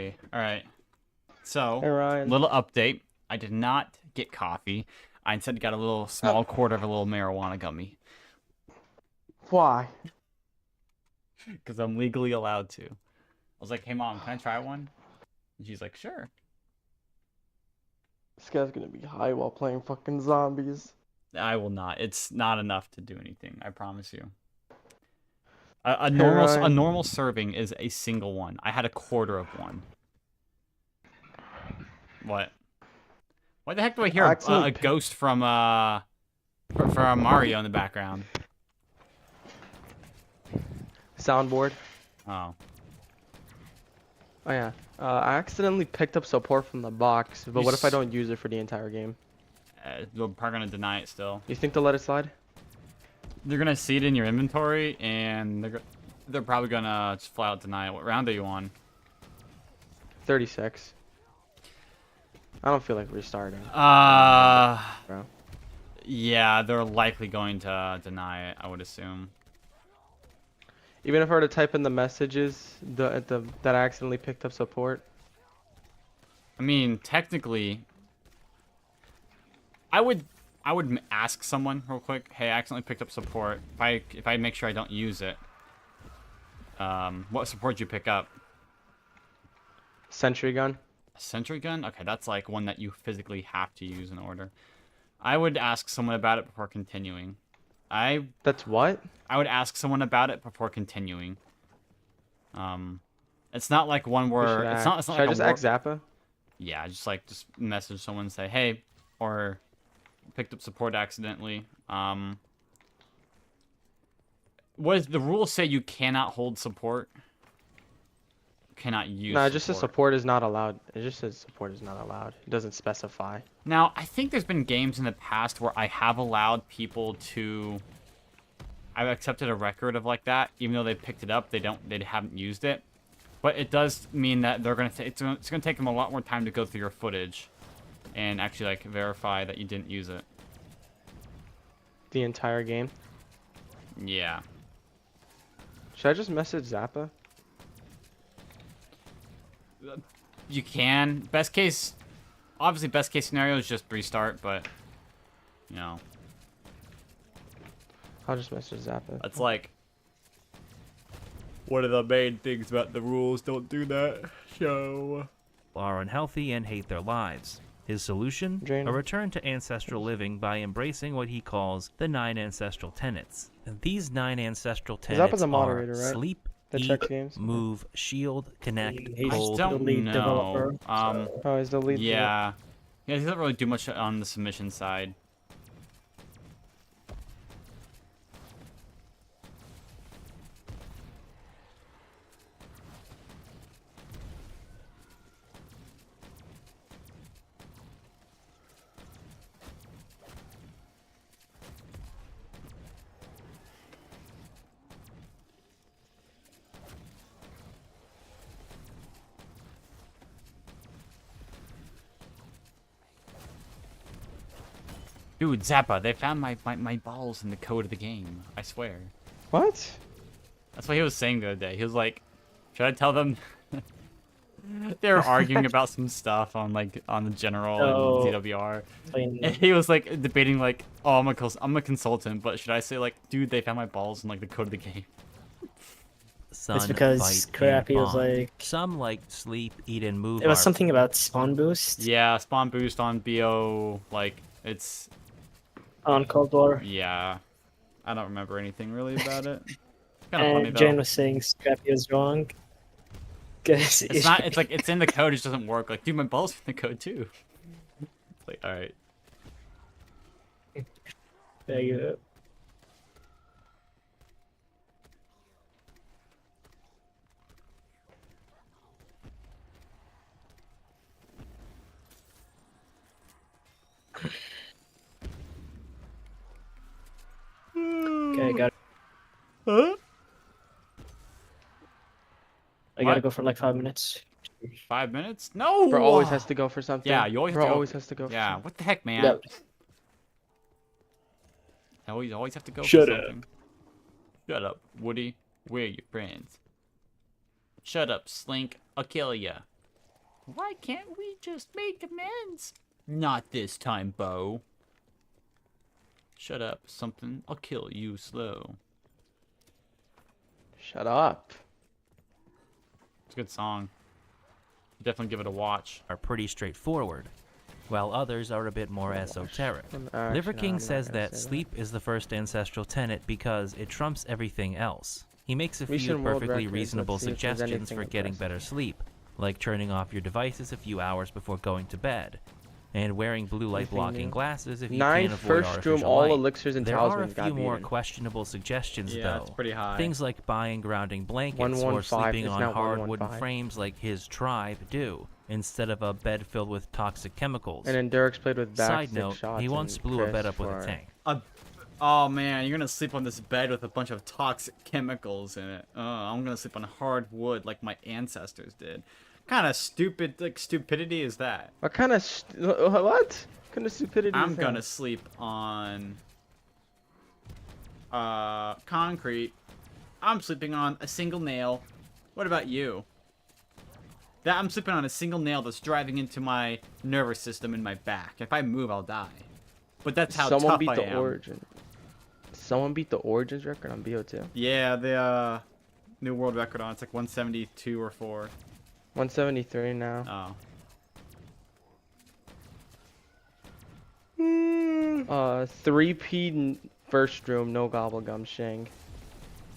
Okay. All right. So, Hey, Ryan. little update. I did not get coffee. I instead got a little small quarter of a little marijuana gummy Why? because I'm legally allowed to. I was like, "Hey, Mom, can I try one?" And she's like, "Sure." This guy's gonna be high while playing fucking zombies. I will not. It's not enough to do anything. I promise you. Hey, A Ryan. normal serving is a single one. I had a quarter of one. What? Why the heck do I hear a ghost from Mario in the background? Soundboard. Oh. Oh yeah. I accidentally picked up support from the box, but what if I don't use it for the entire game? They're probably gonna deny it still. You think they'll let it slide? They're gonna see it in your inventory, and they're probably gonna just flat out deny it. What round are you on? 36. I don't feel like restarting. Bro. Yeah, they're likely going to deny it, I would assume. Even if I were to type in the messages that I accidentally picked up support. I mean, technically, I would ask someone real quick. Hey, I accidentally picked up support. If I make sure I don't use it, what support did you pick up? Sentry gun. A sentry gun? Okay, that's like one that you physically have to use in order. I would ask someone about it before continuing. That's what? I would ask someone about it before continuing. It's not like one where it's not Should like I a just ask Zappa? Yeah, just message someone and say, hey, or picked up support accidentally. What does the rules say? You cannot hold support. Cannot use. No, it just says support is not allowed. It just says support is not allowed. It doesn't specify. Now, I think there's been games in the past where I have allowed people to. I've accepted a record of like that, even though they picked it up, they haven't used it. But it does mean that they're gonna. It's gonna take them a lot more time to go through your footage, and actually like verify that you didn't use it. The entire game. Yeah. Should I just message Zappa? You can. Best case, obviously, best case scenario is just restart, but you know. I'll just message Zappa. That's like one of the main things about the rules. Don't do that. So are unhealthy and hate their lives. His solution? A return to ancestral living by embracing what he calls the 9 ancestral tenets. And these 9 ancestral tenets a moderator, are right? sleep, That eat, checks games? move, shield, connect, He's hold. I don't the lead know. developer. Oh, he's the lead. Yeah. Yeah, he doesn't really do much on the submission side. Dude, Zappa, they found my balls in the code of the game. I swear. What? That's what he was saying the other day. He was like, should I tell them? They were arguing about some stuff on the general and DWR. And he was like debating like, oh, I'm a consultant, but should I say like, dude, they found my balls in like the code of the game? It's because fight, Crappy and was bond. like. Some like sleep, eat, and move. It was are- something about spawn boost Yeah, spawn boost on BO, like it's. on Cold War. Yeah, I don't remember anything really about it. Kind of funny And though. Jen was saying Scrappy was wrong. 'Cause It's not. It's like it's in the code. It just doesn't work. Like, dude, my balls in the code too. It's like, all right. There you go. Okay, I got. Huh? I gotta go for like 5 minutes. 5 minutes? No. Bro always has to go for something. Yeah, you always. Bro have to go always for- has to go. For Yeah. something. What the heck, man? Yep. You always have to go Shut for up. something. Shut up, Woody. We're your friends. Shut up, Slink. I'll kill ya. Why can't we just make amends? Not this time, Bo. Shut up, something. I'll kill you slow. Shut up. It's a good song. Definitely give it a watch. Are pretty straightforward, while others are a bit more esoteric. Liver King says that sleep is the first ancestral tenet because it trumps everything else. He makes a few perfectly reasonable suggestions for getting better sleep, like turning off your devices a few hours before going to bed, and wearing blue light blocking glasses if you can avoid artificial all light. elixirs and There are a talismans few got more beaten. questionable suggestions Yeah, though. it's pretty high. Things like buying grounding blankets or 115, sleeping it's on not hard wooden 115. frames like his tribe do, instead of a bed filled with toxic chemicals. And then Derek's played with back Side six note, shots he once and blew a Chris bed up with a for- tank. Oh man, you're gonna sleep on this bed with a bunch of toxic chemicals in it. I'm gonna sleep on hard wood like my ancestors did. Kind of stupid, like stupidity is that? What kind of what kind of stupidity I'm is gonna that? sleep on concrete. I'm sleeping on a single nail. What about you? That I'm sleeping on a single nail that's driving into my nervous system in my back. If I move, I'll die. But that's how Someone tough beat I the am. origin. Someone beat the Origins record on BO2. Yeah, the new world record on it's like 172 or 4. 173 now. Oh. 3P first room, no gobblegum, Shang.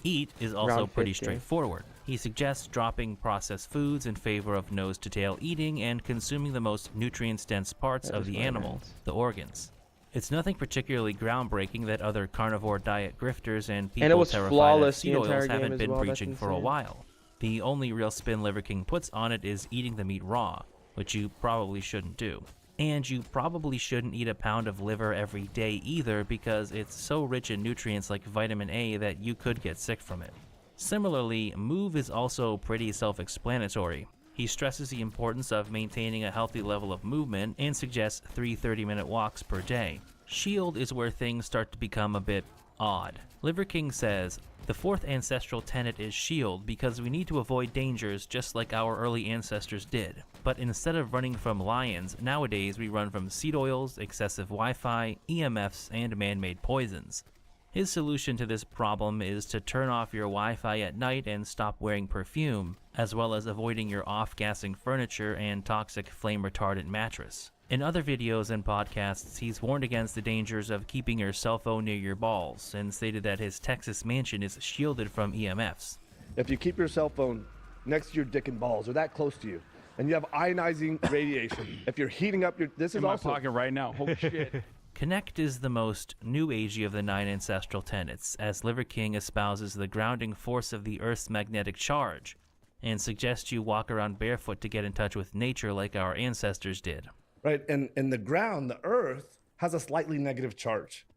Eat is also Round pretty 50. straightforward. He suggests dropping processed foods in favor of nose-to-tail eating and consuming the most nutrients-dense parts That of is the my animal, man's. the organs. It's nothing particularly groundbreaking that other carnivore diet grifters and people And it was terrified flawless of the seed entire oils game haven't as been well, that's preaching for a insane. while. The only real spin Liver King puts on it is eating the meat raw, which you probably shouldn't do. And you probably shouldn't eat a pound of liver every day either because it's so rich in nutrients like vitamin A that you could get sick from it. Similarly, move is also pretty self-explanatory. He stresses the importance of maintaining a healthy level of movement and suggests 3 30-minute walks per day. Shield is where things start to become a bit odd. Liver King says, the fourth ancestral tenet is shield because we need to avoid dangers just like our early ancestors did. But instead of running from lions, nowadays we run from seed oils, excessive Wi-Fi, EMFs, and man-made poisons. His solution to this problem is to turn off your Wi-Fi at night and stop wearing perfume, as well as avoiding your off-gassing furniture and toxic flame-retardant mattress. In other videos and podcasts, he's warned against the dangers of keeping your cell phone near your balls, and stated that his Texas mansion is shielded from EMFs. If you keep your cell phone next to your dick and balls or that close to you, and you have ionizing radiation, if you're heating up your... This is also... pocket right now. Holy shit. Connect is the most new agey of the 9 ancestral tenets, as Liver King espouses the grounding force of the Earth's magnetic charge, and suggests you walk around barefoot to get in touch with nature like our ancestors did. Right, and the ground, the earth, has a slightly negative charge.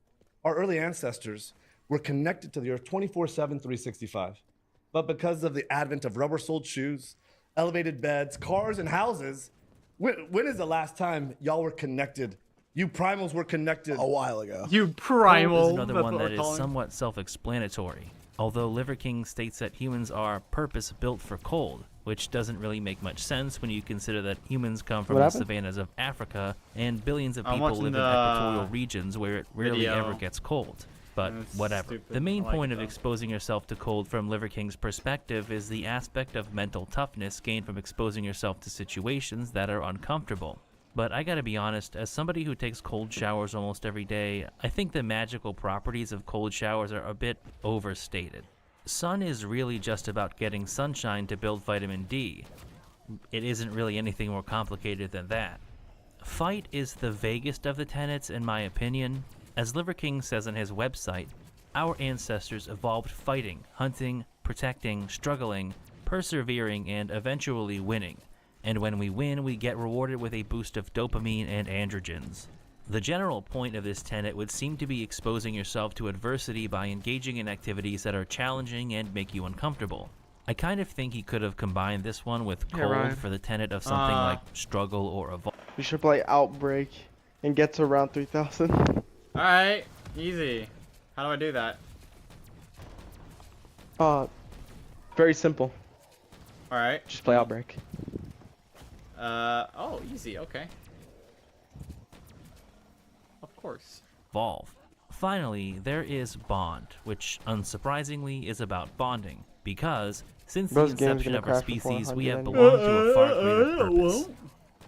Our early ancestors were connected to the earth 24/7, 365. But because of the advent of rubber-soled shoes, elevated beds, cars, and houses, when is the last time y'all were connected? You primals were connected. A while ago. You Cold primal. is another that's one what that we're is calling it. somewhat self-explanatory, although Liver King states that humans are purpose-built for cold, which doesn't really make much sense when you consider that humans come from What the happened? savannas of Africa, and billions of I'm people watching live in the equatorial regions where it rarely video. ever gets cold. But It's whatever. stupid. The main I like point it, of though. exposing yourself to cold from Liver King's perspective is the aspect of mental toughness gained from exposing yourself to situations that are uncomfortable. But I gotta be honest, as somebody who takes cold showers almost every day, I think the magical properties of cold showers are a bit overstated. Sun is really just about getting sunshine to build vitamin D. It isn't really anything more complicated than that. Fight is the vaguest of the tenets in my opinion. As Liver King says on his website, our ancestors evolved fighting, hunting, protecting, struggling, persevering, and eventually winning. And when we win, we get rewarded with a boost of dopamine and androgens. The general point of this tenet would seem to be exposing yourself to adversity by engaging in activities that are challenging and make you uncomfortable. I kind of think he could have combined this one with Hey, cold Ryan. for the tenet of something like struggle or evolve. We should play Outbreak and get to round 3000. Alright, easy. How do I do that? Very simple. Alright. Just play Outbreak. Oh, easy. Okay. Of course. Valve. Finally, there is Bond, which unsurprisingly is about bonding, because since the Bro's game's inception gonna of our crash before species, we have 100 belonged to a far greater purpose.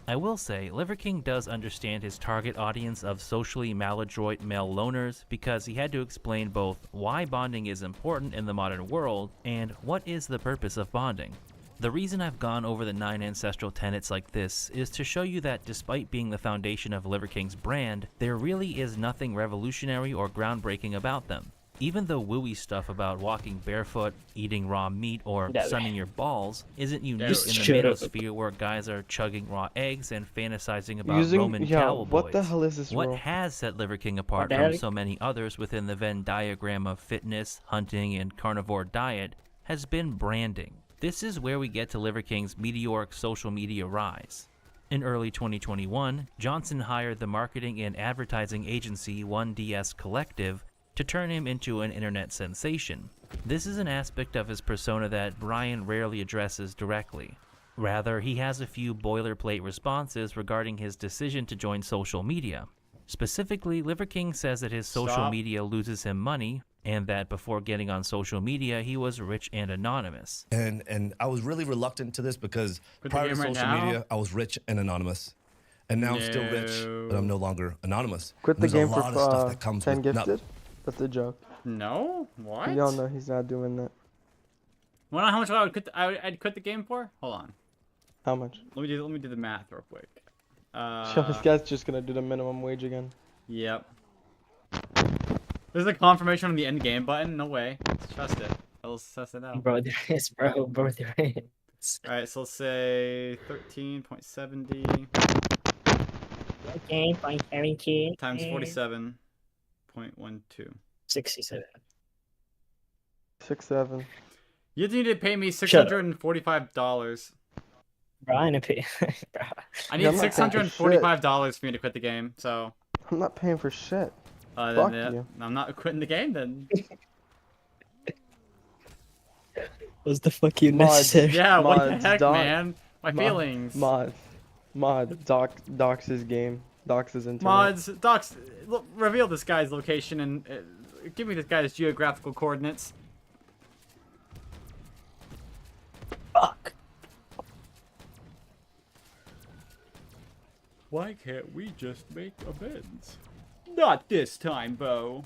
I will say, Liver King does understand his target audience of socially maladroit male loners because he had to explain both why bonding is important in the modern world and what is the purpose of bonding. The reason I've gone over the 9 ancestral tenets like this is to show you that despite being the foundation of Liver King's brand, there really is nothing revolutionary or groundbreaking about them. Even the wooey stuff about walking barefoot, eating raw meat, or sunning your balls isn't unique in the manosphere where guys are chugging raw eggs and fantasizing about Roman cowboys. What the hell is this What rule? has set Liver King apart from so many others within the Venn diagram of fitness, hunting, and carnivore diet has been branding. This is where we get to Liver King's meteoric social media rise. In early 2021, Johnson hired the marketing and advertising agency 1DS Collective to turn him into an internet sensation. This is an aspect of his persona that Brian rarely addresses directly. Rather, he has a few boilerplate responses regarding his decision to join social media. Specifically, Liver King says that his social media loses him money, and that before getting on social media, he was rich and anonymous. And I was really reluctant to this because prior to social media, I was rich and anonymous. And now I'm still rich, but I'm no longer anonymous. Quit the game for of stuff that comes 10 with gifted? That's a joke. No? What? Y'all know he's not doing that. Wanna know how much I would quit I'd quit the game for? Hold on. How much? Let me do the math real quick. Yo, this guy's just gonna do the minimum wage again. Yep. There's a confirmation on the end game button. No way. Let's trust it. Let's test it out. Bro, there is, bro, there is. Alright, so let's say 13.70 Okay, 0.70 times 47.12. 67. 6-7. You need to pay me $645. Bro, I need to pay. Bro. I need $645 for me to quit the game, so. I'm not paying for shit. Fuck you. I'm not quitting the game then. Was the fuck you necessary? Yeah, what the heck, man? My feelings. Mods, docs his game. Docs his internet. Mods, docs, reveal this guy's location and give me this guy's geographical coordinates. Fuck. Why can't we just make amends? Not this time, Bo.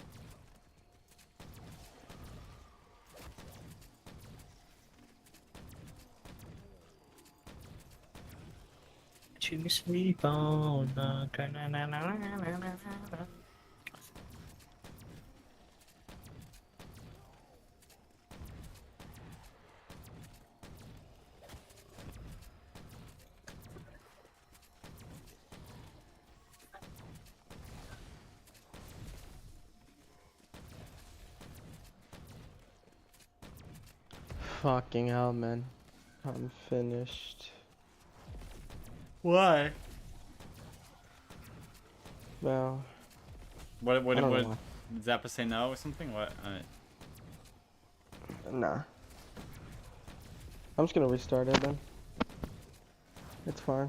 To sleep on the Fucking hell, man. I'm finished. Why? Well. What I don't did know. Zappa say no or something? What? Nah. I'm just gonna restart it then. It's fine.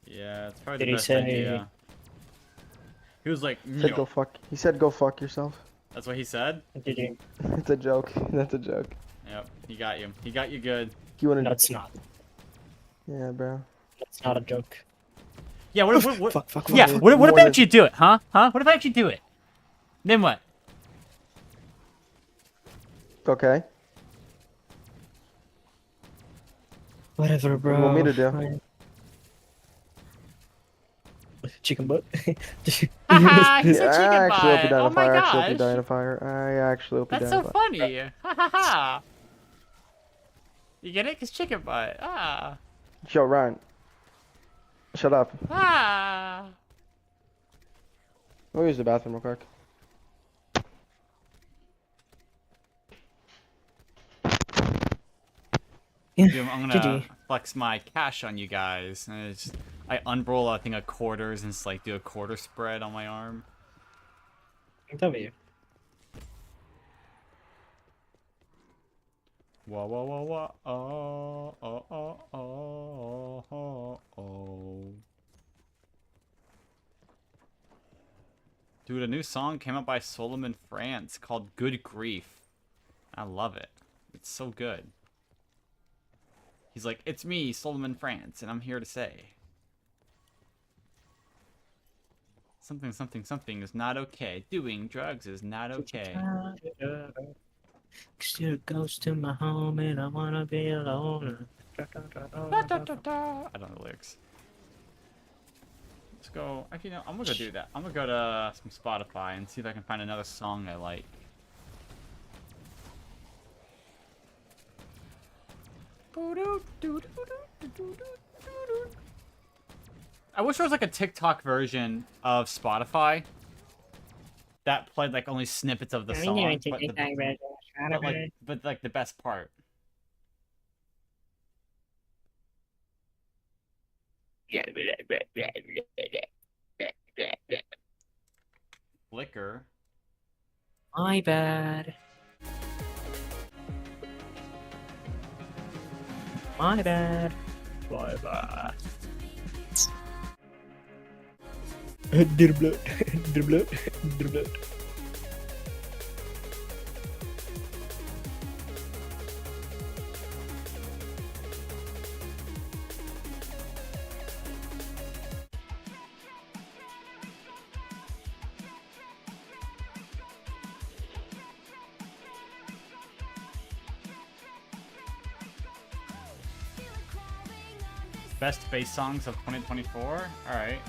Yeah, it's probably Did the he best say- idea. He was like, He said no. go fuck. He said go fuck yourself. That's what he said? Did you? It's a joke. That's a joke. Yep, he got you. He got you good. You wanna? No, it's not. Yeah, bro. That's not a joke. Yeah, what if, Fuck, yeah, what if I More actually do it, huh? Huh? What if I actually do it? Then what? Okay. Whatever, bro. What do you want me to do? Chicken butt. Haha, he said I chicken actually hope you butt. die in Oh a fire. my I actually hope you die in gosh. a fire. I actually hope you That's die in so a fire. funny. Ha ha ha. You get it? Cause chicken butt. Ah. Yo, Ryan. Shut up. Ah. I'll use the bathroom real quick. Dude, I'm gonna GG. flex my cash on you guys. And I unroll a thing of quarters and just like do a quarter spread on my arm. W. Wah wah wah wah. Oh oh oh oh. Dude, a new song came out by Solomon France called Good Grief. I love it. It's so good. He's like, it's me, Solomon France, and I'm here to say something, something, something is not okay. Doing drugs is not okay. Still goes to my home and I wanna be alone. I don't know the lyrics. Let's go. Actually, no, I'm gonna go do that. I'm gonna go to some Spotify and see if I can find another song I like. I wish there was like a TikTok version of Spotify that played like only snippets of the song, but like the best part. Flicker. My bad. My bad. My bad. Dribbler. Dribbler. Dribbler. Best bass songs of 2024? Alright.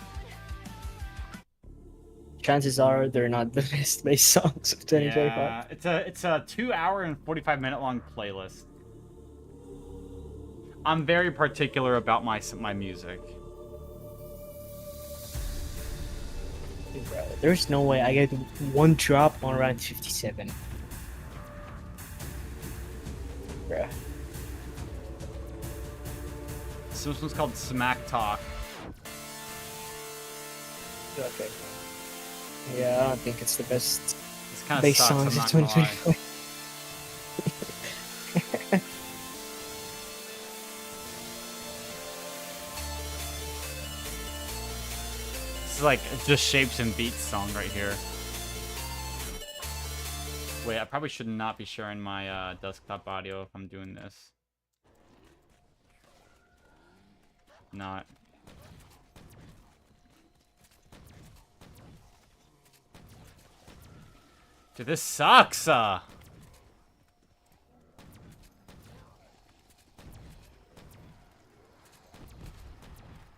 Chances are they're not the best bass songs of 2025. Yeah, it's a 2 hour and 45-minute long playlist. I'm very particular about my music. Bro, there's no way I get one drop on around 57. Bruh. So this one's called Smack Talk. Okay. Yeah, I don't think it's the best This kind of bass sucks, songs I'm of not gonna lie. 2024. This is like just Shapes and Beats song right here. Wait, I probably should not be sharing my desktop audio if I'm doing this. Not. Dude, this sucks!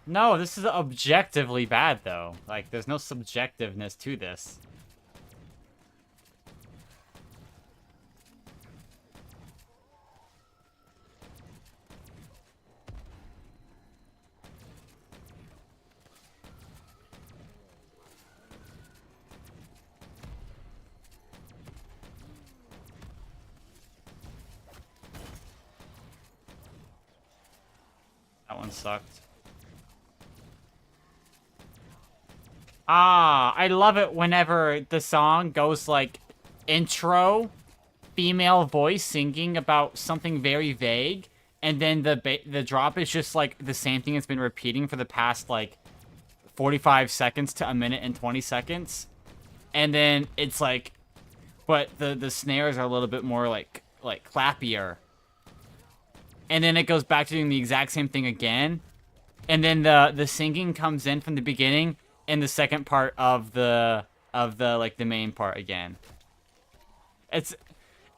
No, this is objectively bad, though. Like, there's no subjectiveness to this. That one sucked. Ah, I love it whenever the song goes like intro, female voice singing about something very vague, and then the drop is just like the same thing it's been repeating for the past like 45 seconds to a minute and 20 seconds. And then it's like, but the snares are a little bit more like clappier. And then it goes back to doing the exact same thing again. And then the singing comes in from the beginning in the second part of the like the main part again. It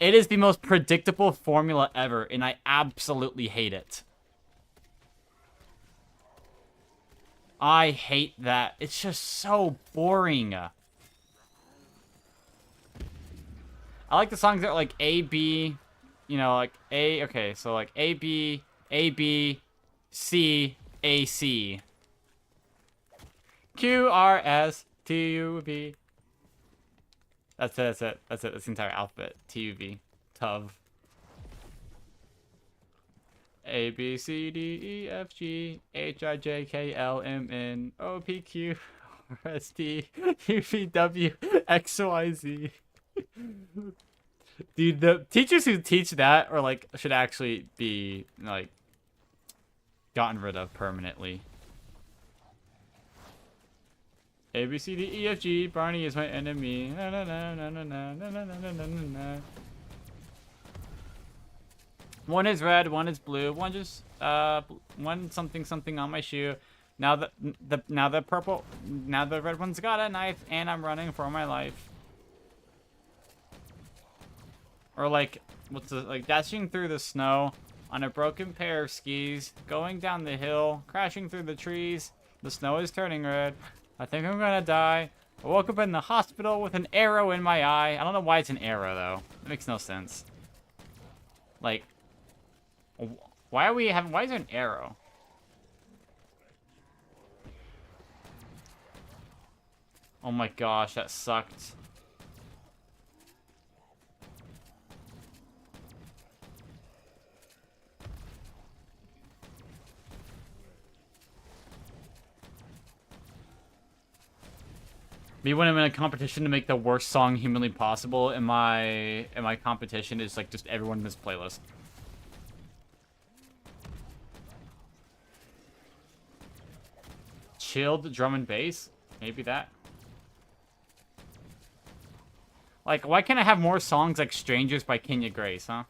is the most predictable formula ever, and I absolutely hate it. I hate that. It's just so boring. I like the songs that are like A, B, you know, like A, okay, so like A, B, C, A, C. Q, R, S, T, U, V. That's it. That's the entire alphabet. T, U, V. Tuv. A, B, C, D, E, F, G, H, I, J, K, L, M, N, O, P, Q, R, S, T, U, V, W, X, Y, Z. Dude, the teachers who teach that are like should actually be like gotten rid of permanently. A, B, C, D, E, F, G. Barney is my enemy. Na, na, na, na, na, na, na, na, na, na, na. One is red, one is blue, one just one something something on my shoe. Now the red one's got a knife and I'm running for my life. Or like dashing through the snow on a broken pair of skis, going down the hill, crashing through the trees. The snow is turning red. I think I'm gonna die. I woke up in the hospital with an arrow in my eye. I don't know why it's an arrow though. It makes no sense. Like, why is there an arrow? Oh my gosh, that sucked. Me when I'm in a competition to make the worst song humanly possible, and my competition is like just everyone in this playlist. Chilled drum and bass? Maybe that. Like, why can't I have more songs like Strangers by Kenya Grace, huh?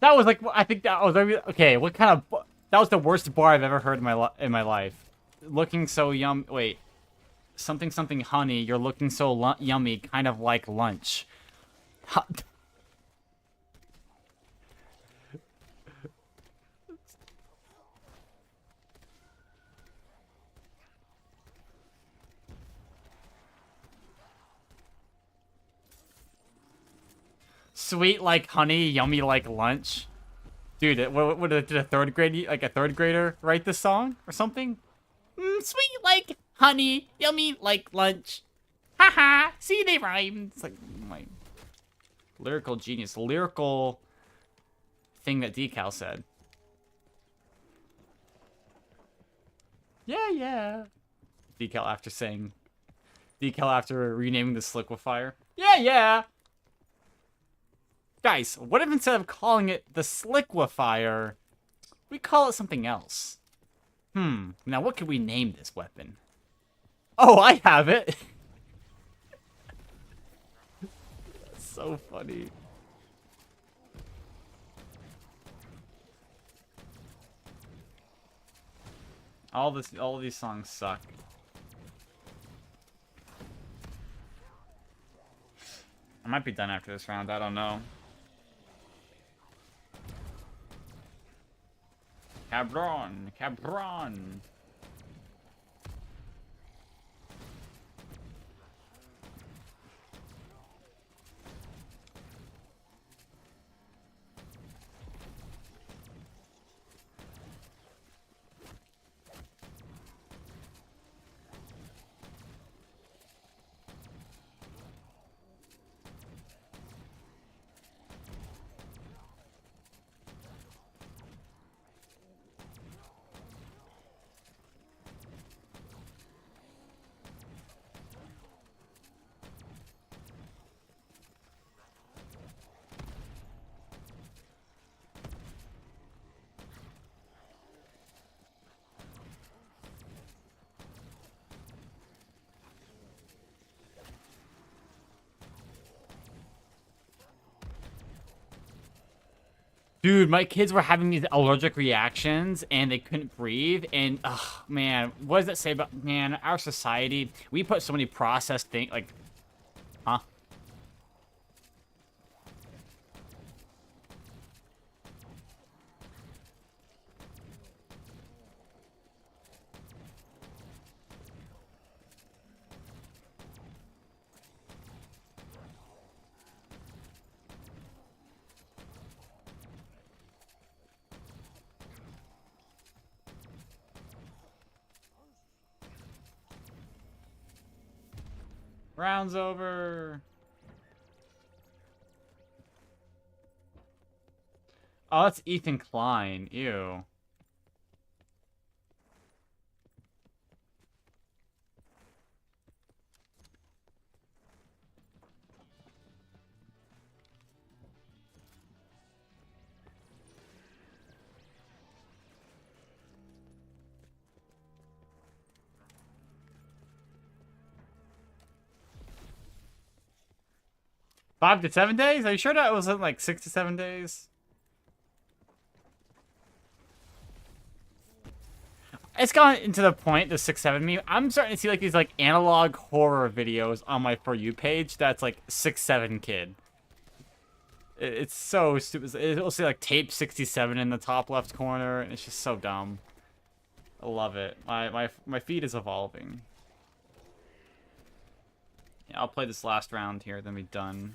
That was like, I think that was okay. What kind of that was the worst bar I've ever heard in my life. Looking so yum. Wait, something something honey. You're looking so yummy, kind of like lunch. Sweet like honey, yummy like lunch. Dude, what did a third grader write this song or something? Sweet like honey, yummy like lunch. Haha, see they rhyme. It's like my lyrical genius, lyrical thing that Decal said. Yeah. Decal after renaming the Sliquifier. Yeah. Guys, what if instead of calling it the Sliquifier, we call it something else? Now what could we name this weapon? Oh, I have it! So funny. All of these songs suck. I might be done after this round, I don't know. Cabron. Dude, my kids were having these allergic reactions and they couldn't breathe. And, oh, man, what does that say about, man, our society? We put so many processed things, like, huh? Round's over. Oh, that's Ethan Klein. Ew. Five to 7 days? Are you sure that wasn't like 6 to 7 days? It's gone into the point, the 6-7 meme. I'm starting to see like these like analog horror videos on my For You page that's like 6-7 kid. It's so stupid. It'll say like tape 67 in the top left corner, and it's just so dumb. I love it. My feed is evolving. Yeah, I'll play this last round here, then be done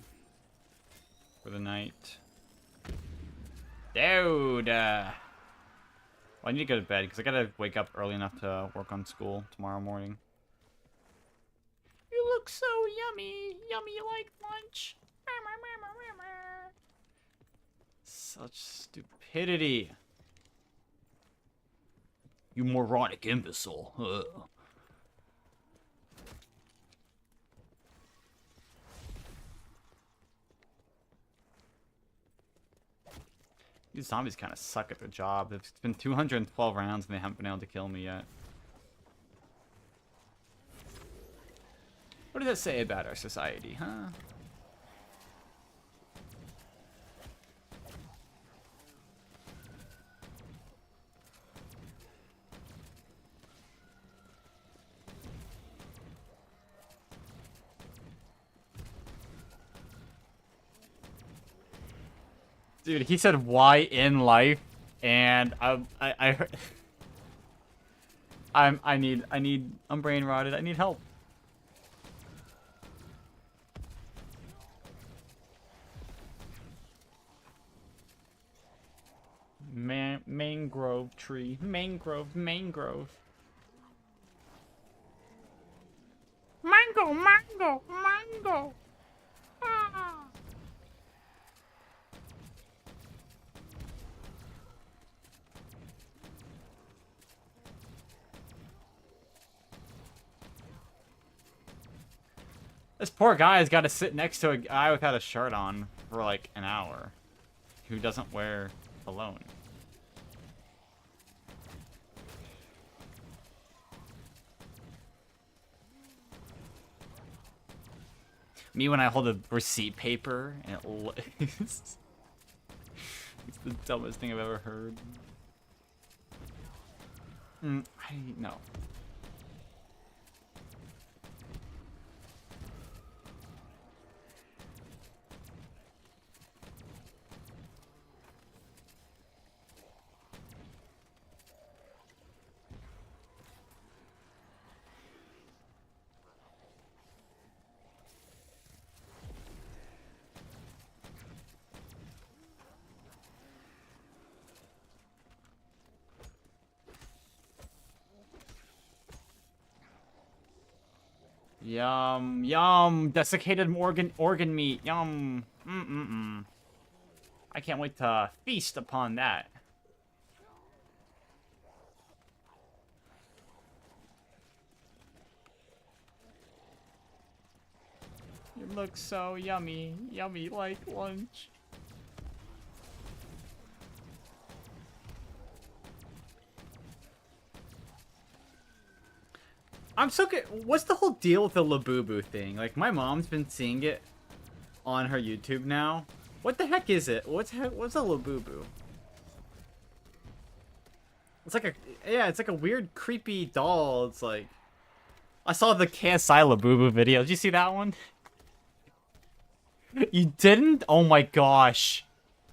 for the night. Dude! Well, I need to go to bed, because I gotta wake up early enough to work on school tomorrow morning. You look so yummy! Yummy like lunch! Such stupidity! You moronic imbecile. Ugh. These zombies kind of suck at their job. It's been 212 rounds and they haven't been able to kill me yet. What does that say about our society, huh? Dude, he said why in life, and I'm brain rotted. I need help. Mangrove tree, mangrove. Mango. Ah. This poor guy has got to sit next to a guy without a shirt on for like an hour, who doesn't wear cologne. Me when I hold a receipt paper and it's the dumbest thing I've ever heard. No. Yum, yum, desiccated organ meat, yum, I can't wait to feast upon that. You look so yummy, yummy like lunch. I'm so good. What's the whole deal with the Labubu thing? Like, my mom's been seeing it on her YouTube now. What the heck is it? What's a Labubu? It's like it's like a weird, creepy doll. It's like, I saw the KSI Labubu video. Did you see that one? You didn't? Oh my gosh.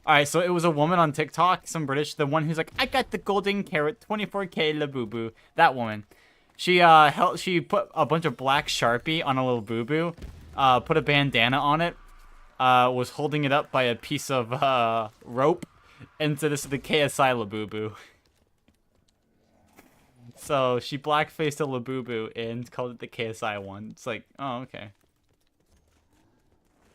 Alright, so it was a woman on TikTok, some British, the one who's like, I got the golden carrot, 24K Labubu. That woman. She put a bunch of black Sharpie on a little boo-boo, put a bandana on it, was holding it up by a piece of rope, and so this is the KSI Labubu. So she blackfaced a Labubu and called it the KSI one. It's like, oh, okay.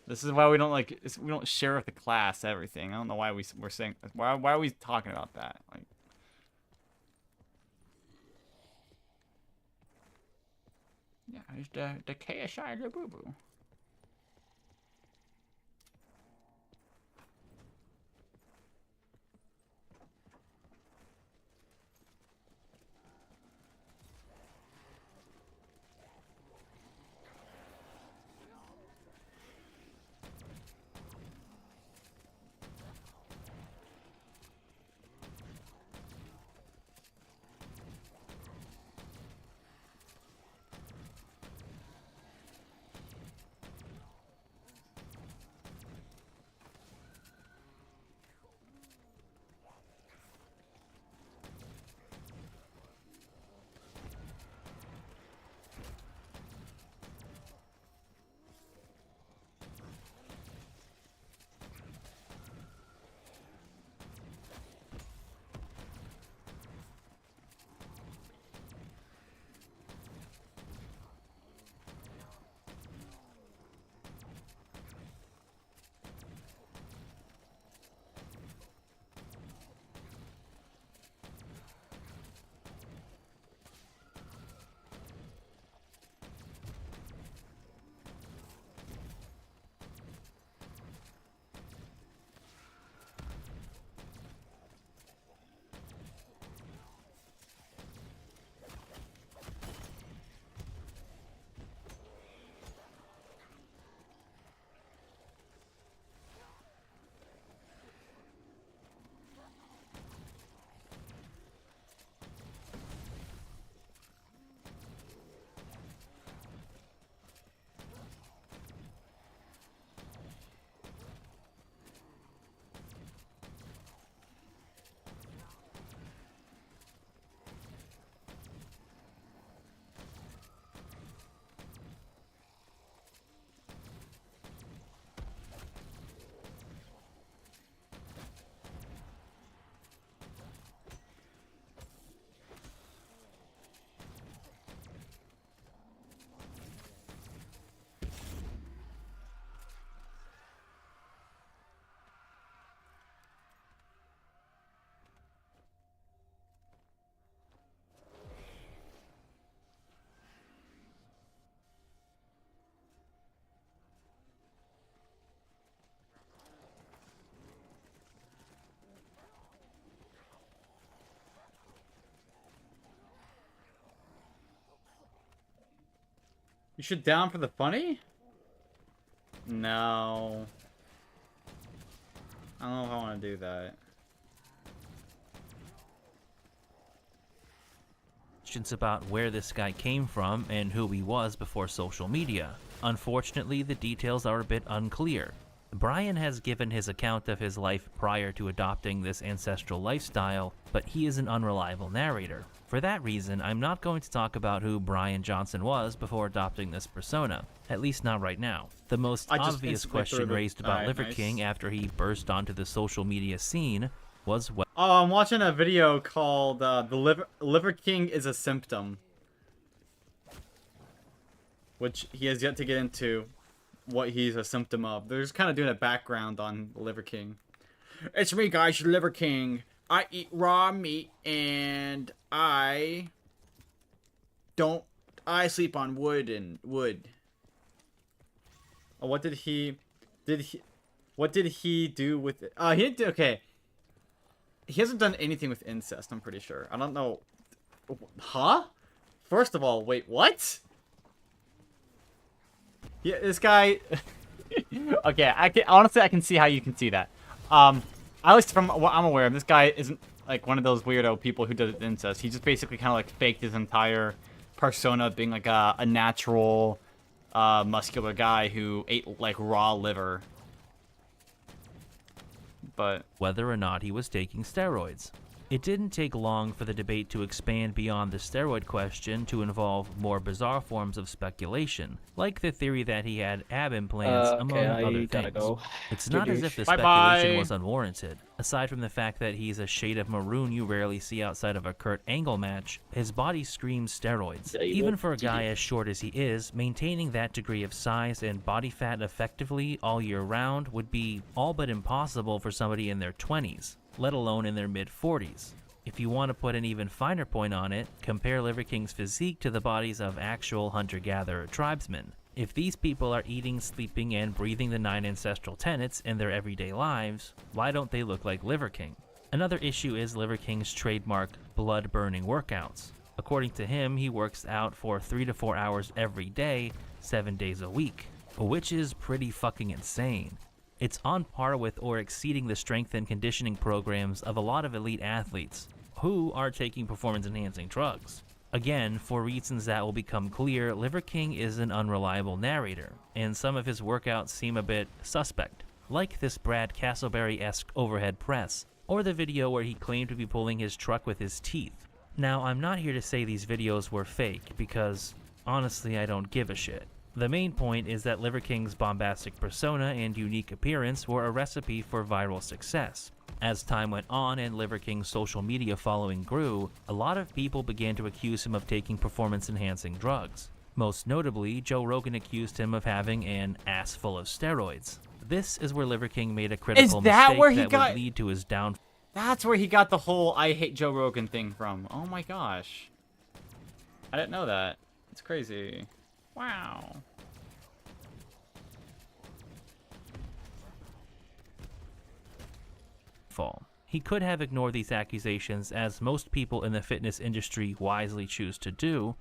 This is why we don't we don't share with the class everything. I don't know why we're saying why are we talking about that? Like, yeah, it's the KSI the boo boo. You should down for the funny? No. I don't know if I want to do that. Questions about where this guy came from and who he was before social media. Unfortunately, the details are a bit unclear. Brian has given his account of his life prior to adopting this ancestral lifestyle, but he is an unreliable narrator. For that reason, I'm not going to talk about who Brian Johnson was before adopting this persona, at least not right now. The most obvious question raised about Liver King after he burst onto the social media scene was what— Oh, I'm watching a video called the Liver King is a Symptom, which he has yet to get into what he's a symptom of. They're just kind of doing a background on Liver King. It's me, guys, Liver King. I eat raw meat and I sleep on wood and wood. Oh, what did he do with it? He didn't do, okay. He hasn't done anything with incest, I'm pretty sure. I don't know. Huh? First of all, wait, what? Yeah, this guy. Okay, honestly, I can see how you can see that. At least from what I'm aware of, this guy isn't like one of those weirdo people who does incest. He just basically kind of like faked his entire persona of being like a natural, muscular guy who ate like raw liver. But whether or not he was taking steroids. It didn't take long for the debate to expand beyond the steroid question to involve more bizarre forms of speculation, like the theory that he had ab implants, among other things. It's not as if the speculation was unwarranted. Aside from the fact that he's a shade of maroon you rarely see outside of a Kurt Angle match, his body screams steroids. Even for a guy as short as he is, maintaining that degree of size and body fat effectively all year round would be all but impossible for somebody in their 20s, let alone in their mid-40s. If you want to put an even finer point on it, compare Liver King's physique to the bodies of actual hunter-gatherer tribesmen. If these people are eating, sleeping, and breathing the 9 ancestral tenets in their everyday lives, why don't they look like Liver King? Another issue is Liver King's trademark blood-burning workouts. According to him, he works out for 3 to 4 hours every day, 7 days a week, which is pretty fucking insane. It's on par with or exceeding the strength and conditioning programs of a lot of elite athletes who are taking performance-enhancing drugs. Again, for reasons that will become clear, Liver King is an unreliable narrator, and some of his workouts seem a bit suspect, like this Brad Castleberry-esque overhead press, or the video where he claimed to be pulling his truck with his teeth. Now, I'm not here to say these videos were fake, because honestly I don't give a shit. The main point is that Liver King's bombastic persona and unique appearance were a recipe for viral success. As time went on and Liver King's social media following grew, a lot of people began to accuse him of taking performance-enhancing drugs. Most notably, Joe Rogan accused him of having an ass full of steroids. This is where Liver King made a critical mistake that would lead to his downfall. That's where he got the whole I hate Joe Rogan thing from. Oh my gosh. I didn't know that. It's crazy. Wow. He could have ignored these accusations, as most people in the fitness industry wisely choose to do,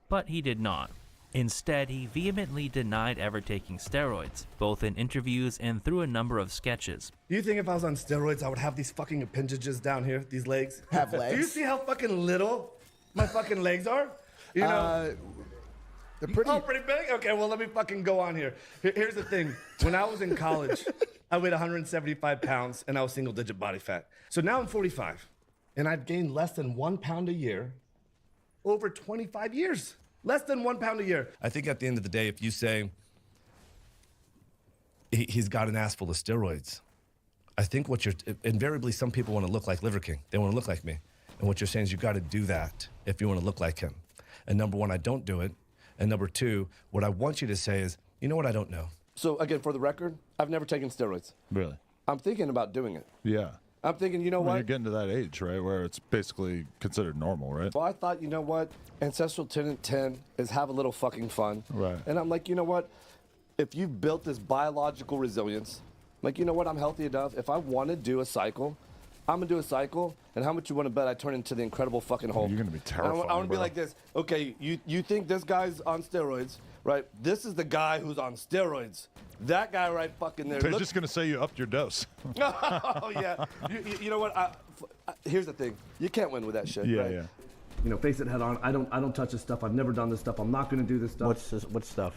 but he did not. Instead, he vehemently denied ever taking steroids, both in interviews and through a number of sketches. Do you think if I was on steroids, I would have these fucking appendages down here, these legs? Have legs? Do you see how fucking little my fucking legs are? You know? They're pretty... Oh, pretty big? Okay, well, let me fucking go on here. Here's the thing. When I was in college, I weighed 175 pounds, and I was single-digit body fat. So now I'm 45, and I've gained less than 1 pound a year over 25 years. Less than 1 pound a year. I think at the end of the day, if you say he's got an ass full of steroids, I think what you're... Invariably, some people want to look like Liver King. They want to look like me. And what you're saying is you got to do that if you want to look like him. And number one, I don't do it. And number two, what I want you to say is, you know what, I don't know. So again, for the record, I've never taken steroids. Really? I'm thinking about doing it. Yeah. I'm thinking, you know When what? you're getting to that age, right, where it's basically considered normal, right? Well, I thought, you know what? Ancestral Tenet 10 is have a little fucking fun. Right. And I'm like, you know what? If you've built this biological resilience, like, you know what? I'm healthy enough. If I want to do a cycle, I'm going to do a cycle. And how much you want to bet I turn into the Incredible fucking Hulk? You're going to be terrified, I want to be like this. Okay, you think this guy's on steroids, right? This is the guy who's on steroids. That guy right fucking there. They're just going to say you upped your dose. Oh, yeah. You know what? Here's the thing. You can't win with that shit, Yeah, right? yeah. You know, face it head on. I don't touch this stuff. I've never done this stuff. I'm not going to do this stuff. What stuff?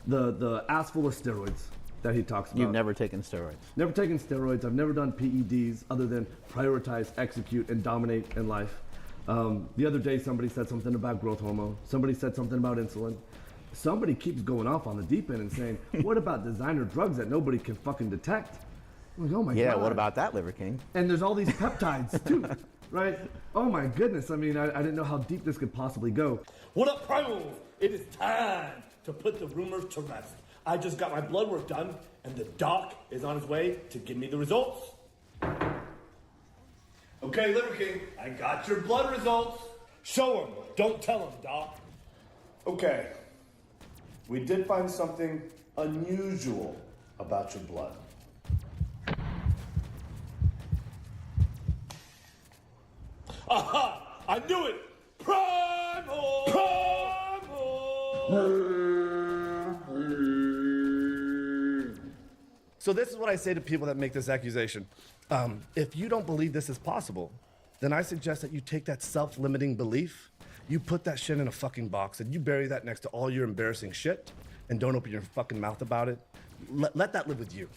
The ass full of steroids that he talks about. You've never taken steroids? Never taken steroids. I've never done PEDs other than prioritize, execute, and dominate in life. The other day, somebody said something about growth hormone. Somebody said something about insulin. Somebody keeps going off on the deep end and saying, what about designer drugs that nobody can fucking detect? I'm like, oh my God. Yeah, what about that, Liver King? And there's all these peptides too, right? Oh my goodness. I mean, I didn't know how deep this could possibly go. What up, Primals? It is time to put the rumors to rest. I just got my blood work done, and the doc is on his way to give me the results. Okay, Liver King, I got your blood results. Show him. Don't tell him, doc. Okay. We did find something unusual about your blood. Aha! I knew it! Primal! So this is what I say to people that make this accusation. If you don't believe this is possible, then I suggest that you take that self-limiting belief, you put that shit in a fucking box, and you bury that next to all your embarrassing shit, and don't open your fucking mouth about it. Let that live with you.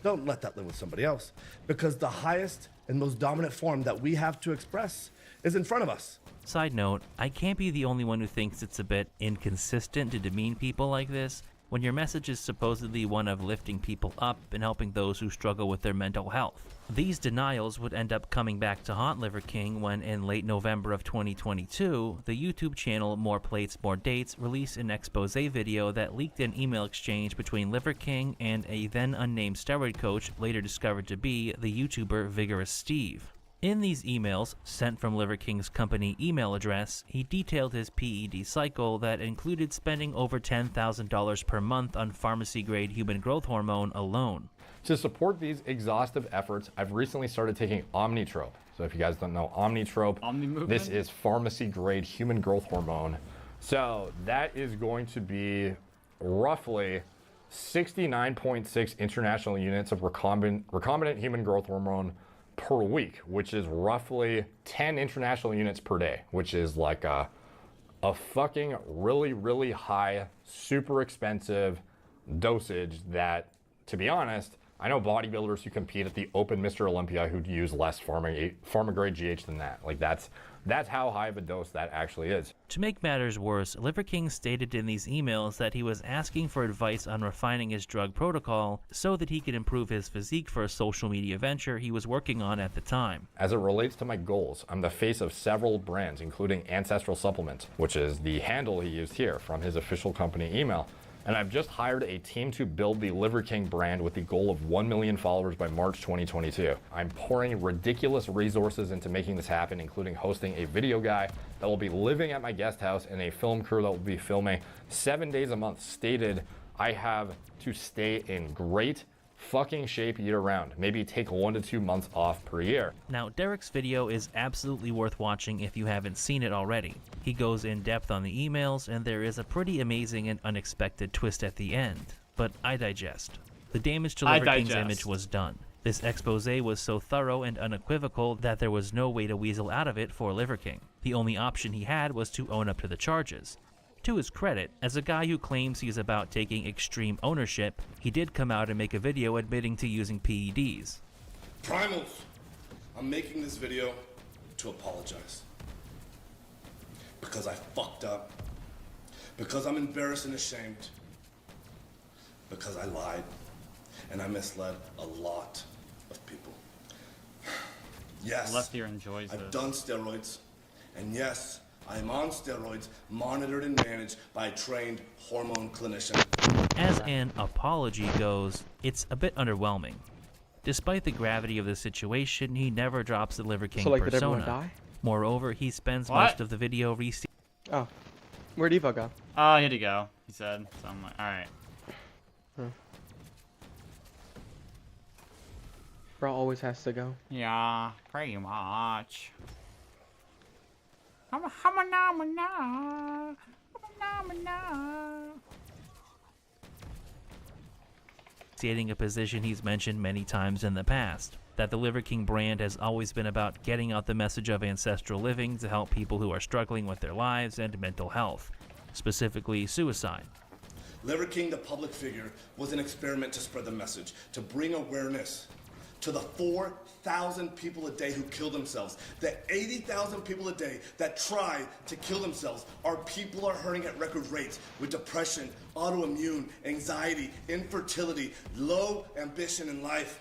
Don't let that live with somebody else. Because the highest and most dominant form that we have to express is in front of us. Side note, I can't be the only one who thinks it's a bit inconsistent to demean people like this. when your message is supposedly one of lifting people up and helping those who struggle with their mental health. These denials would end up coming back to haunt Liver King when, in late November of 2022, the YouTube channel More Plates, More Dates released an expose video that leaked an email exchange between Liver King and a then unnamed steroid coach, later discovered to be the YouTuber Vigorous Steve. In these emails, sent from Liver King's company email address, he detailed his PED cycle that included spending over $10,000 per month on pharmacy-grade human growth hormone alone. To support these exhaustive efforts, I've recently started taking Omnitrope. So if you guys don't know Omnitrope, this is pharmacy-grade human growth hormone. So that is going to be roughly 69.6 international units of recombinant human growth hormone per week, which is roughly 10 international units per day, which is like a fucking really, really high, super expensive dosage that, to be honest, I know bodybuilders who compete at the Open Mr. Olympia who use less pharma-grade GH than that. Like that's how high of a dose that actually is. To make matters worse, Liver King stated in these emails that he was asking for advice on refining his drug protocol so that he could improve his physique for a social media venture he was working on at the time. As it relates to my goals, I'm the face of several brands, including Ancestral Supplements, which is the handle he used here from his official company email. And I've just hired a team to build the Liver King brand with the goal of 1 million followers by March 2022. I'm pouring ridiculous resources into making this happen, including hosting a video guy that will be living at my guest house and a film crew that will be filming 7 days a month. Stated I have to stay in great fucking shape year-round. Maybe take 1 to 2 months off per year. Now, Derek's video is absolutely worth watching if you haven't seen it already. He goes in depth on the emails, and there is a pretty amazing and unexpected twist at the end. But I digest. The damage to Liver King's image was done. This expose was so thorough and unequivocal that there was no way to weasel out of it for Liver King. The only option he had was to own up to the charges. To his credit, as a guy who claims he's about taking extreme ownership, he did come out and make a video admitting to using PEDs. Primals, I'm making this video to apologize. Because I fucked up. Because I'm embarrassed and ashamed. Because I lied. And I misled a lot of people. Yes, Left ear enjoys I've this. done steroids. And yes, I am on steroids, monitored and managed by a trained hormone clinician. As an apology goes, it's a bit underwhelming. Despite the gravity of the situation, he never drops the Liver King So, like, did everyone persona. die? Moreover, he spends What? most of the video restating. Oh. Where'd Eva go? Oh, he had to go, he said. So I'm like, alright. Bro always has to go. Yeah, pretty much. Stating a position he's mentioned many times in the past, that the Liver King brand has always been about getting out the message of ancestral living to help people who are struggling with their lives and mental health, specifically suicide. Liver King, the public figure, was an experiment to spread the message, to bring awareness to the 4,000 people a day who kill themselves, the 80,000 people a day that try to kill themselves. Our people are hurting at record rates with depression, autoimmune, anxiety, infertility, low ambition in life.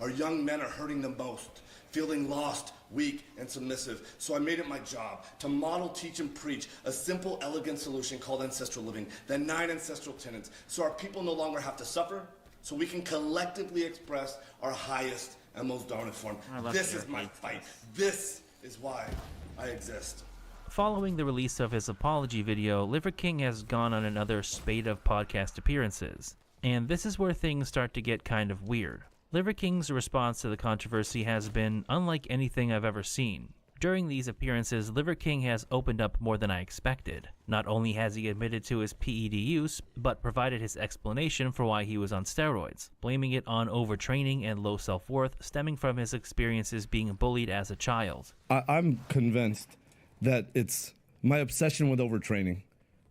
Our young men are hurting the most, feeling lost, weak, and submissive. So I made it my job to model, teach, and preach a simple, elegant solution called ancestral living, the 9 ancestral tenets, so our people no longer have to suffer, so we can collectively express our highest and most dominant form. This is my fight. This is why I exist. Following the release of his apology video, Liver King has gone on another spate of podcast appearances. And this is where things start to get kind of weird. Liver King's response to the controversy has been unlike anything I've ever seen. During these appearances, Liver King has opened up more than I expected. Not only has he admitted to his PED use, but provided his explanation for why he was on steroids, blaming it on overtraining and low self-worth stemming from his experiences being bullied as a child. I'm convinced that it's my obsession with overtraining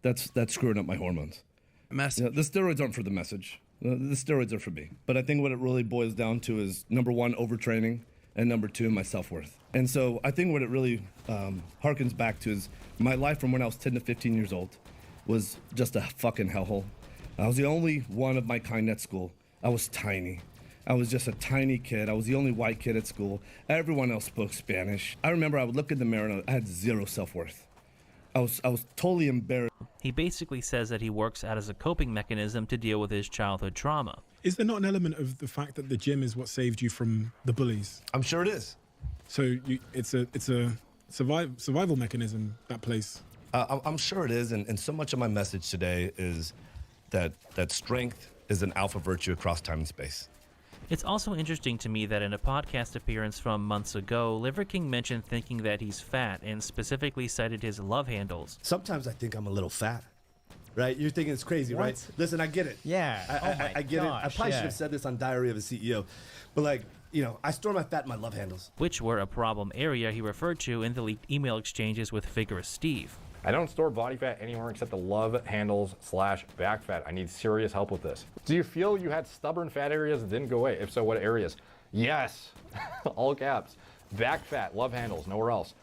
that's screwing up my hormones. The steroids aren't for the message. The steroids are for me. But I think what it really boils down to is, number one, overtraining, and number two, my self-worth. And so I think what it really harkens back to is my life from when I was 10 to 15 years old was just a fucking hellhole. I was the only one of my kind at school. I was tiny. I was just a tiny kid. I was the only white kid at school. Everyone else spoke Spanish. I remember I would look in the mirror and I had zero self-worth. I was totally embarrassed. He basically says that he works out as a coping mechanism to deal with his childhood trauma. Is there not an element of the fact that the gym is what saved you from the bullies? I'm sure it is. So it's a survival mechanism, that place. I'm sure it is, and so much of my message today is that strength is an alpha virtue across time and space. It's also interesting to me that in a podcast appearance from months ago, Liver King mentioned thinking that he's fat and specifically cited his love handles. Sometimes I think I'm a little fat. Right? You're thinking it's crazy, What? right? Listen, I get it. Yeah. I get it. I probably should have said this on Diary of a CEO. But like, I store my fat in my love handles. Which were a problem area he referred to in the leaked email exchanges with Vigorous Steve. I don't store body fat anywhere except the love handles / back fat. I need serious help with this. Do you feel you had stubborn fat areas that didn't go away? If so, what areas? Yes. All caps. Back fat, love handles, nowhere else.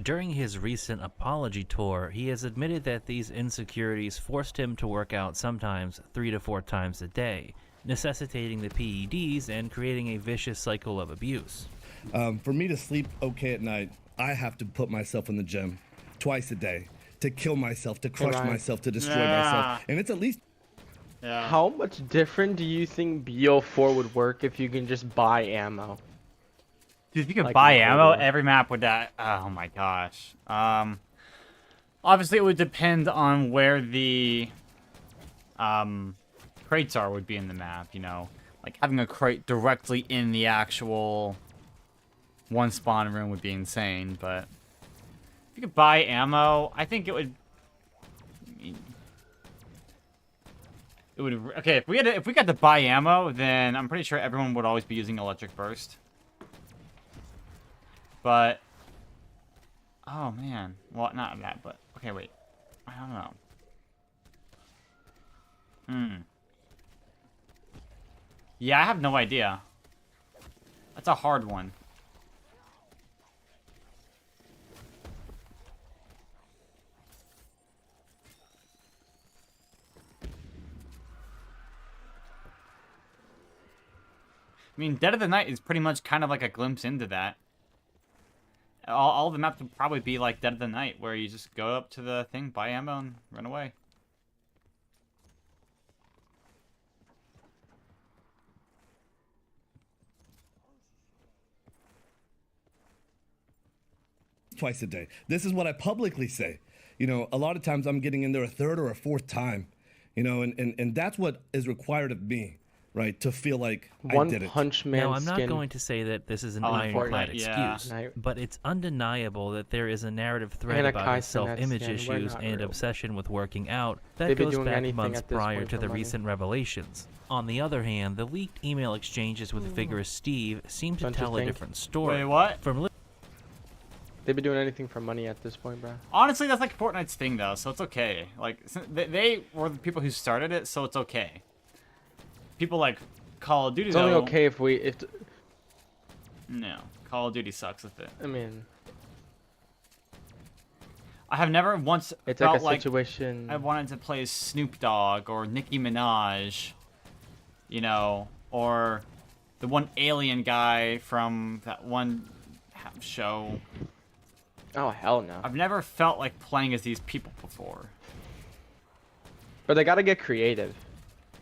During his recent apology tour, he has admitted that these insecurities forced him to work out sometimes 3 to 4 times a day, necessitating the PEDs and creating a vicious cycle of abuse. For me to sleep okay at night, I have to put myself in the gym twice a day to kill myself, to crush myself, to destroy myself. And it's at least... Yeah. How much different do you think BO4 would work if you can just buy ammo? Dude, if you could Like buy in ammo, Overwatch. every map would die. Oh my gosh. Obviously it would depend on where the crates are would be in the map, Like having a crate directly in the actual one spawn room would be insane, but if you could buy ammo, I think it would okay, if we got to buy ammo, then I'm pretty sure everyone would always be using electric burst. But, oh man, well, not that, but, okay, wait, I don't know. Yeah, I have no idea. That's a hard one. I mean, Dead of the Night is pretty much kind of like a glimpse into that. All the maps would probably be like Dead of the Night, where you just go up to the thing, buy ammo, and run away. Twice a day. This is what I publicly say. A lot of times I'm getting in there a third or a fourth time. And that's what is required of me, right? To feel like I did it. Punch Man Now, I'm not skin. going to say that this is an Oh, ironclad Fortnite, yeah. excuse, but it's undeniable that there is a narrative thread And a about his Kai Cenat self-image skin. We're issues not and real. obsession with working out that They'd be goes doing back anything months at this prior point to for the money. recent revelations. On the other hand, the leaked email exchanges with Vigorous Steve seem to Don't you tell a think? different story. Wait, what? From They'd be doing anything for money at this point, bro. Honestly, that's like Fortnite's thing, though, so it's okay. Like, they were the people who started it, so it's okay. People like Call of Duty, It's only though, okay if No, Call of Duty sucks with it. I mean, I have never once it's felt like a situation. I wanted to play as Snoop Dogg or Nicki Minaj, or the one alien guy from that one show. Oh hell no! I've never felt like playing as these people before. But they gotta get creative.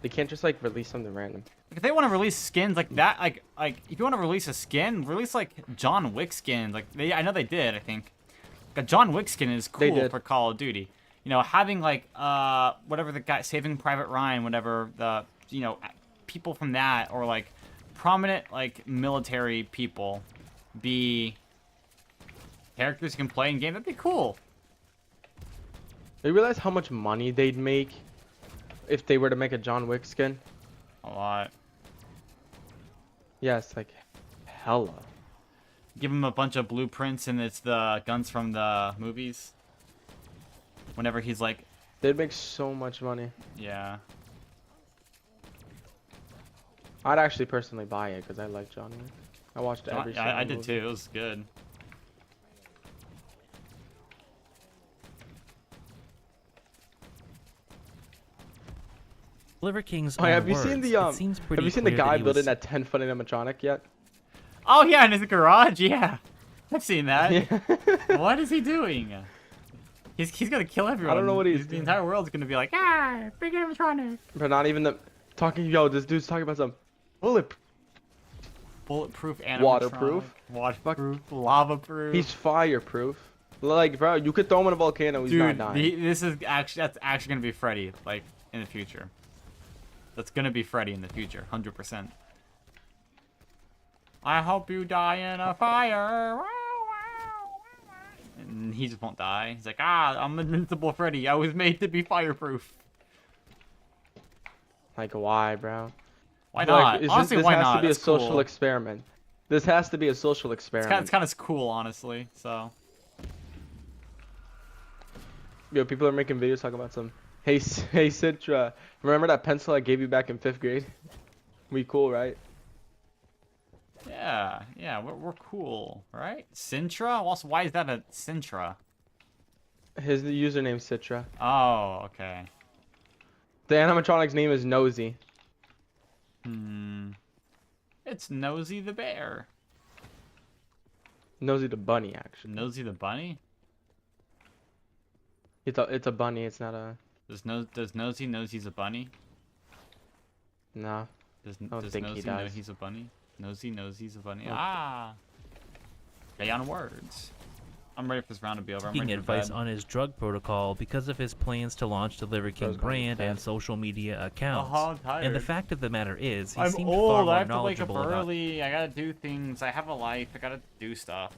They can't just like release something random. If they want to release skins like that, like if you want to release a skin, release like John Wick skins. Like I know they did. I think a John Wick skin is They cool did. for Call of Duty. Having like whatever the guy Saving Private Ryan, whatever the people from that, or like prominent like military people be characters you can play in game. That'd be cool. They realize how much money they'd make if they were to make a John Wick skin. A lot. Yes, like hella. Give him a bunch of blueprints, and it's the guns from the movies. Whenever he's like, They'd make so much money. yeah. I'd actually personally buy it because I like John Wick. I watched every. I single did movie. too. It was good. Liver King's Oh, own have you words, seen the it seems pretty have you seen the clear that guy he was- building that 10-foot animatronic yet? Oh yeah, in his garage. Yeah, I've seen that. What is he doing? He's gonna kill everyone. I don't know what he's The doing. entire world's gonna be like, ah, big animatronic. But not even the talking. Yo, this dude's talking about some Bulletproof animatronic. waterproof. Waterproof. Lava-proof. He's fireproof. Like, bro, you could throw him in a volcano. He's Dude, not dying. that's actually gonna be Freddy, like, in the future. That's gonna be Freddy in the future, 100%. I hope you die in a fire. And he just won't die. He's like, I'm invincible Freddy. I was made to be fireproof. Like, why, bro? Why Like, not? this Honestly, this why has not? to be That's a social cool. experiment. This has to be a social experiment. It's kind of cool, honestly. So. Yo, people are making videos talking about some. Hey, hey, Citra. Remember that pencil I gave you back in 5th grade? We cool, right? Yeah, we're cool, right? Sintra? Also, why is that a Sintra? His username's Citra. Oh, okay. The animatronic's name is Nosy. It's Nosy the bear. Nosy the bunny, actually. Nosy the bunny? It's a bunny. It's not a. Does Nosy know he's a bunny? No. Does don't does think he Nosy know does. he's a bunny? Nosy knows he's a bunny. Okay. Ah. Play on words. I'm ready for this round to be over. I'm Seeking ready for advice bed. on his drug protocol because of his plans to launch the Liver King Bro's going to brand and bed. social media accounts. I'm And the tired. fact of the matter is, he I'm seemed far old. more I have to wake up knowledgeable about early. I gotta do things. I have a life. I gotta do stuff.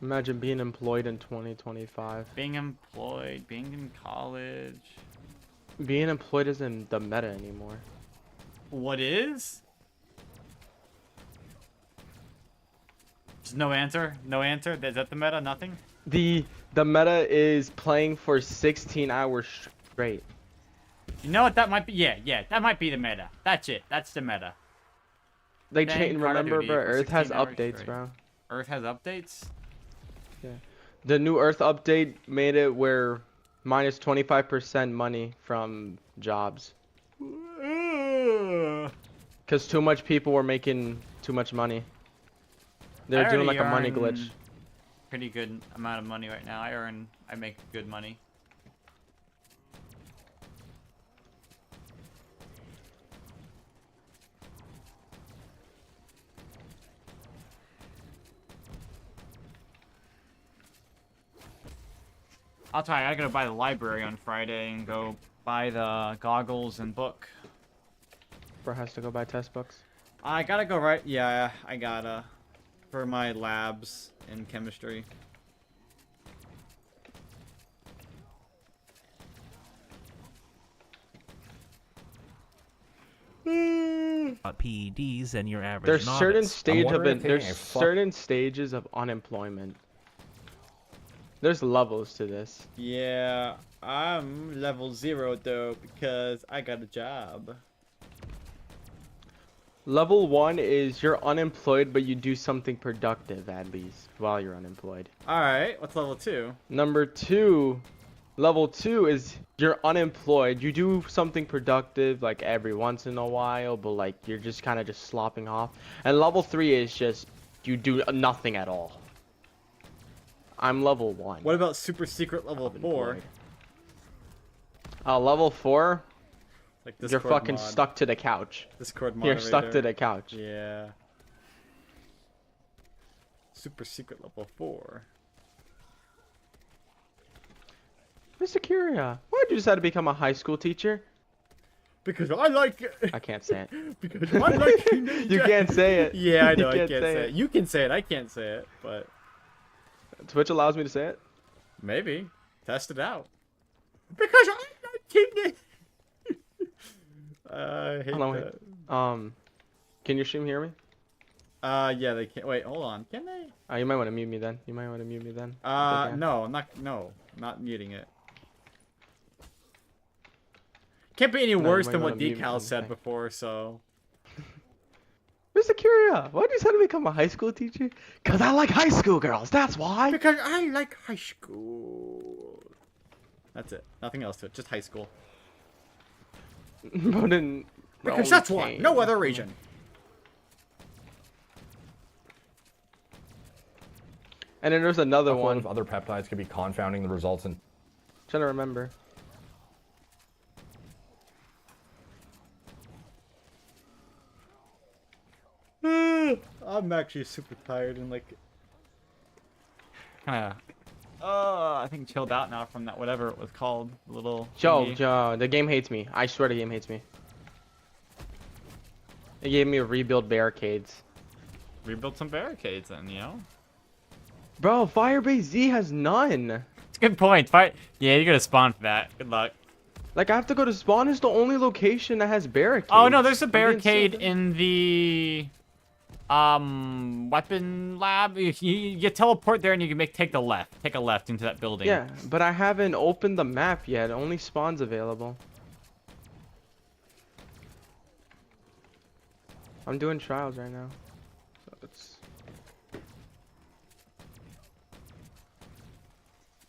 Imagine being employed in 2025. Being employed, being in college. Being employed isn't the meta anymore. What is? Just no answer? No answer? Is that the meta? Nothing? The meta is playing for 16 hours straight. You know what? That might be. Yeah. That might be the meta. That's it. That's the meta. They Dang, change. Call of Remember, Duty bro. for Earth has 16 hours updates, straight. bro. Earth has updates? Yeah. The new Earth update made it where minus 25% money from jobs. Because too much people were making too much money. They're I doing like a already money earn glitch. Pretty good amount of money right now. I make good money. I'll try. I gotta go by the library on Friday and go buy the goggles and book. Bro has to go buy test books. I gotta go right. Yeah, I gotta for my labs in chemistry. PEDs and your average There's certain novice. certain stages of unemployment. There's levels to this. Yeah, I'm level 0 though because I got a job. Level 1 is you're unemployed, but you do something productive at least while you're unemployed. Alright, what's level 2? Number 2, level 2 is you're unemployed. You do something productive like every once in a while, but like you're just kind of just slopping off. And level 3 is just you do nothing at all. I'm level 1. What about super secret level 4? Level 4? Like You're Discord fucking mod. stuck to the couch. Discord You're moderator. stuck to the couch. Yeah. Super secret level 4. Mr. Curia, why did you decide to become a high school teacher? Because I like I can't say it. Because I like teenage You can't say it. Yeah, I know. You I can't say it. You can say it. I can't say it. But Twitch allows me to say it? maybe test it out. Because I like teenage. I hate Hold on, that. wait. Can your stream hear me? Yeah, they can't. Wait, hold on. Can they? You might want to mute me then. You might want to mute me then. No, I'm not. No, not muting it. Can't be any No, you worse might than what wanna mute me Decal from said saying. before. So. Mr. Curia, why did you decide to become a high school teacher? Cause I like high school girls. That's why. Because I like high school. That's it. Nothing else to it. Just high school. But in Because that's why. No other reason. And then there's another Upload one. of other peptides could be confounding the results and Trying to remember. I'm actually super tired and like kind of I think chilled out now from that whatever it was called, little Joe, the game hates me. I swear the game hates me. It gave me a rebuild barricades. Rebuild some barricades then, you know? Bro, Firebase Z has none. It's a good point. Yeah, you're gonna spawn for that. Good luck. Like I have to go to spawn is the only location that has barricades. Oh no, there's a I'm being barricade so- in the weapon lab. You teleport there and you can take a left into that building. Yeah, but I haven't opened the map yet. Only spawns available. I'm doing trials right now. So it's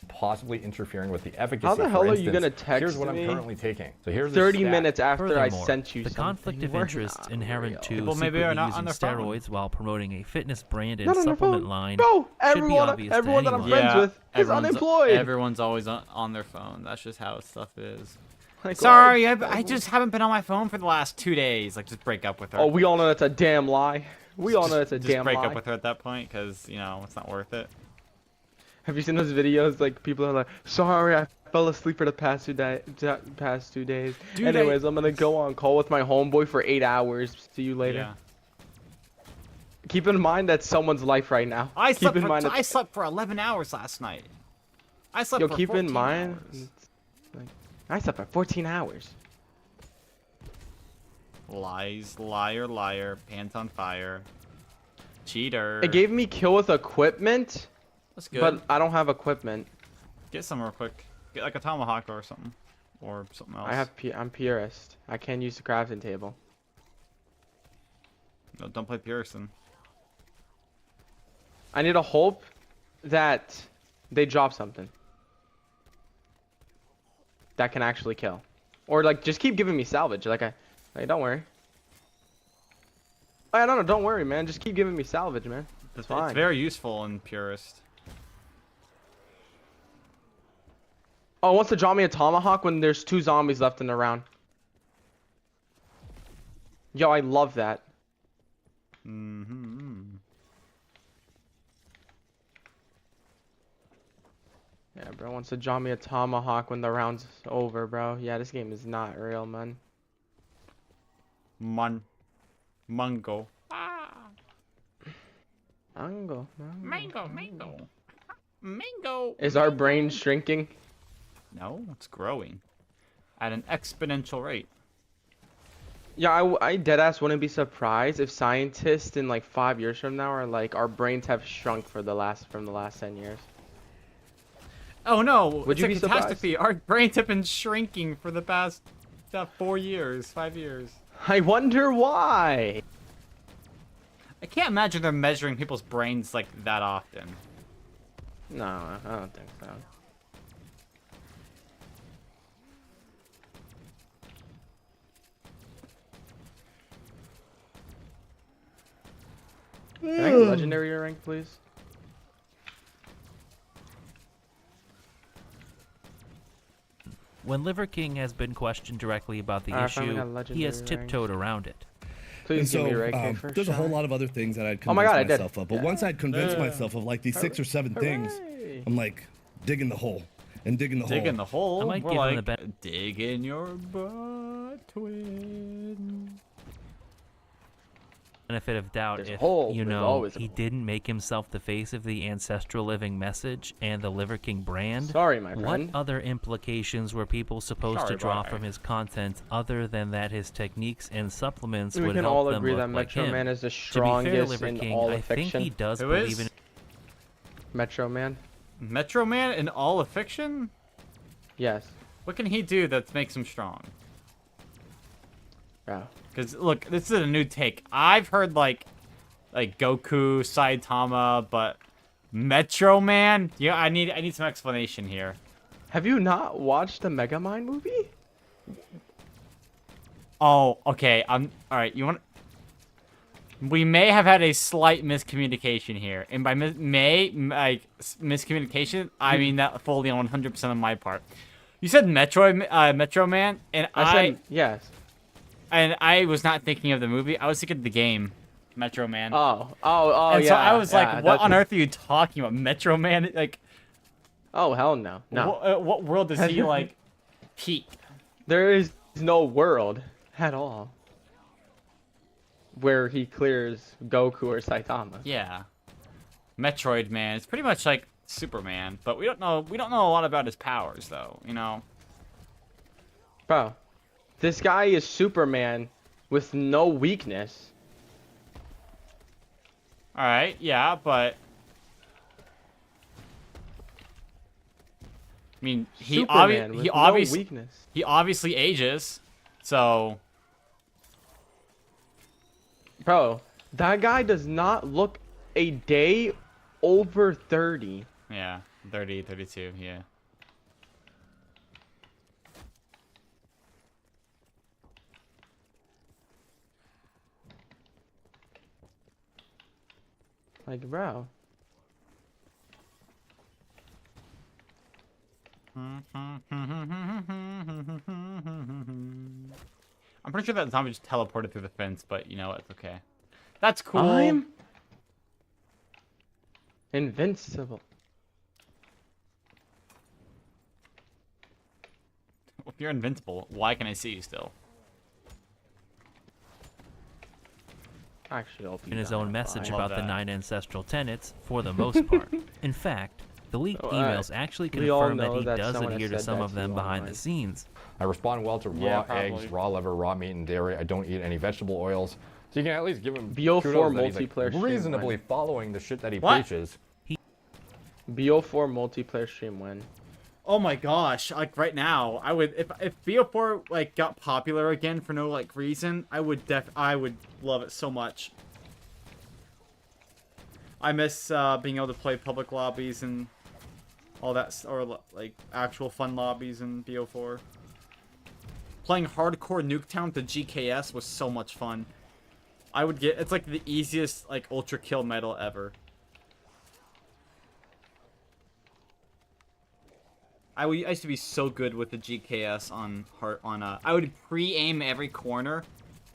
possibly interfering with the efficacy. How the hell For are you instance, gonna text Here's what me I'm currently taking. So here's 30 the stat. minutes after I Furthermore, sent you the something? conflict of We're interest not inherent real. to People maybe are secretly not using on their phone. steroids while promoting a fitness brand and Not on their supplement phone. line Bro, should be everyone obvious that to I'm anyone. friends with is unemployed. Everyone's always on their phone. That's just how stuff is. Like, Sorry, what? I just haven't been on my phone for the last 2 days. Like, just break up with her. Oh, we all know that's a damn lie. We all know that's a just damn break lie. up with her at that point, because, you know, it's not worth it. Have you seen those videos? Like people are like, "Sorry, I fell asleep for the past 2 days." Dude, Anyways, I'm gonna go on call with my homeboy for 8 hours. See you later. Yeah. Keep in mind that's someone's life right now. I keep in mind. I slept for 11 hours last night. I slept Yo, for keep 14 in mind. hours. Like, I slept for 14 hours. Lies, liar, liar, pants on fire. Cheater. It gave me kill with equipment. That's good. But I don't have equipment. Get some real quick. Get like a tomahawk or something. Or something else. I'm purist. I can't use the crafting table. No, don't play Pearson. I need to hope that they drop something that can actually kill, or like just keep giving me salvage. Like don't worry. I don't know. Don't worry, man. Just keep giving me salvage, man. It's fine. It's very useful in Purist. Oh, wants to draw me a tomahawk when there's 2 zombies left in the round. Yo, I love that. Yeah, bro wants to draw me a tomahawk when the round's over, bro. Yeah, this game is not real, man. Mungo. Mango. Mango. Is our brain shrinking? No, it's growing. At an exponential rate. Yeah, I deadass wouldn't be surprised if scientists in like 5 years from now are like, our brains have shrunk from the last 10 years. Oh no! Would you be it's a surprised? catastrophe. Our brains have been shrinking for the past 4 years, 5 years. I wonder why. I can't imagine they're measuring people's brains like that often. No, I don't think so. Can I get legendary rank, please? When Liver King has been questioned directly about the Alright, finally issue, got he has legendary tiptoed around it. Please And give me so, rank K first there's a whole shot. lot of other things that I'd Oh my convince God, I did. myself of. But once I'd convinced myself of like these 6 or 7 things, I'm like digging the hole and digging the hole. Digging the hole. I might More give him like the dig in your butt, twin. benefit of doubt There's a if, hole, you there's know, always a he hole. didn't make himself the face of the Ancestral Living message and the Liver King brand. Sorry, my What friend. other implications were people supposed Sorry, to draw boy. from his content other than that his techniques and supplements We would can help all them agree look that like Metro him? Man is the To be fair, strongest Liver in King, all I of think fiction. he does Who believe is? in Metro Man? Metro Man in all of fiction? Yes. What can he do that makes him strong? Yeah. Because look, this is a new take. I've heard like Goku, Saitama, but Metro Man? Yeah, I need some explanation here. Have you not watched the Megamind movie? Oh, okay. All right. You want? We may have had a slight miscommunication here, and by miscommunication, I mean that fully on 100% on my part. You said Metro Man, and I said yes. And I was not thinking of the movie. I was thinking of the game, Metro Man. Oh, and yeah. so I was like, what that's on earth are you talking about, Metro Man? Like, oh hell no, no. What world does he like peak? There is no world at all where he clears Goku or Saitama. Yeah, Metroid Man. It's pretty much like Superman, but we don't know a lot about his powers though. You know, bro, this guy is Superman with no weakness. All right, yeah, but I mean, he obviously ages, so. Bro, that guy does not look a day over 30. Yeah, 30, 32, yeah. Like, bro. I'm pretty sure that zombie just teleported through the fence, but you know, it's okay. That's cool. I'm invincible. If you're invincible, why can I see you still? Actually, in his own message about the 9 ancestral tenets, for the most part. In fact, the leaked emails actually confirm that he does adhere to some of them behind the scenes. I respond well to raw eggs, raw liver, raw meat, and dairy. I don't eat any vegetable oils. So you can at least give him BO4 kudos that he's, multiplayer stream reasonably win. following the shit that he What? preaches. BO4 multiplayer stream win. Oh my gosh, like right now, I would if BO4 like got popular again for no like reason, I would love it so much. I miss being able to play public lobbies and all that, or like actual fun lobbies in BO4. Playing hardcore Nuketown to GKS was so much fun. It's like the easiest like ultra kill medal ever. I used to be so good with the GKS on I would pre-aim every corner,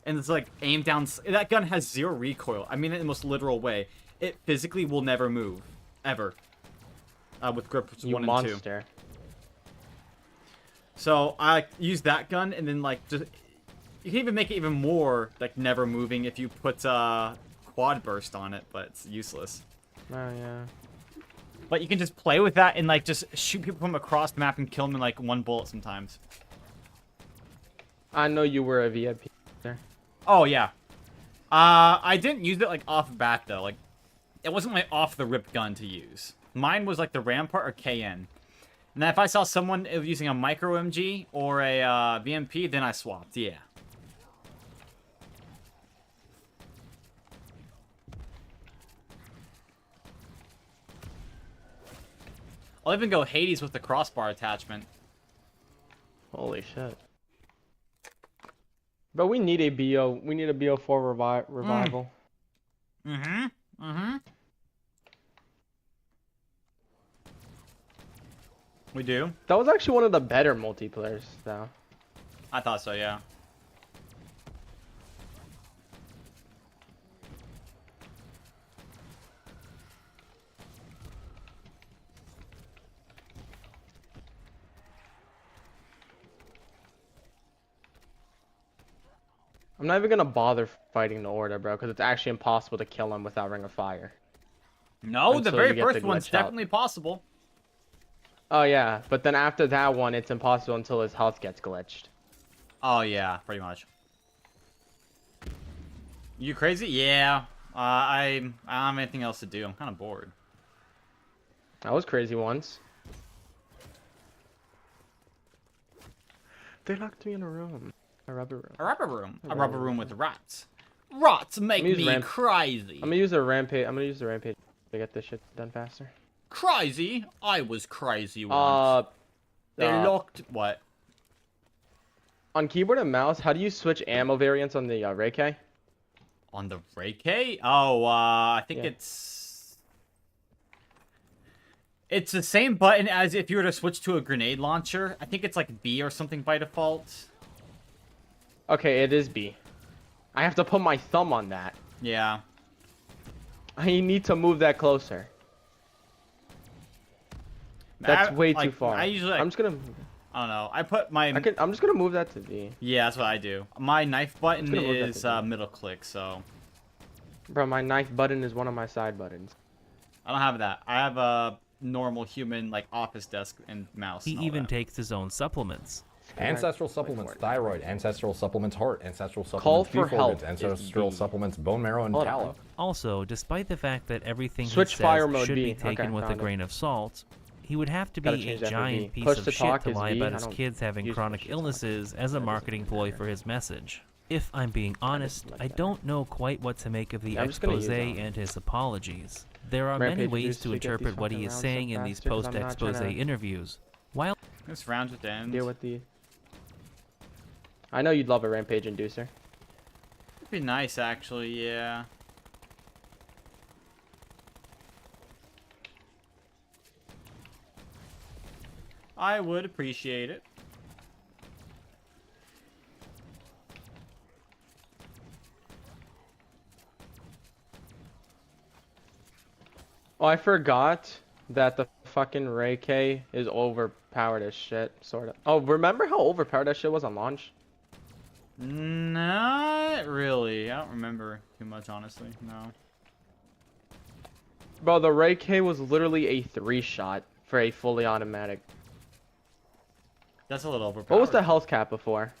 and it's like aim down. That gun has 0 recoil. I mean it in the most literal way. It physically will never move, ever. With grips 1 and 2. Monster. So I use that gun, and then like just you can even make it even more like never moving if you put quad burst on it, but it's useless. Oh yeah. But you can just play with that and like just shoot people from across the map and kill them in like 1 bullet sometimes. I know you were a VIP there. Oh yeah. I didn't use it like off bat though. Like it wasn't my off the rip gun to use. Mine was like the Rampart or KN. And then if I saw someone using a micro MG or a VMP, then I swapped. Yeah. I'll even go Hades with the crossbar attachment. Holy shit. But we need a BO4 revival. Mm-hmm. Mm-hmm. We do? That was actually one of the better multiplayers, though. I thought so, yeah. I'm not even gonna bother fighting the Order, bro, because it's actually impossible to kill him without Ring of Fire. No, the Until very you get first the one's glitch out. definitely possible. Oh yeah, but then after that one, it's impossible until his health gets glitched. Oh yeah, pretty much. You crazy? Yeah. I don't have anything else to do. I'm kind of bored. I was crazy once. They locked me in a room. A rubber room. A rubber room. A rubber room with rats. Rats make me crazy. I'm gonna use the rampage. I'm gonna use the rampage to get this shit done faster. Crazy? I was crazy once. They locked what? On keyboard and mouse, how do you switch ammo variants on the Ray K? On the Ray K? Oh, I think Yeah. it's the same button as if you were to switch to a grenade launcher. I think it's like B or something by default. Okay, it is B. I have to put my thumb on that. Yeah. I need to move that closer. That's way too far. I usually, I'm just gonna. I don't know. I put my. I'm just gonna move that to B. Yeah, that's what I do. My knife button gonna move that is to middle click, so. Bro, my knife button is one of my side buttons. I don't have that. I have a normal human like office desk and mouse. He and all even that. takes his own supplements. Ancestral supplements thyroid, ancestral supplements heart, ancestral Call supplements for beef help organs, ancestral is B. supplements bone marrow and Hold on. tallow. Also, despite the fact that everything Switch he fire says mode should B. be taken Okay, with a found it. grain of salt, he would have to Gotta be a change that for giant V. piece Push of to shit talk to is lie V. about I his don't kids having use chronic push to talk. illnesses as a marketing ploy for his message. If I'm being honest, I don't know quite what to make of the Yeah, I'm just gonna expose use, and his apologies. There are Rampage many ways reduced to to get these interpret what he fucking is rounds saying up in these faster 'cause I'm not post-expose trying to- interviews. While This round just ends. Deal with the. I know you'd love a rampage inducer. It'd be nice, actually. Yeah. I would appreciate it. Oh, I forgot that the fucking Ray K is overpowered as shit, sort of. Oh, remember how overpowered that shit was on launch? Not really. I don't remember too much, honestly. No. Bro, the Ray K was literally a 3-shot for a fully automatic. That's a little overpowered. What was the health cap before?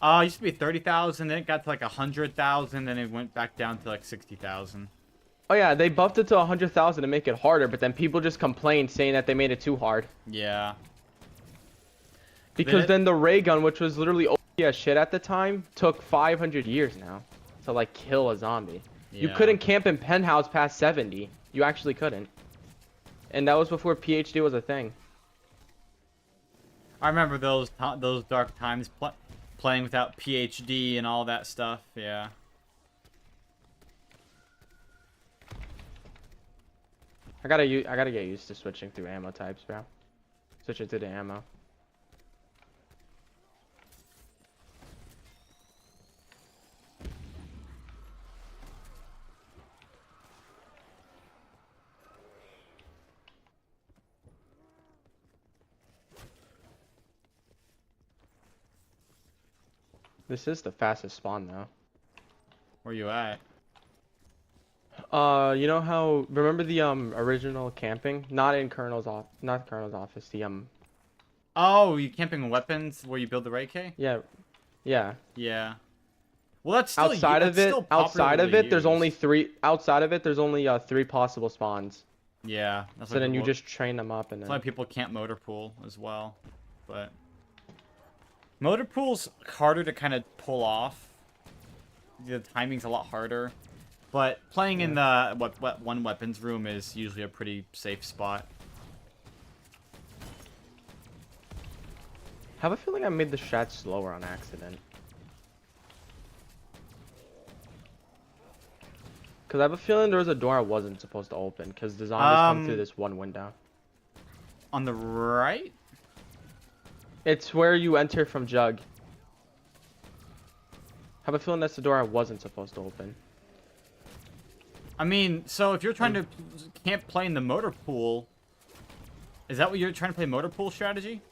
It used to be 30,000, then it got to like 100,000, then it went back down to like 60,000. Oh yeah, they buffed it to 100,000 to make it harder, but then people just complained saying that they made it too hard. Yeah. Because then the ray gun, which was literally OP as shit at the time, took 500 years now to like kill a zombie. You Yeah. couldn't camp in penthouse past 70. You actually couldn't. And that was before PhD was a thing. I remember those dark times playing without PhD and all that stuff. Yeah. I gotta get used to switching through ammo types, bro. Switching to the ammo. This is the fastest spawn though. Where you at? You know how remember the original camping? Not in Colonel's office. The Oh, you camping weapons where you build the Ray K? yeah. Yeah. Yeah. Well, that's still Outside of it, there's only 3 3 possible spawns. Yeah. That's So why then you people- just train them up and That's then why people can't motor pool as well. But motor pool's harder to kind of pull off. The timing's a lot harder. But playing in the one weapons room is usually a pretty safe spot. I have a feeling I made the shot slower on accident. Cause I have a feeling there was a door I wasn't supposed to open, cause the zombies come through this one window. On the right? It's where you enter from Jug. I have a feeling that's the door I wasn't supposed to open. I mean, so if you're trying to can't play in the motor pool, is that what you're trying to play motor pool strategy?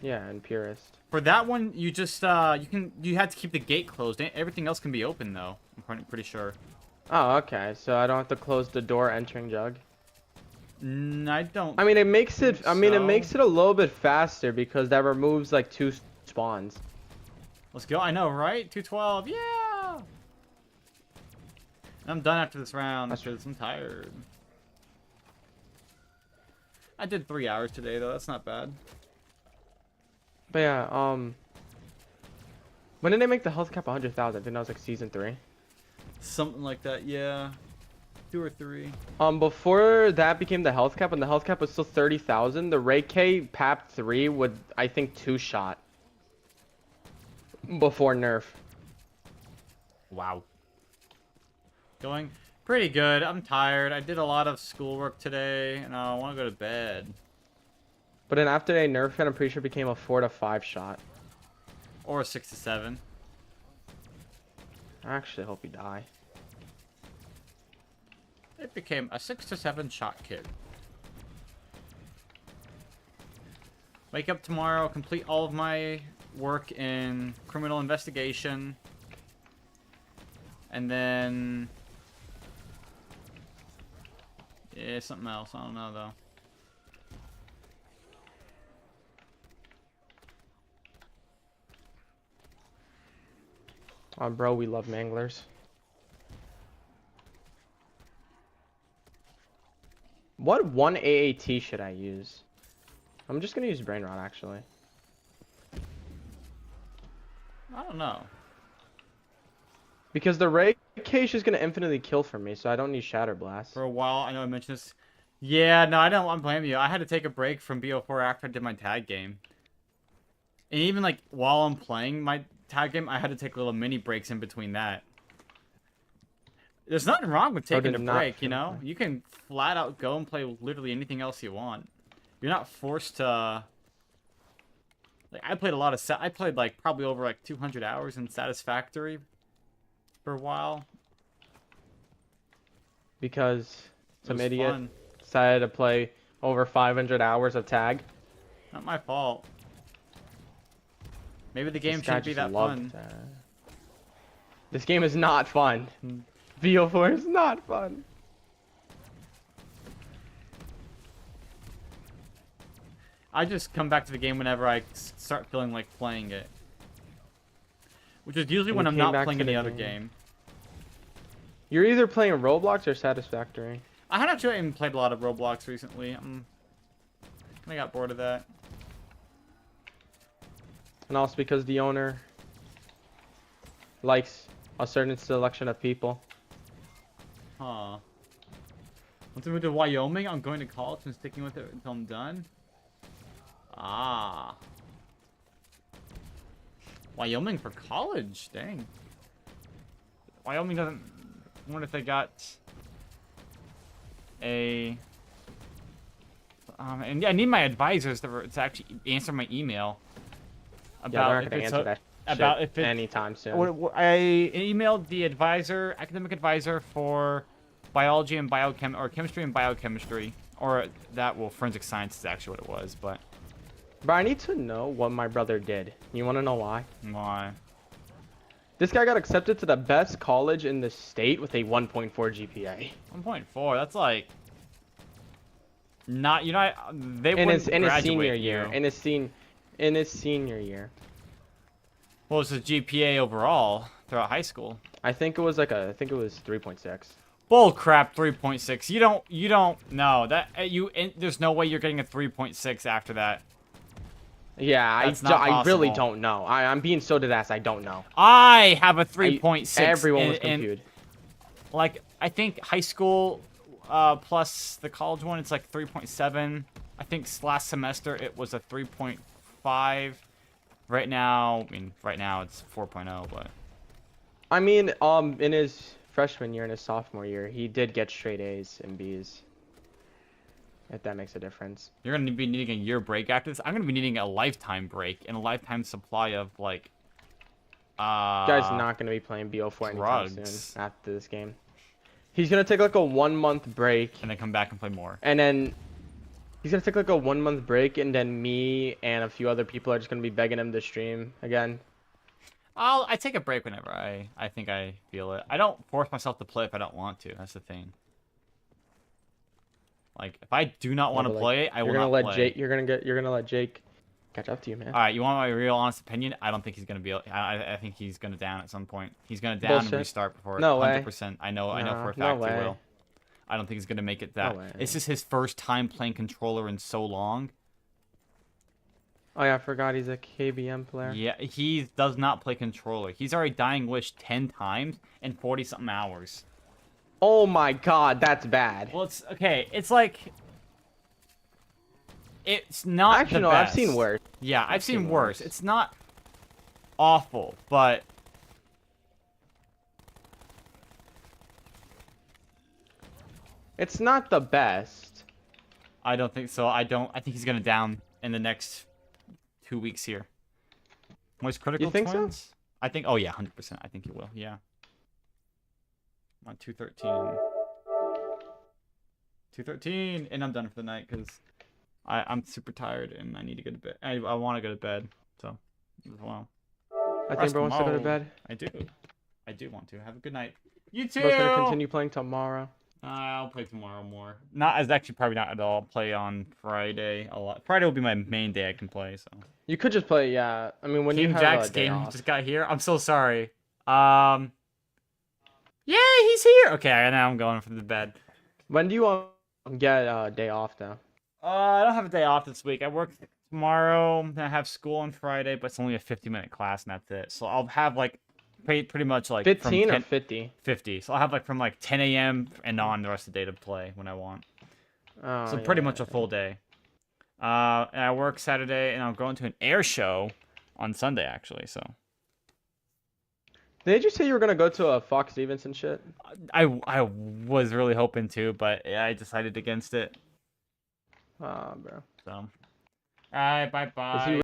Yeah, and Purist. For that one, you just you have to keep the gate closed. Everything else can be open though. I'm pretty sure. Oh, okay. So I don't have to close the door entering Jug. I don't. I mean, it makes it. I mean, it so. makes it a little bit faster because that removes like 2 spawns. Let's go. I know, right? 212. Yeah. I'm done after this round because I'm tired. I did 3 hours today though. That's not bad. But yeah, when did they make the health cap 100,000? I think that was like season 3. Something like that, yeah. 2 or 3. Before that became the health cap, and the health cap was still 30,000. The Ray K PAP 3 would, I think, 2-shot. before nerf. Wow. Going pretty good. I'm tired. I did a lot of schoolwork today, and I want to go to bed. But then after they nerfed it, I'm pretty sure it became a 4 to 5 shot. Or a 6 to 7. I actually hope you die. It became a 6 to 7 shot kid. Wake up tomorrow, complete all of my work in criminal investigation. And then... yeah, something else. I don't know, though. Oh, bro, we love manglers. What one AAT should I use? I'm just gonna use Brain Rot, actually. I don't know. Because the Ray Cage is gonna infinitely kill for me, so I don't need Shatter Blast. For a while, I know I mentioned this. Yeah, no, I don't blame you. I had to take a break from BO4 after I did my tag game. And even, like, while I'm playing my tag game, I had to take little mini breaks in between that. There's nothing wrong with taking a break, you know? You can flat out go and play literally anything else you want. You're not forced to... like, I played a lot of... I played, like, probably over, like, 200 hours in Satisfactory for a while. Because some idiot fun. decided to play over 500 hours of tag. Not my fault. Maybe the game This guy shouldn't be just that loved fun. This game is not fun. BO4 is not fun. I just come back to the game whenever I start feeling like playing it. Which is usually when I'm not playing any other game. You're either playing Roblox or Satisfactory. I haven't actually even played a lot of Roblox recently. I got bored of that. And also because the owner likes a certain selection of people. Huh. Once I move to Wyoming, I'm going to college and sticking with it until I'm done. Ah. Wyoming for college? Dang. Wyoming doesn't... I wonder if they got a... and yeah, I need my advisors to actually answer my email. About yeah, they're not gonna answer that about if it, anytime soon. I emailed the advisor, academic advisor for biology and or chemistry and biochemistry, or that, well, forensic science is actually what it was, but. But I need to know what my brother did. You want to know why? Why? This guy got accepted to the best college in the state with a 1.4 GPA. 1.4. That's like. Not, you know, they wouldn't in his senior you. year. In his senior year. What was his GPA overall throughout high school? I think it was like I think it was 3.6. Bull crap, 3.6. You don't know that there's no way you're getting a 3.6 after that. Yeah, I really don't know. I'm being so dead ass. I don't know. I have a 3.6. Everyone was confused. Like, I think high school plus the college one, it's like 3.7. I think last semester it was a 3.5. Right now, it's 4.0, but. I mean, in his freshman year and his sophomore year, he did get straight A's and B's. If that makes a difference. You're going to be needing a year break after this. I'm going to be needing a lifetime break and a lifetime supply of, like, guy's not going to be playing BO4 anytime soon after this game. He's going to take, like, a 1 month break. And then come back and play more. And then he's going to take, like, a 1 month break, and then me and a few other people are just going to be begging him to stream again. I take a break whenever I think I feel it. I don't force myself to play if I don't want to. That's the thing. Like, if I do not want to play it, I will not play. You're gonna let Jake catch up to you, man. All right, you want my real honest opinion? I don't think he's gonna be. I think he's gonna down at some point. He's gonna down and restart before. No 100%. way. I know for a fact he will. I don't think he's gonna make it that. No way. This is his first time playing controller in so long. Oh yeah, I forgot he's a KBM player. Yeah, he does not play controller. He's already Dying Wish 10 times in 40-something hours. Oh my god, that's bad. Well, it's okay. It's like, it's not. Actually, the no, best. I've seen worse. Yeah, I've seen worse. It's not awful, but it's not the best. I don't think so. I think he's gonna down in the next 2 weeks here. Was critical You think so? twins? I think. Oh yeah, 100%. I think he will. Yeah. I'm on 213. 213, and I'm done for the night because I'm super tired and I need to go to bed. I want to go to bed, so well. I think bro wants to go to bed. I do want to. Have a good night. You too. Bro's gonna continue playing tomorrow. I'll play tomorrow more. Not as actually probably not at all. I'll play on Friday a lot. Friday will be my main day I can play. So You could just play, yeah. I mean, when you King have Jack's a day game off. just got here. I'm so sorry. Yeah, he's here. Okay, now I'm going from the bed. When do you want to get a day off though? I don't have a day off this week. I work tomorrow. Then I have school on Friday, but it's only a 50-minute class and that's it. So I'll have like pretty much like 15 from or 50? 50. So I'll have like from like 10 a.m. and on the rest of the day to play when I want. Oh, So yeah, pretty much a full day. And I work Saturday, and I'm going to an air show on Sunday actually. So Did you say you were gonna go to a Fox Stevenson shit? I was really hoping to, but I decided against it. Ah, bro. So, all right, bye bye.